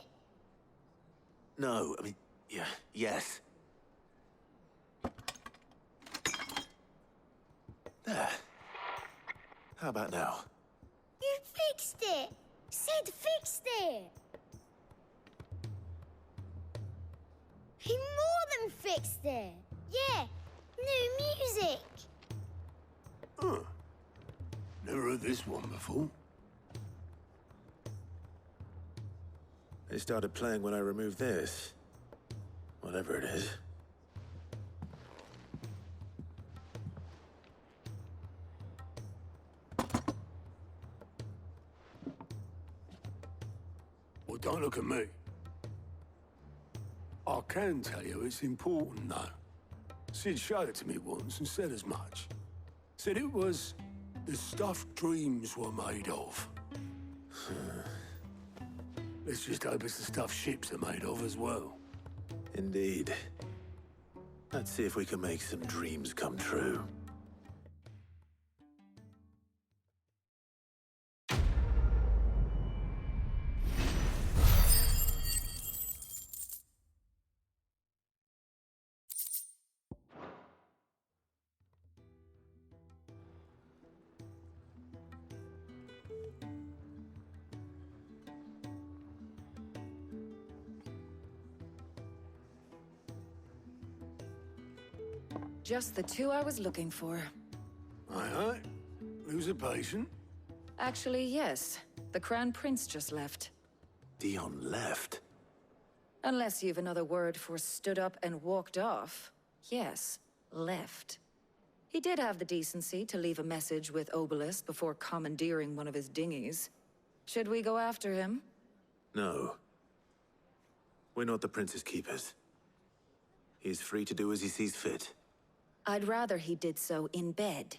S3: No, I mean, yeah, yes. There. How about now?
S1: You fixed it! Sid fixed it! He more than fixed it! Yeah, new music!
S9: Huh. Never heard this one before.
S3: They started playing when I removed this. Whatever it is.
S9: Well, don't look at me. I can tell you it's important, though. Sid showed it to me once and said as much. Said it was the stuff dreams were made of. Let's just hope it's the stuff ships are made of as well.
S3: Indeed. Let's see if we can make some dreams come true.
S12: Just the two I was looking for.
S9: Aye. Lose a patient?
S12: Actually, yes. The Crown Prince just left.
S3: Dion left?
S12: Unless you've another word for stood up and walked off. Yes, left. He did have the decency to leave a message with Obelisk before commandeering one of his dinghies. Should we go after him?
S3: No. We're not the Prince's keepers. He's free to do as he sees fit.
S12: I'd rather he did so in bed.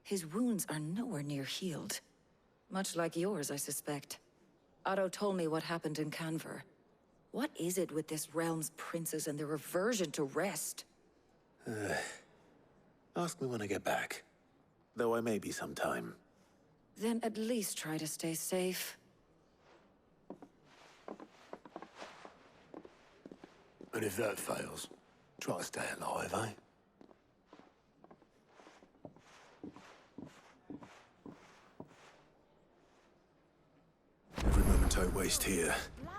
S12: His wounds are nowhere near healed. Much like yours, I suspect. Otto told me what happened in Canver. What is it with this realm's princes and their aversion to rest?
S3: Ask me when I get back. Though I may be sometime.
S12: Then at least try to stay safe.
S9: And if that fails, try to stay alive, eh?
S3: Every moment I waste here,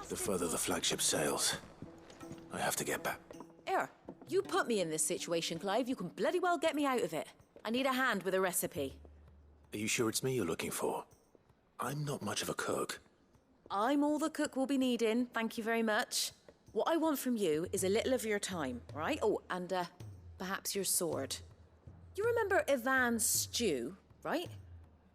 S3: the further the flagship sails. I have to get back.
S17: Here, you put me in this situation, Clive. You can bloody well get me out of it. I need a hand with a recipe.
S3: Are you sure it's me you're looking for? I'm not much of a cook.
S17: I'm all the cook will be needing, thank you very much. What I want from you is a little of your time, right? Oh, and perhaps your sword. You remember Ivan's stew, right?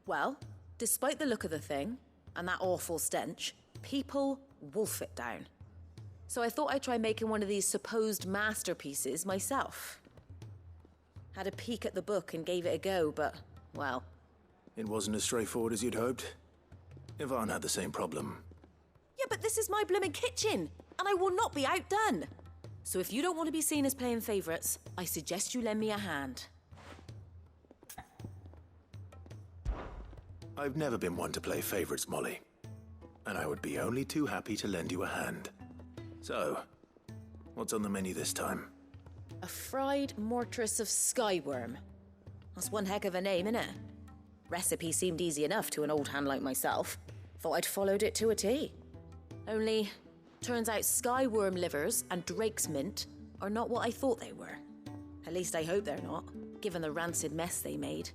S17: Well, despite the look of the thing, and that awful stench, people wolf it down. So I thought I'd try making one of these supposed masterpieces myself. Had a peek at the book and gave it a go, but, well...
S3: It wasn't as straightforward as you'd hoped. Ivan had the same problem.
S17: Yeah, but this is my blooming kitchen, and I will not be outdone. So if you don't want to be seen as playing favourites, I suggest you lend me a hand.
S3: I've never been one to play favorites, Molly. And I would be only too happy to lend you a hand. So, what's on the menu this time?
S17: A fried mortress of skyworm. That's one heck of a name, innit? Recipe seemed easy enough to an old hand like myself. Thought I'd followed it to a T. Only, turns out skyworm livers and drake's mint are not what I thought they were. At least I hope they're not, given the rancid mess they made.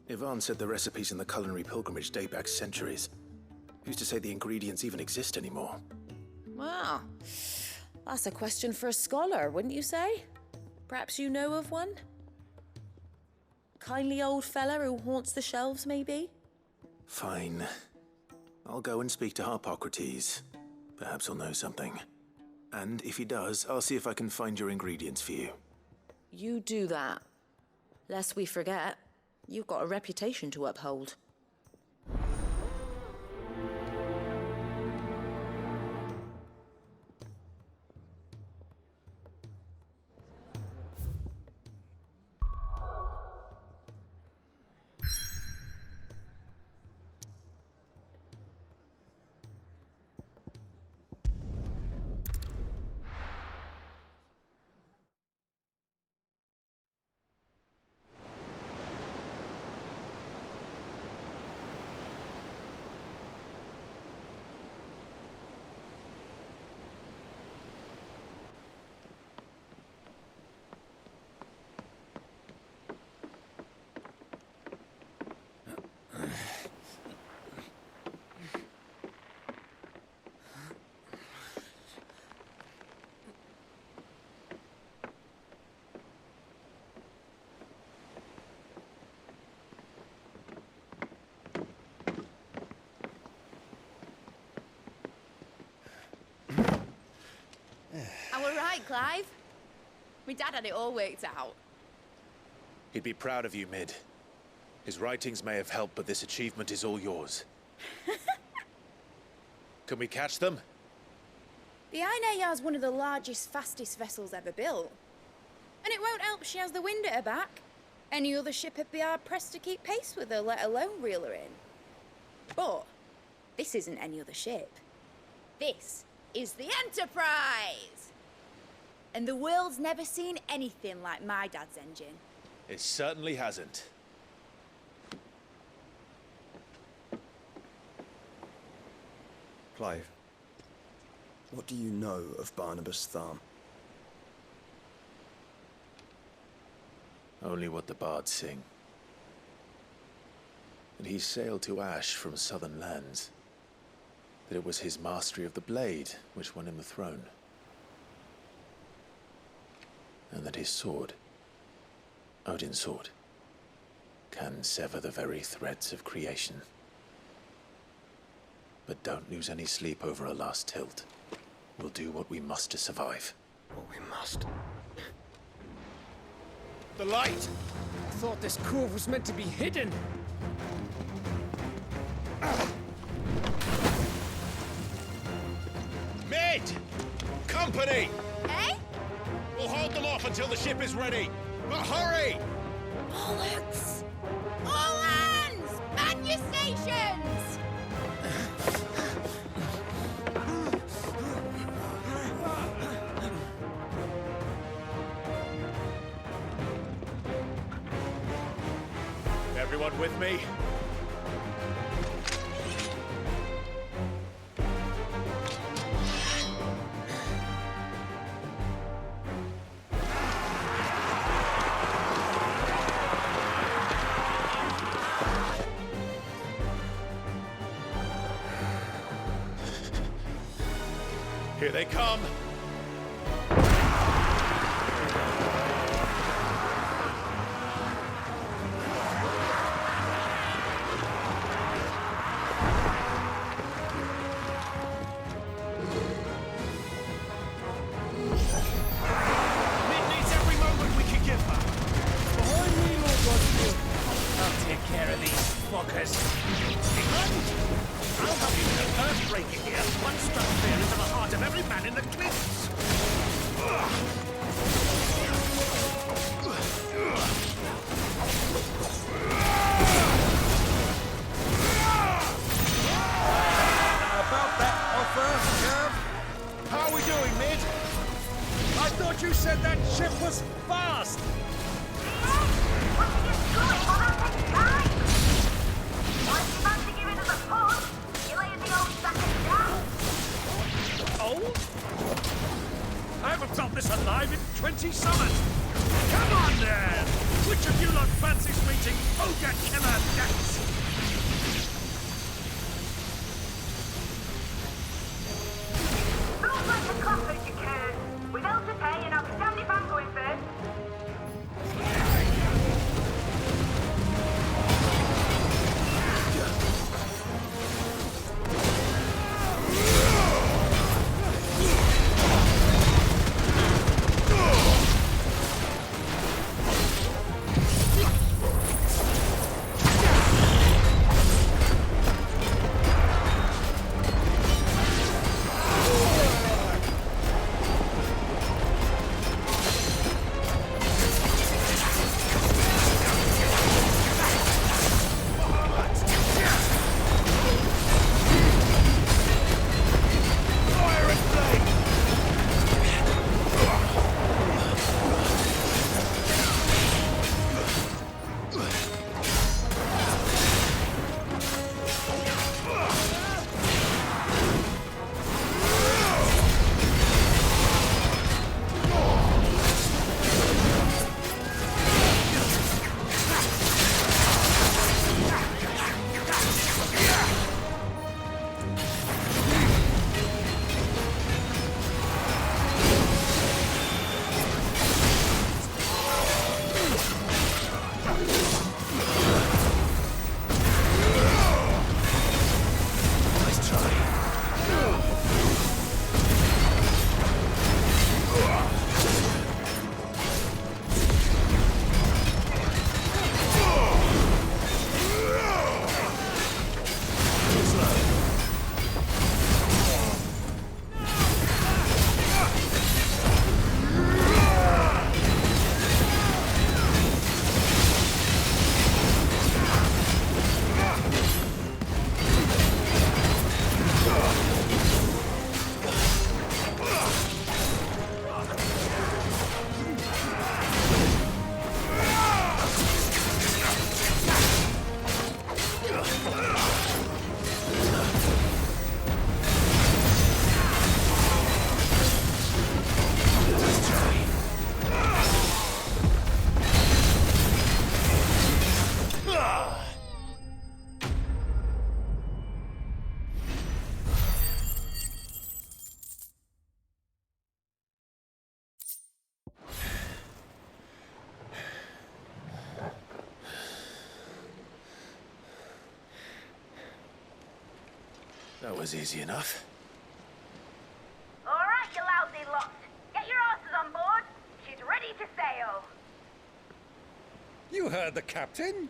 S3: Ivan said the recipes in the culinary pilgrimage date back centuries. Who's to say the ingredients even exist anymore?
S17: Wow. That's a question for a scholar, wouldn't you say? Perhaps you know of one? Kindly old fella who haunts the shelves, maybe?
S3: Fine. I'll go and speak to Harpocrates. Perhaps he'll know something. And if he does, I'll see if I can find your ingredients for you.
S17: You do that. Lest we forget, you've got a reputation to uphold.
S10: Clive. My dad had it all worked out.
S19: He'd be proud of you, Mid. His writings may have helped, but this achievement is all yours. Can we catch them?
S10: The Ainayar's one of the largest, fastest vessels ever built. And it won't help she has the wind at her back. Any other ship would be hard-pressed to keep pace with her, let alone reel her in. But this isn't any other ship. This is the Enterprise! And the world's never seen anything like my dad's engine.
S19: It certainly hasn't.
S8: Clive, what do you know of Barnabas Tharm?
S19: Only what the bards sing. That he sailed to Ash from southern lands. That it was his mastery of the blade which won him the throne. And that his sword, Odin's sword, can sever the very threads of creation. But don't lose any sleep over a last tilt. We'll do what we must to survive.
S8: What we must?
S7: The light! I thought this cove was meant to be hidden.
S19: Mid! Company!
S10: Eh?
S19: We'll hold them off until the ship is ready. But hurry!
S10: Bollocks! All hands! Man your stations!
S19: Everyone with me? Here they come.
S6: You said that ship was fast! Old? I haven't done this alive in 20 summers! Come on then! Which of you lot fancies meeting Ogre Killer next?
S2: Sounds like a comfort you can. Without a pay and I'll stand if I'm going first.
S19: That was easy enough.
S2: All right, you lousy lot. Get your asses on board. She's ready to sail.
S6: You heard the captain.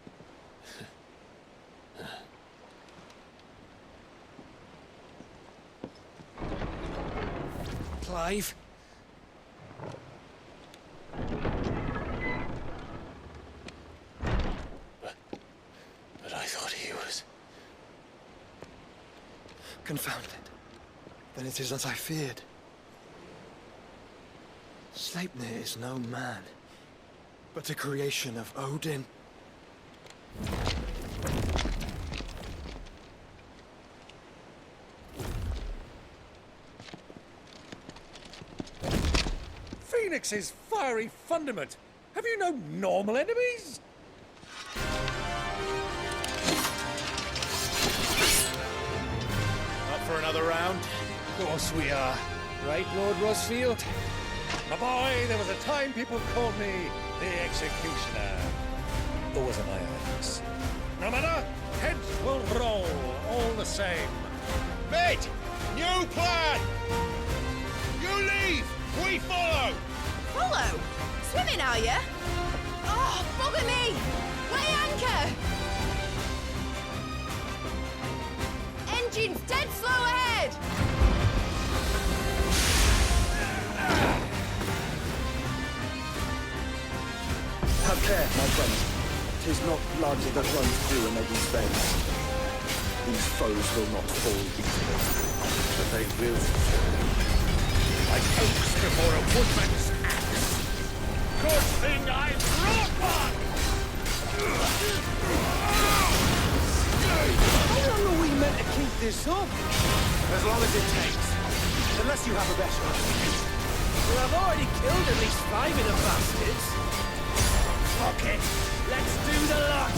S5: Clive?
S19: But I thought he was...
S8: Confounded. Then it is as I feared. Sleipnir is no man, but a creation of Odin.
S6: Phoenix's fiery fundament. Have you no normal enemies?
S19: Up for another round?
S7: Of course we are. Right, Lord Rosfield?
S6: My boy, there was a time people called me the Executioner. Or was it my eyes? No matter, heads will roll all the same.
S5: Mate! New plan! You leave! We follow!
S10: Follow? Swimming, are you? Oh, bother me! Weigh anchor! Engine's dead slow ahead!
S8: Have care, my friends. 'Tis not blood that runs through an Eddie's veins. These foes will not fall easily.
S6: But they will. Like oaks before a woodman's axe. Good thing I brought one!
S5: How long are we meant to keep this up?
S19: As long as it takes. Unless you have a better idea.
S5: Well, I've already killed at least 5 of the bastards. Fuck it. Let's do the lot.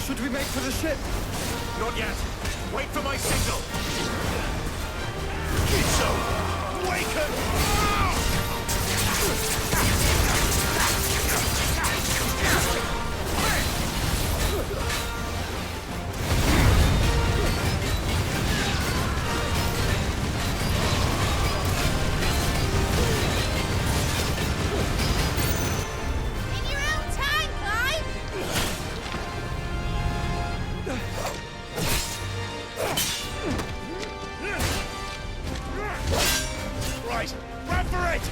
S5: Should we make for the ship?
S3: Not yet. Wait for my signal.
S5: Gitzo! Waken!
S10: In your own time, Clive!
S5: Right, run for it!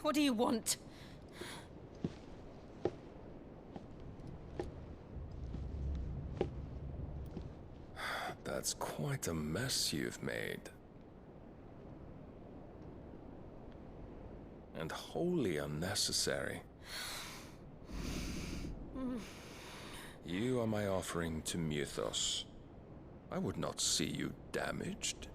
S4: What do you want?
S15: That's quite a mess you've made. And wholly unnecessary. You are my offering to Mythos. I would not see you damaged.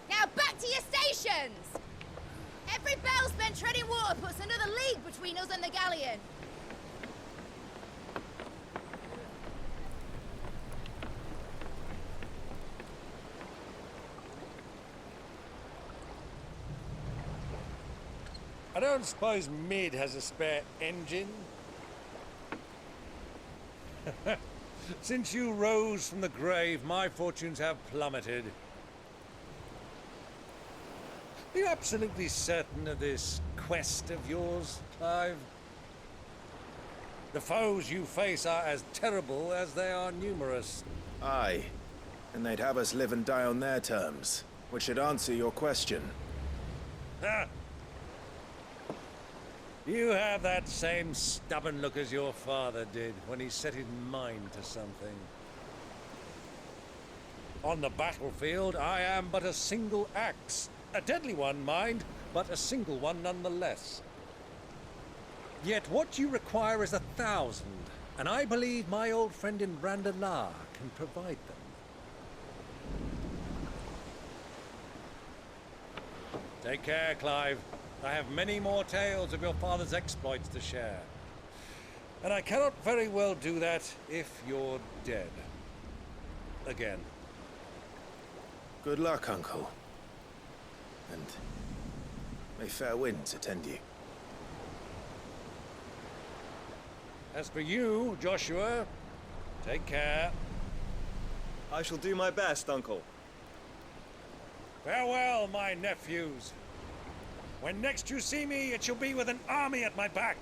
S10: Now back to your stations! Every bell spent treading water puts another league between us and the galleon.
S6: I don't suppose Mid has a spare engine? Since you rose from the grave, my fortunes have plummeted. Are you absolutely certain of this quest of yours, Clive? The foes you face are as terrible as they are numerous.
S19: Aye. And they'd have us live and die on their terms, which should answer your question.
S6: Ha! You have that same stubborn look as your father did when he set his mind to something. On the battlefield, I am but a single axe. A deadly one, mind, but a single one nonetheless. Yet what you require is 1,000, and I believe my old friend in Randalar can provide them. Take care, Clive. I have many more tales of your father's exploits to share. And I cannot very well do that if you're dead. Again.
S19: Good luck, Uncle. And may fair winds attend you.
S6: As for you, Joshua, take care.
S8: I shall do my best, Uncle.
S6: Farewell, my nephews. When next you see me, it shall be with an army at my back.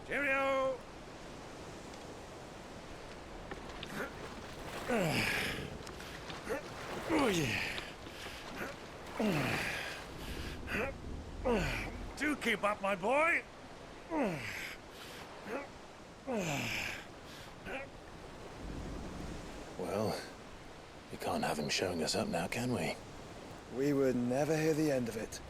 S6: Cheerio! Oh, yeah. Do keep up, my boy.
S19: Well, we can't have him showing us up now, can we?
S8: We would never hear the end of it.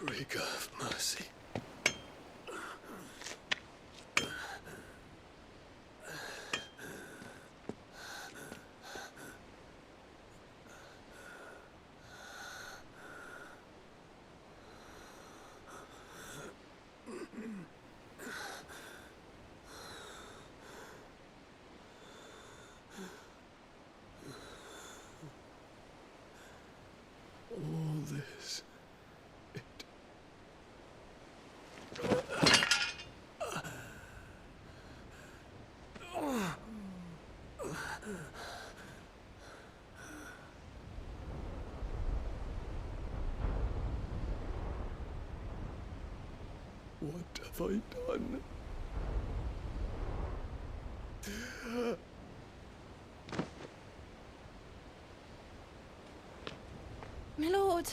S9: Great God of mercy. All this. What have I done?
S10: My lord.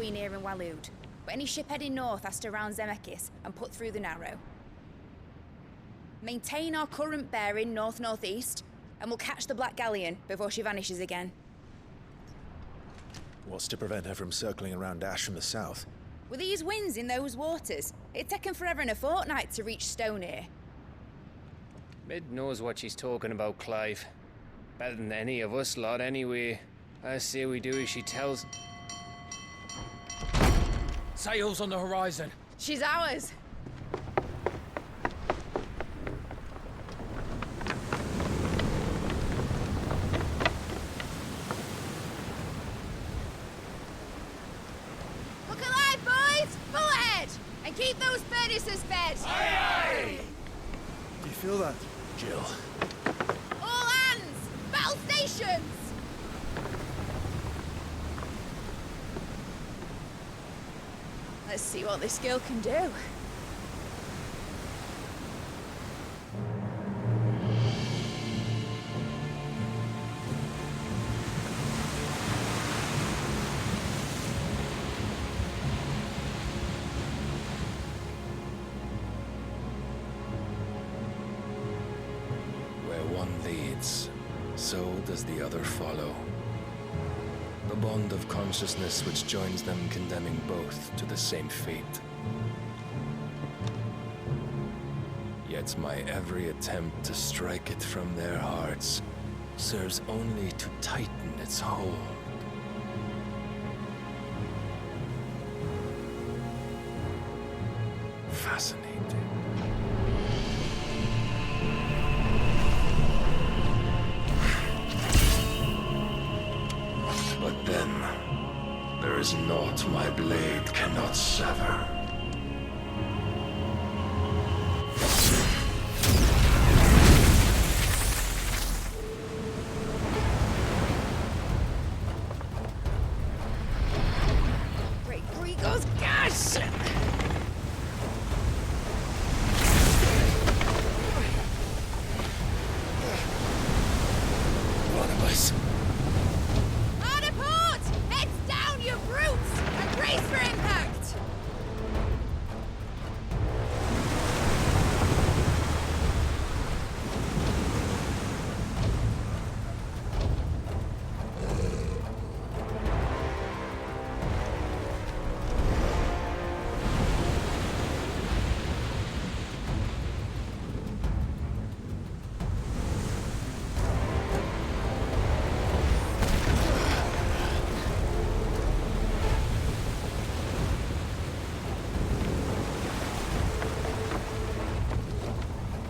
S10: between here and Waloed. But any ship heading north has to round Zemeckis and put through the Narrow. Maintain our current bearing north-northeast, and we'll catch the Black Galleon before she vanishes again.
S19: What's to prevent her from circling around Ash from the south?
S10: With these winds in those waters, it'd taken forever and a fortnight to reach Stonehere.
S7: Mid knows what she's talking about, Clive. Better than any of us lot, anyway. I say we do as she tells.
S5: Sails on the horizon.
S10: She's ours. Look alive, boys! Full ahead! And keep those furnaces fed!
S8: Aye, aye! Do you feel that?
S19: Jill.
S10: All hands! Battle stations! Let's see what this girl can do.
S15: Where one leads, so does the other follow. The bond of consciousness which joins them condemning both to the same fate. Yet my every attempt to strike it from their hearts serves only to tighten its hold. Fascinating. But then, there is naught my blade cannot sever.
S10: Great Grigos, gosh!
S15: One of us.
S10: Hard apart! Heads down, you brutes! And brace for impact!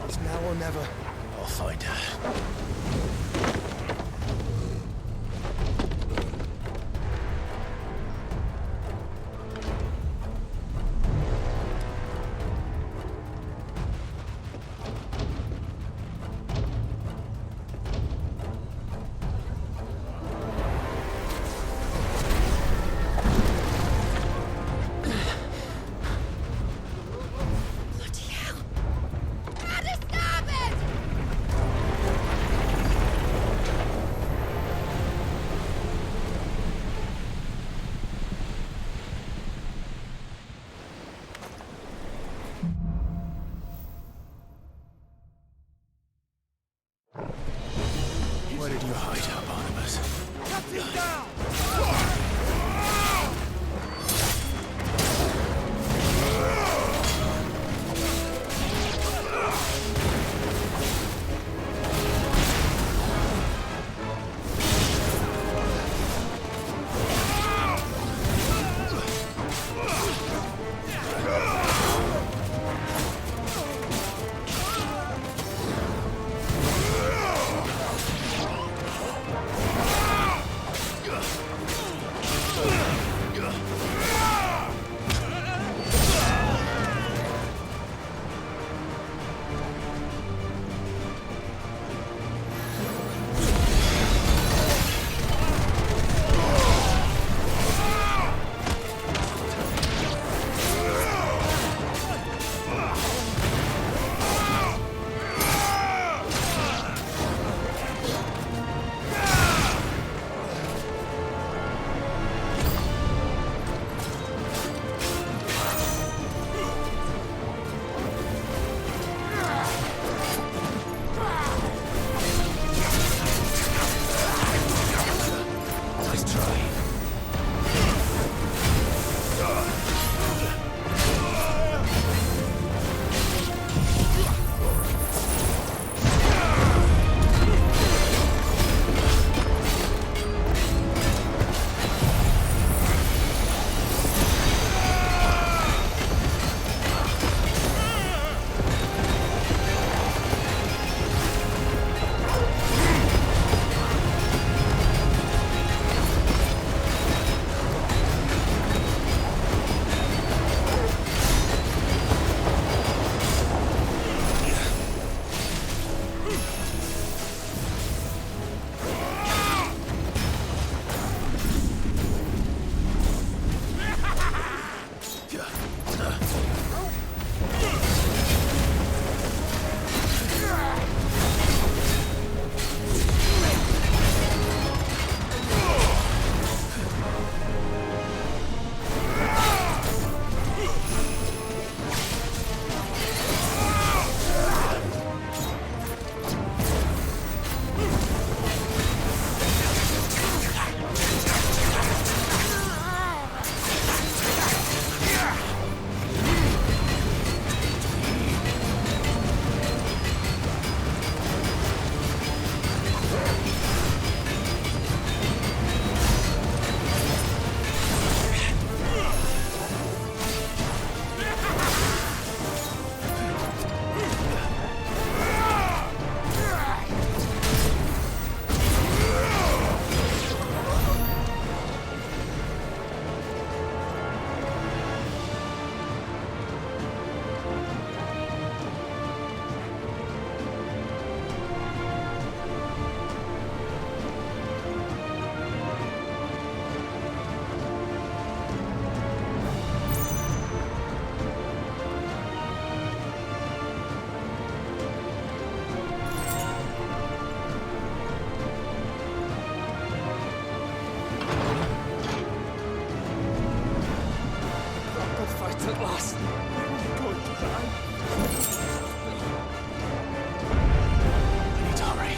S8: It's now or never.
S19: I'll find her.
S10: Bloody hell! At a starboard!
S19: Where did you hide her, Barnabas?
S8: Cut him down!
S14: last. I'm going to die.
S5: I need to hurry.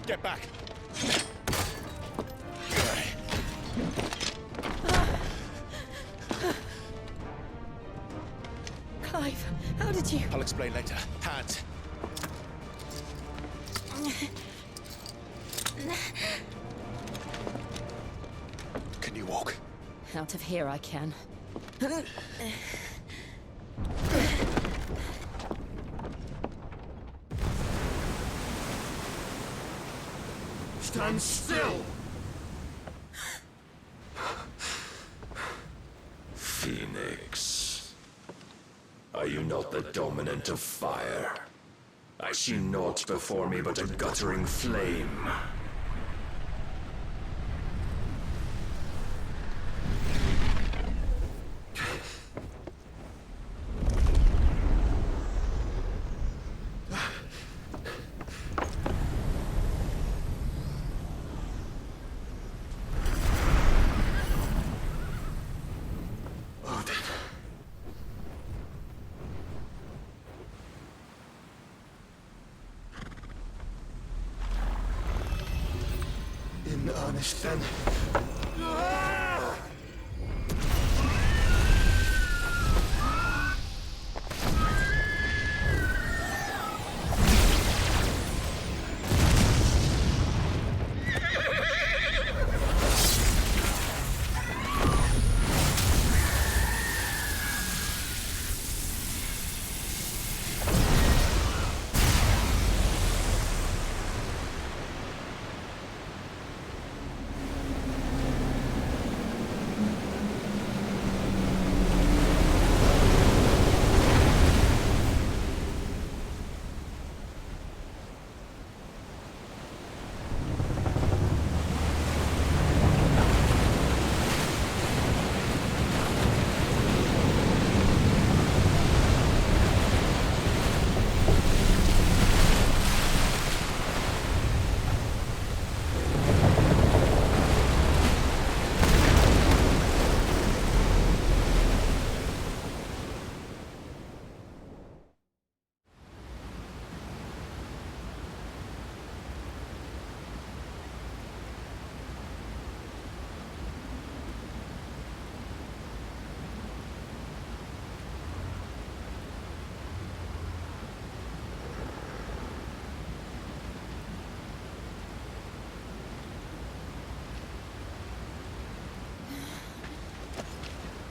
S6: Get back.
S10: How did you...
S19: I'll explain later. Hands. Can you walk?
S4: Out of here I can.
S15: Stand still! Phoenix. Are you not the dominant of fire? I see naught before me but a guttering flame. In earnest, then.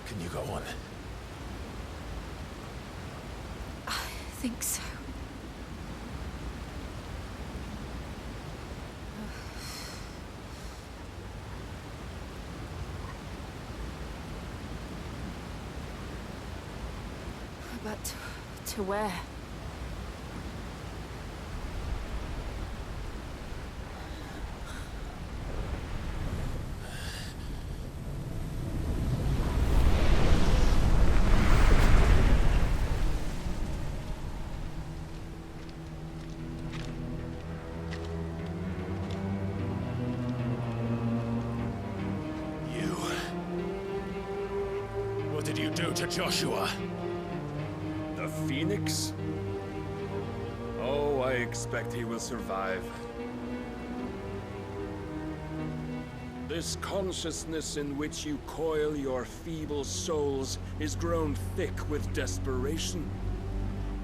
S19: Can you go on?
S10: I think so.
S4: But to where?
S19: What did you do to Joshua?
S15: The Phoenix? Oh, I expect he will survive. This consciousness in which you coil your feeble souls is grown thick with desperation.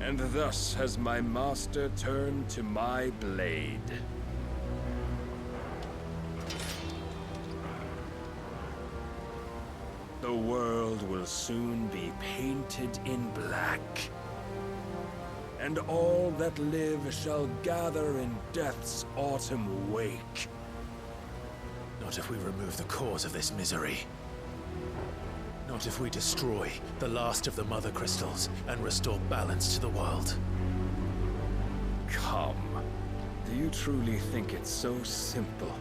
S15: And thus has my master turned to my blade. The world will soon be painted in black. And all that live shall gather in death's autumn wake.
S19: Not if we remove the cause of this misery. Not if we destroy the last of the Mother Crystals and restore balance to the world.
S15: Come. Do you truly think it's so simple?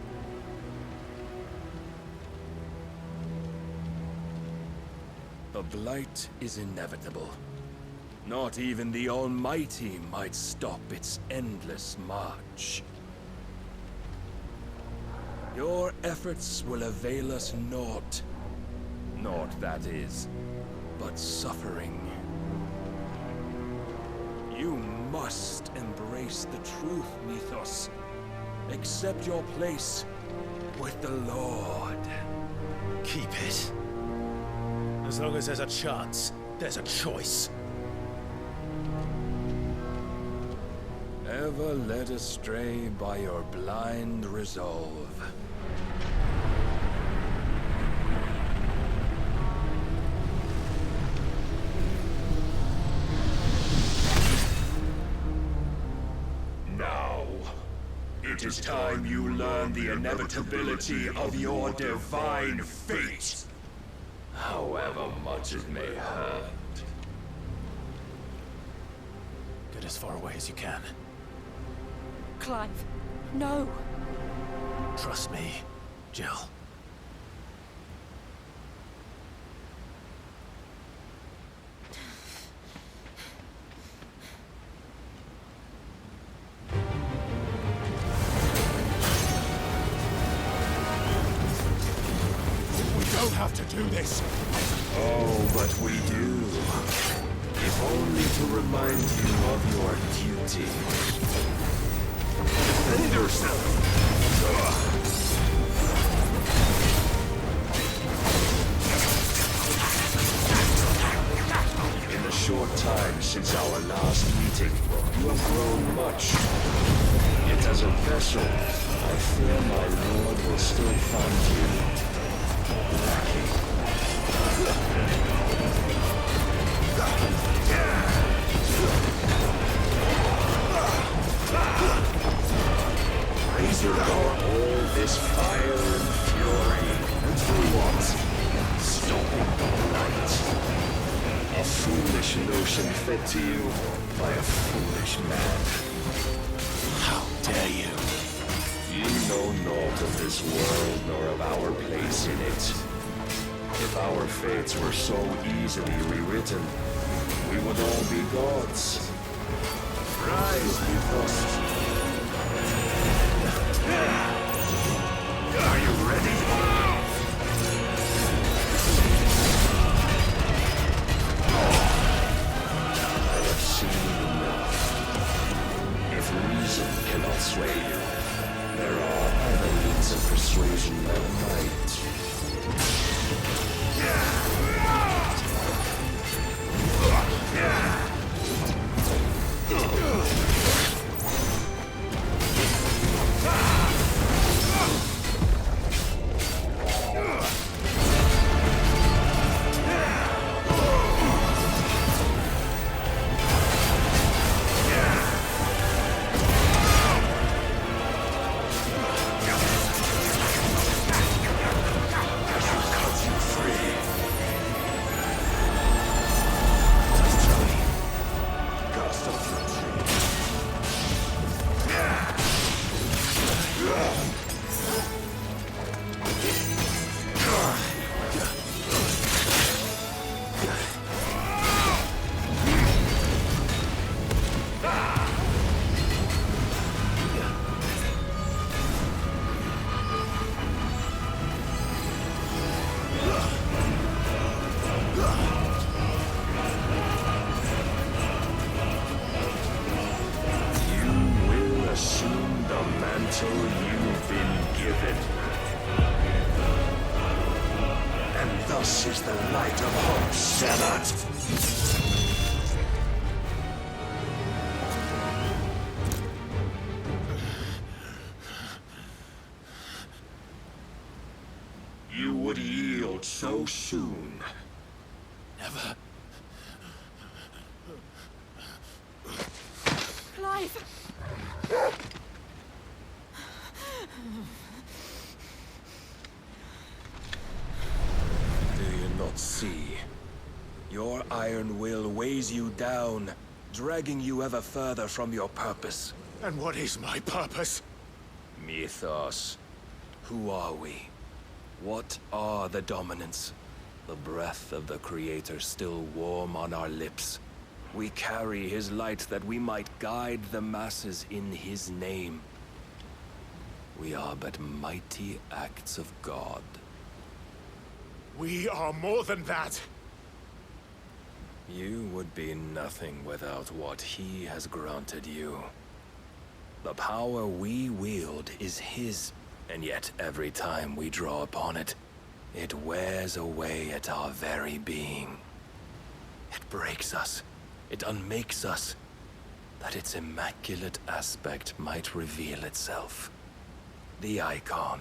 S15: The blight is inevitable. Not even the Almighty might stop its endless march. Your efforts will avail us naught. Naught, that is, but suffering. You must embrace the truth, Mythos. Accept your place with the Lord.
S19: Keep it. As long as there's a chance, there's a choice.
S15: ever led astray by your blind resolve.
S11: Now, it is time you learn the inevitability of your divine fate, however much it may hurt.
S19: Get as far away as you can.
S12: Clive, no.
S19: Trust me, Jill.
S11: We don't have to do this. Oh, but we do. If only to remind you of your duty. Defend yourself. In the short time since our last meeting, you have grown much. Yet as a vessel, I fear my lord will still find you lacking. Razor all this fire and fury, and for what? Stopping the light. A foolish notion fed to you by a foolish man. How dare you? You know naught of this world nor of our place in it. If our fates were so easily rewritten, we would all be gods. Rise, you must. Are you ready? I have seen enough. If reason cannot sway you, there are other means of persuasion that might. You would yield so soon. Never.
S12: Clive!
S15: Do you not see? Your iron will weighs you down, dragging you ever further from your purpose.
S11: And what is my purpose?
S15: Mythos. Who are we? What are the dominants? The breath of the Creator still warm on our lips. We carry his light that we might guide the masses in his name. We are but mighty acts of God.
S11: We are more than that.
S15: You would be nothing without what he has granted you. The power we wield is his, and yet every time we draw upon it, it wears away at our very being. It breaks us. It unmakes us. that its immaculate aspect might reveal itself. The icon.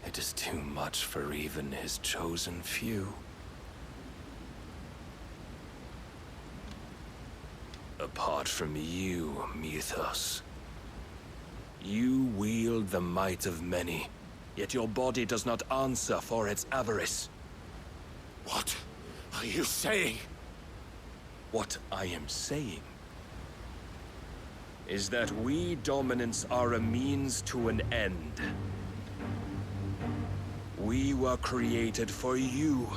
S15: It is too much for even his chosen few. Apart from you, Mythos. You wield the might of many, yet your body does not answer for its avarice.
S3: What are you saying?
S15: What I am saying is that we dominants are a means to an end. We were created for you,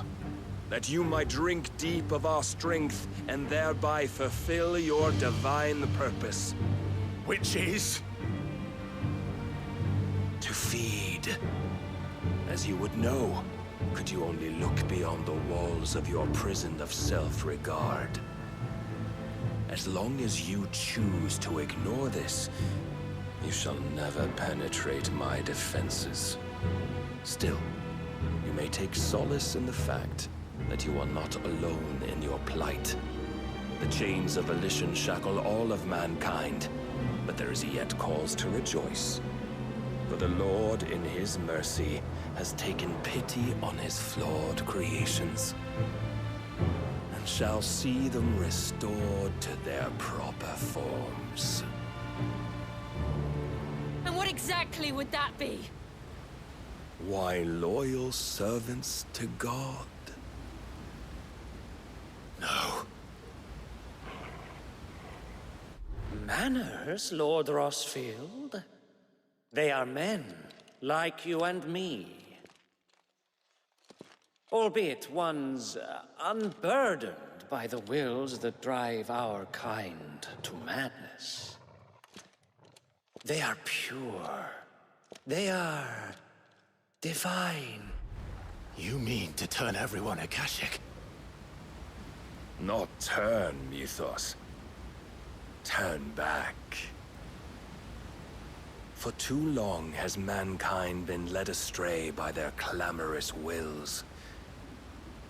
S15: that you might drink deep of our strength and thereby fulfill your divine purpose.
S3: Which is?
S15: To feed. As you would know, could you only look beyond the walls of your prison of self-regard. As long as you choose to ignore this, you shall never penetrate my defenses. Still, you may take solace in the fact that you are not alone in your plight. The chains of volition shackle all of mankind, but there is yet cause to rejoice. For the Lord, in his mercy, has taken pity on his flawed creations, and shall see them restored to their proper forms.
S4: And what exactly would that be?
S15: Why, loyal servants to God.
S3: No.
S13: Manners, Lord Rossfield? They are men, like you and me. Albeit ones unburdened by the wills that drive our kind to madness. They are pure. They are divine.
S3: You mean to turn everyone Akashic?
S15: Not turn, Mythos. Turn back. For too long has mankind been led astray by their clamorous wills.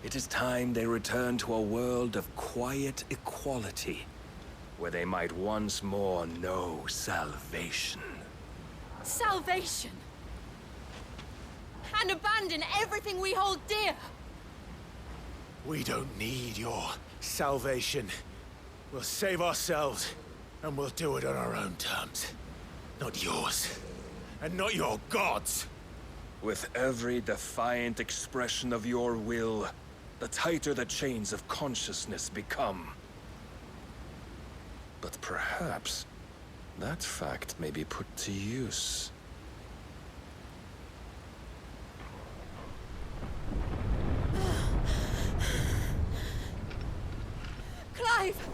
S15: It is time they return to a world of quiet equality, where they might once more know salvation.
S4: Salvation? And abandon everything we hold dear?
S3: We don't need your salvation. We'll save ourselves, and we'll do it on our own terms. Not yours, and not your gods.
S15: With every defiant expression of your will, the tighter the chains of consciousness become. But perhaps that fact may be put to use.
S4: Clive!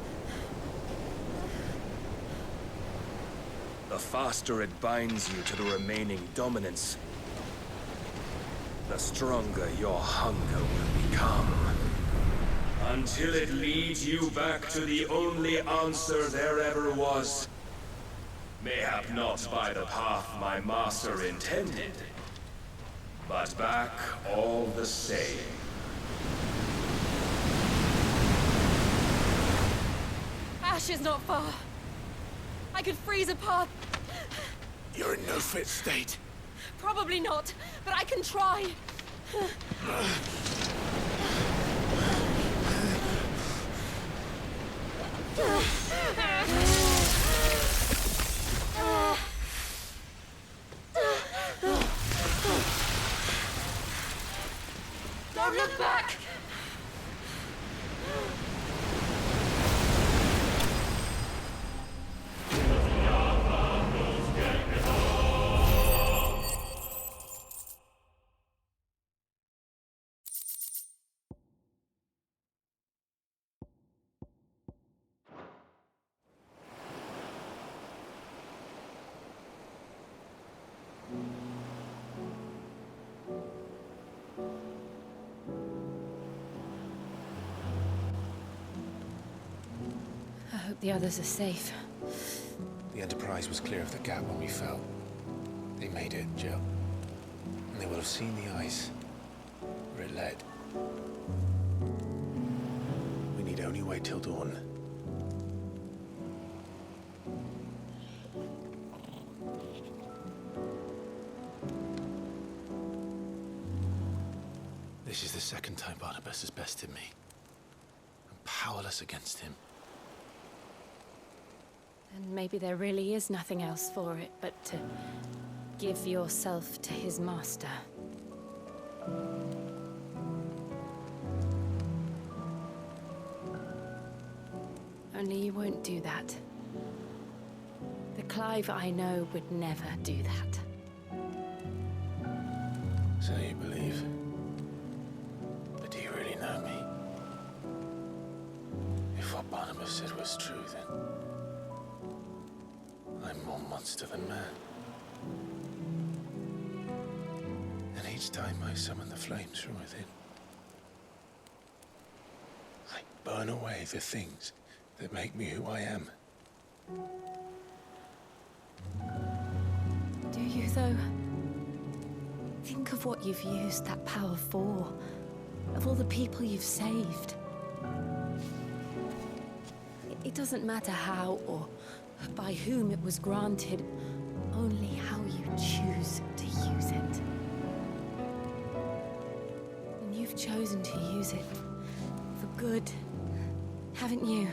S15: The faster it binds you to the remaining dominance, the stronger your hunger will become. Until it leads you back to the only answer there ever was. Mayhap not by the path my master intended, but back all the same.
S4: Ash is not far. I could freeze a path.
S3: You're in no fit state.
S4: Probably not, but I can try. Don't look back! I hope the others are safe.
S19: The Enterprise was clear of the gap when we fell. They made it, Jill. And they will have seen the ice where it led. We need only wait till dawn. This is the second time Barnabas has bested me. I'm powerless against him.
S4: And maybe there really is nothing else for it but to give yourself to his master. Only you won't do that. The Clive I know would never do that.
S19: So you believe? But do you really know me? If what Barnabas said was true, then I'm more monster than man. And each time I summon the flames from within, I burn away the things that make me who I am.
S4: Do you, though? Think of what you've used that power for, of all the people you've saved. It doesn't matter how or by whom it was granted, only how you choose to use it. And you've chosen to use it for good, haven't you?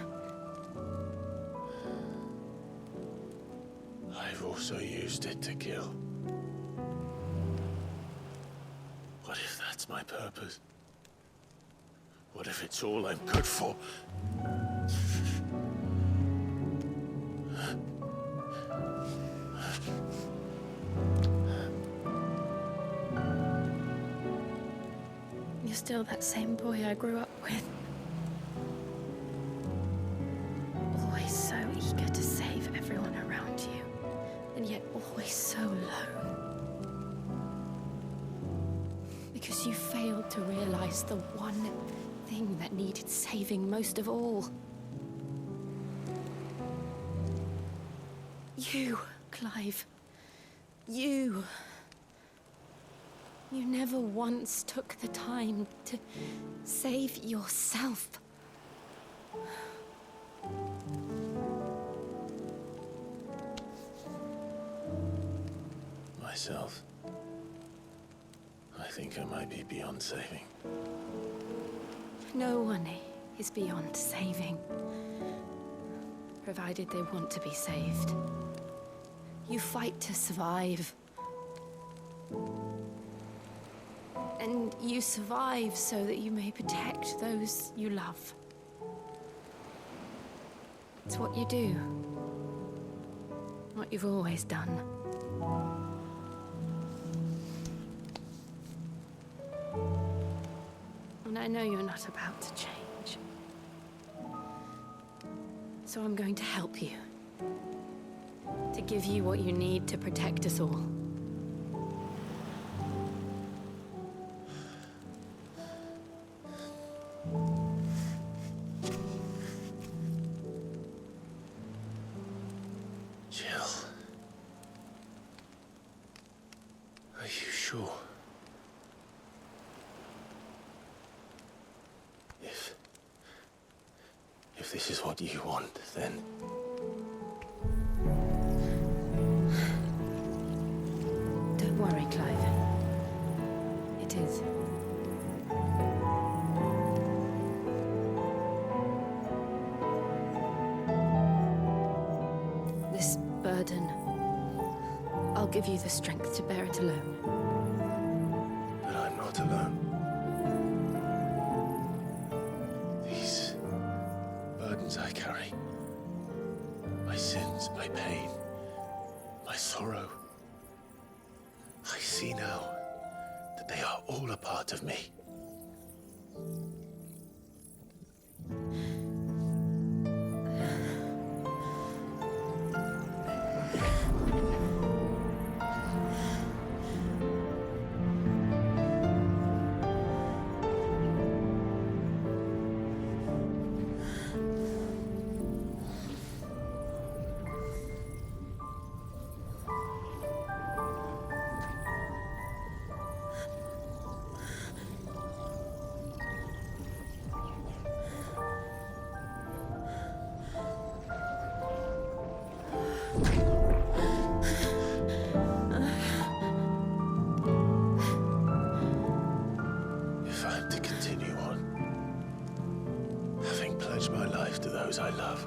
S19: I've also used it to kill. What if that's my purpose? What if it's all I'm good for?
S4: You're still that same boy I grew up with. Always so eager to save everyone around you, and yet always so alone. Because you failed to realize the one thing that needed saving most of all. You, Clive. You. You never once took the time to save yourself.
S19: Myself? I think I might be beyond saving.
S4: No one is beyond saving, provided they want to be saved. You fight to survive. And you survive so that you may protect those you love. It's what you do. What you've always done. And I know you're not about to change. So I'm going to help you. To give you what you need to protect us all.
S19: Jill. Are you sure? If this is what you want, then...
S4: Don't worry, Clive. It is. This burden, I'll give you the strength to bear it alone.
S19: But I'm not alone. These burdens I carry, my sins, my pain, my sorrow, I see now that they are all a part of me.
S3: those I love.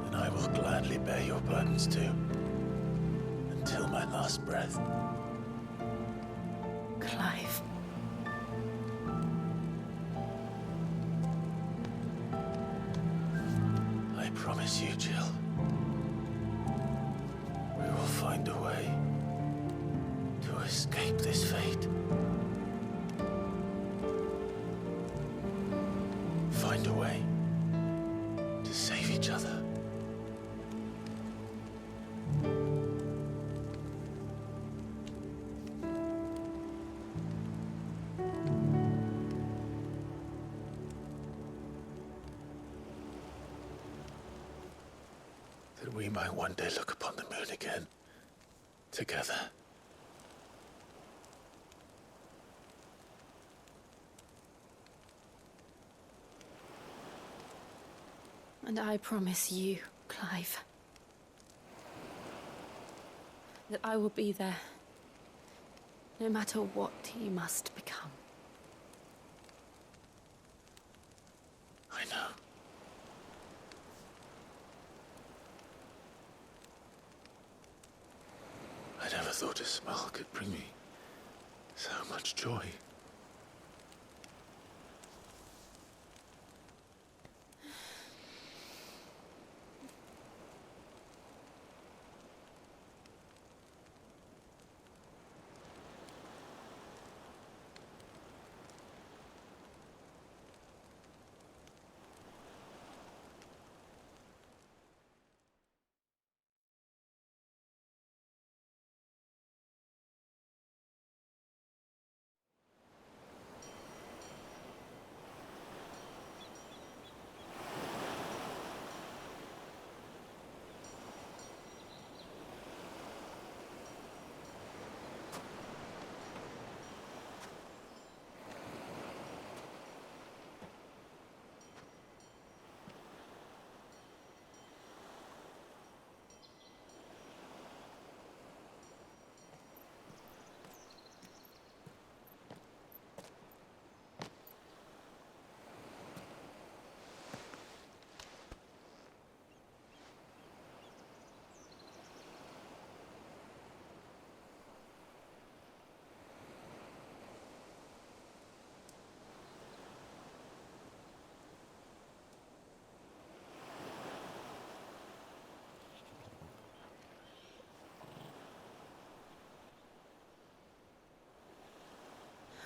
S3: And I will gladly bear your burdens too, until my last breath.
S4: Clive.
S3: I promise you, Jill, we will find a way to escape this fate. Find a way to save each other. That we might one day look upon the moon again, together.
S4: And I promise you, Clive, that I will be there, no matter what you must become.
S3: I know. I never thought a smile could bring me so much joy.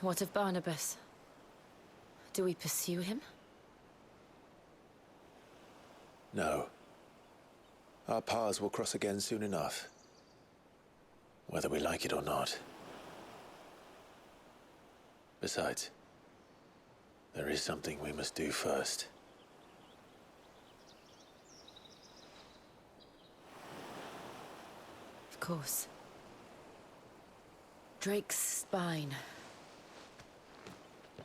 S4: What of Barnabas? Do we pursue him?
S3: No. Our paths will cross again soon enough. Whether we like it or not. Besides, there is something we must do first.
S4: Of course. Drake's spine.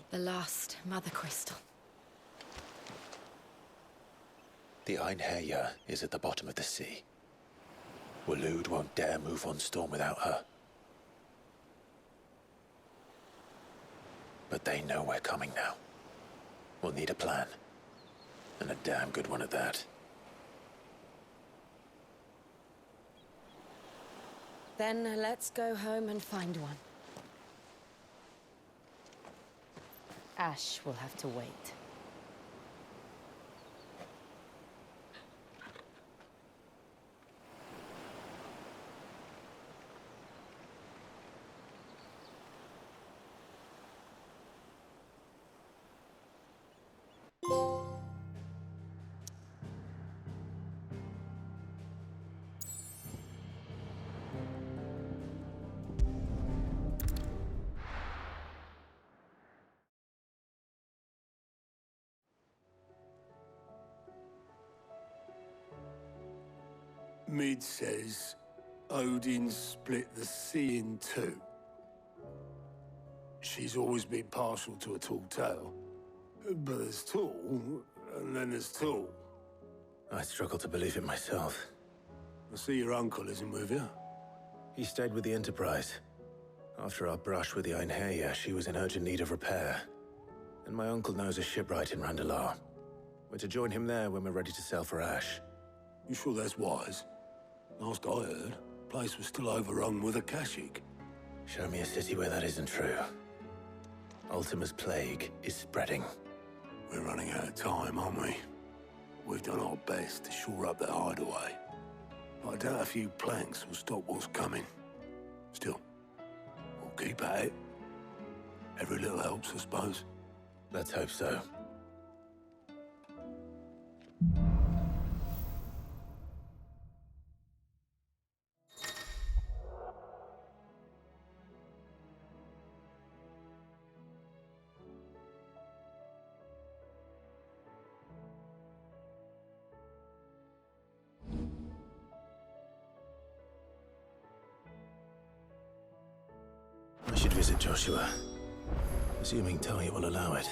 S4: The last Mother Crystal.
S3: The Einherja is at the bottom of the sea. Waloed won't dare move on Storm without her. But they know we're coming now. We'll need a plan. And a damn good one at that.
S4: Then let's go home and find one. Ash will have to wait.
S9: Mid says Odin split the sea in two. She's always been partial to a tall tale. But there's tall, and then there's tall.
S3: I struggle to believe it myself.
S9: I see your uncle isn't with you.
S3: He stayed with the Enterprise. After our brush with the Einherja, she was in urgent need of repair. And my uncle knows a shipwright in Randalar. We're to join him there when we're ready to sail for Ash.
S9: You sure that's wise? Last I heard, the place was still overrun with a Kashyyyk.
S3: Show me a city where that isn't true. Ultima's plague is spreading.
S9: We're running out of time, aren't we? We've done our best to shore up that hideaway. But I doubt a few planks will stop what's coming. Still, we'll keep at it. Every little helps, I suppose.
S3: Let's hope so. I should visit Joshua, assuming Talia will allow it.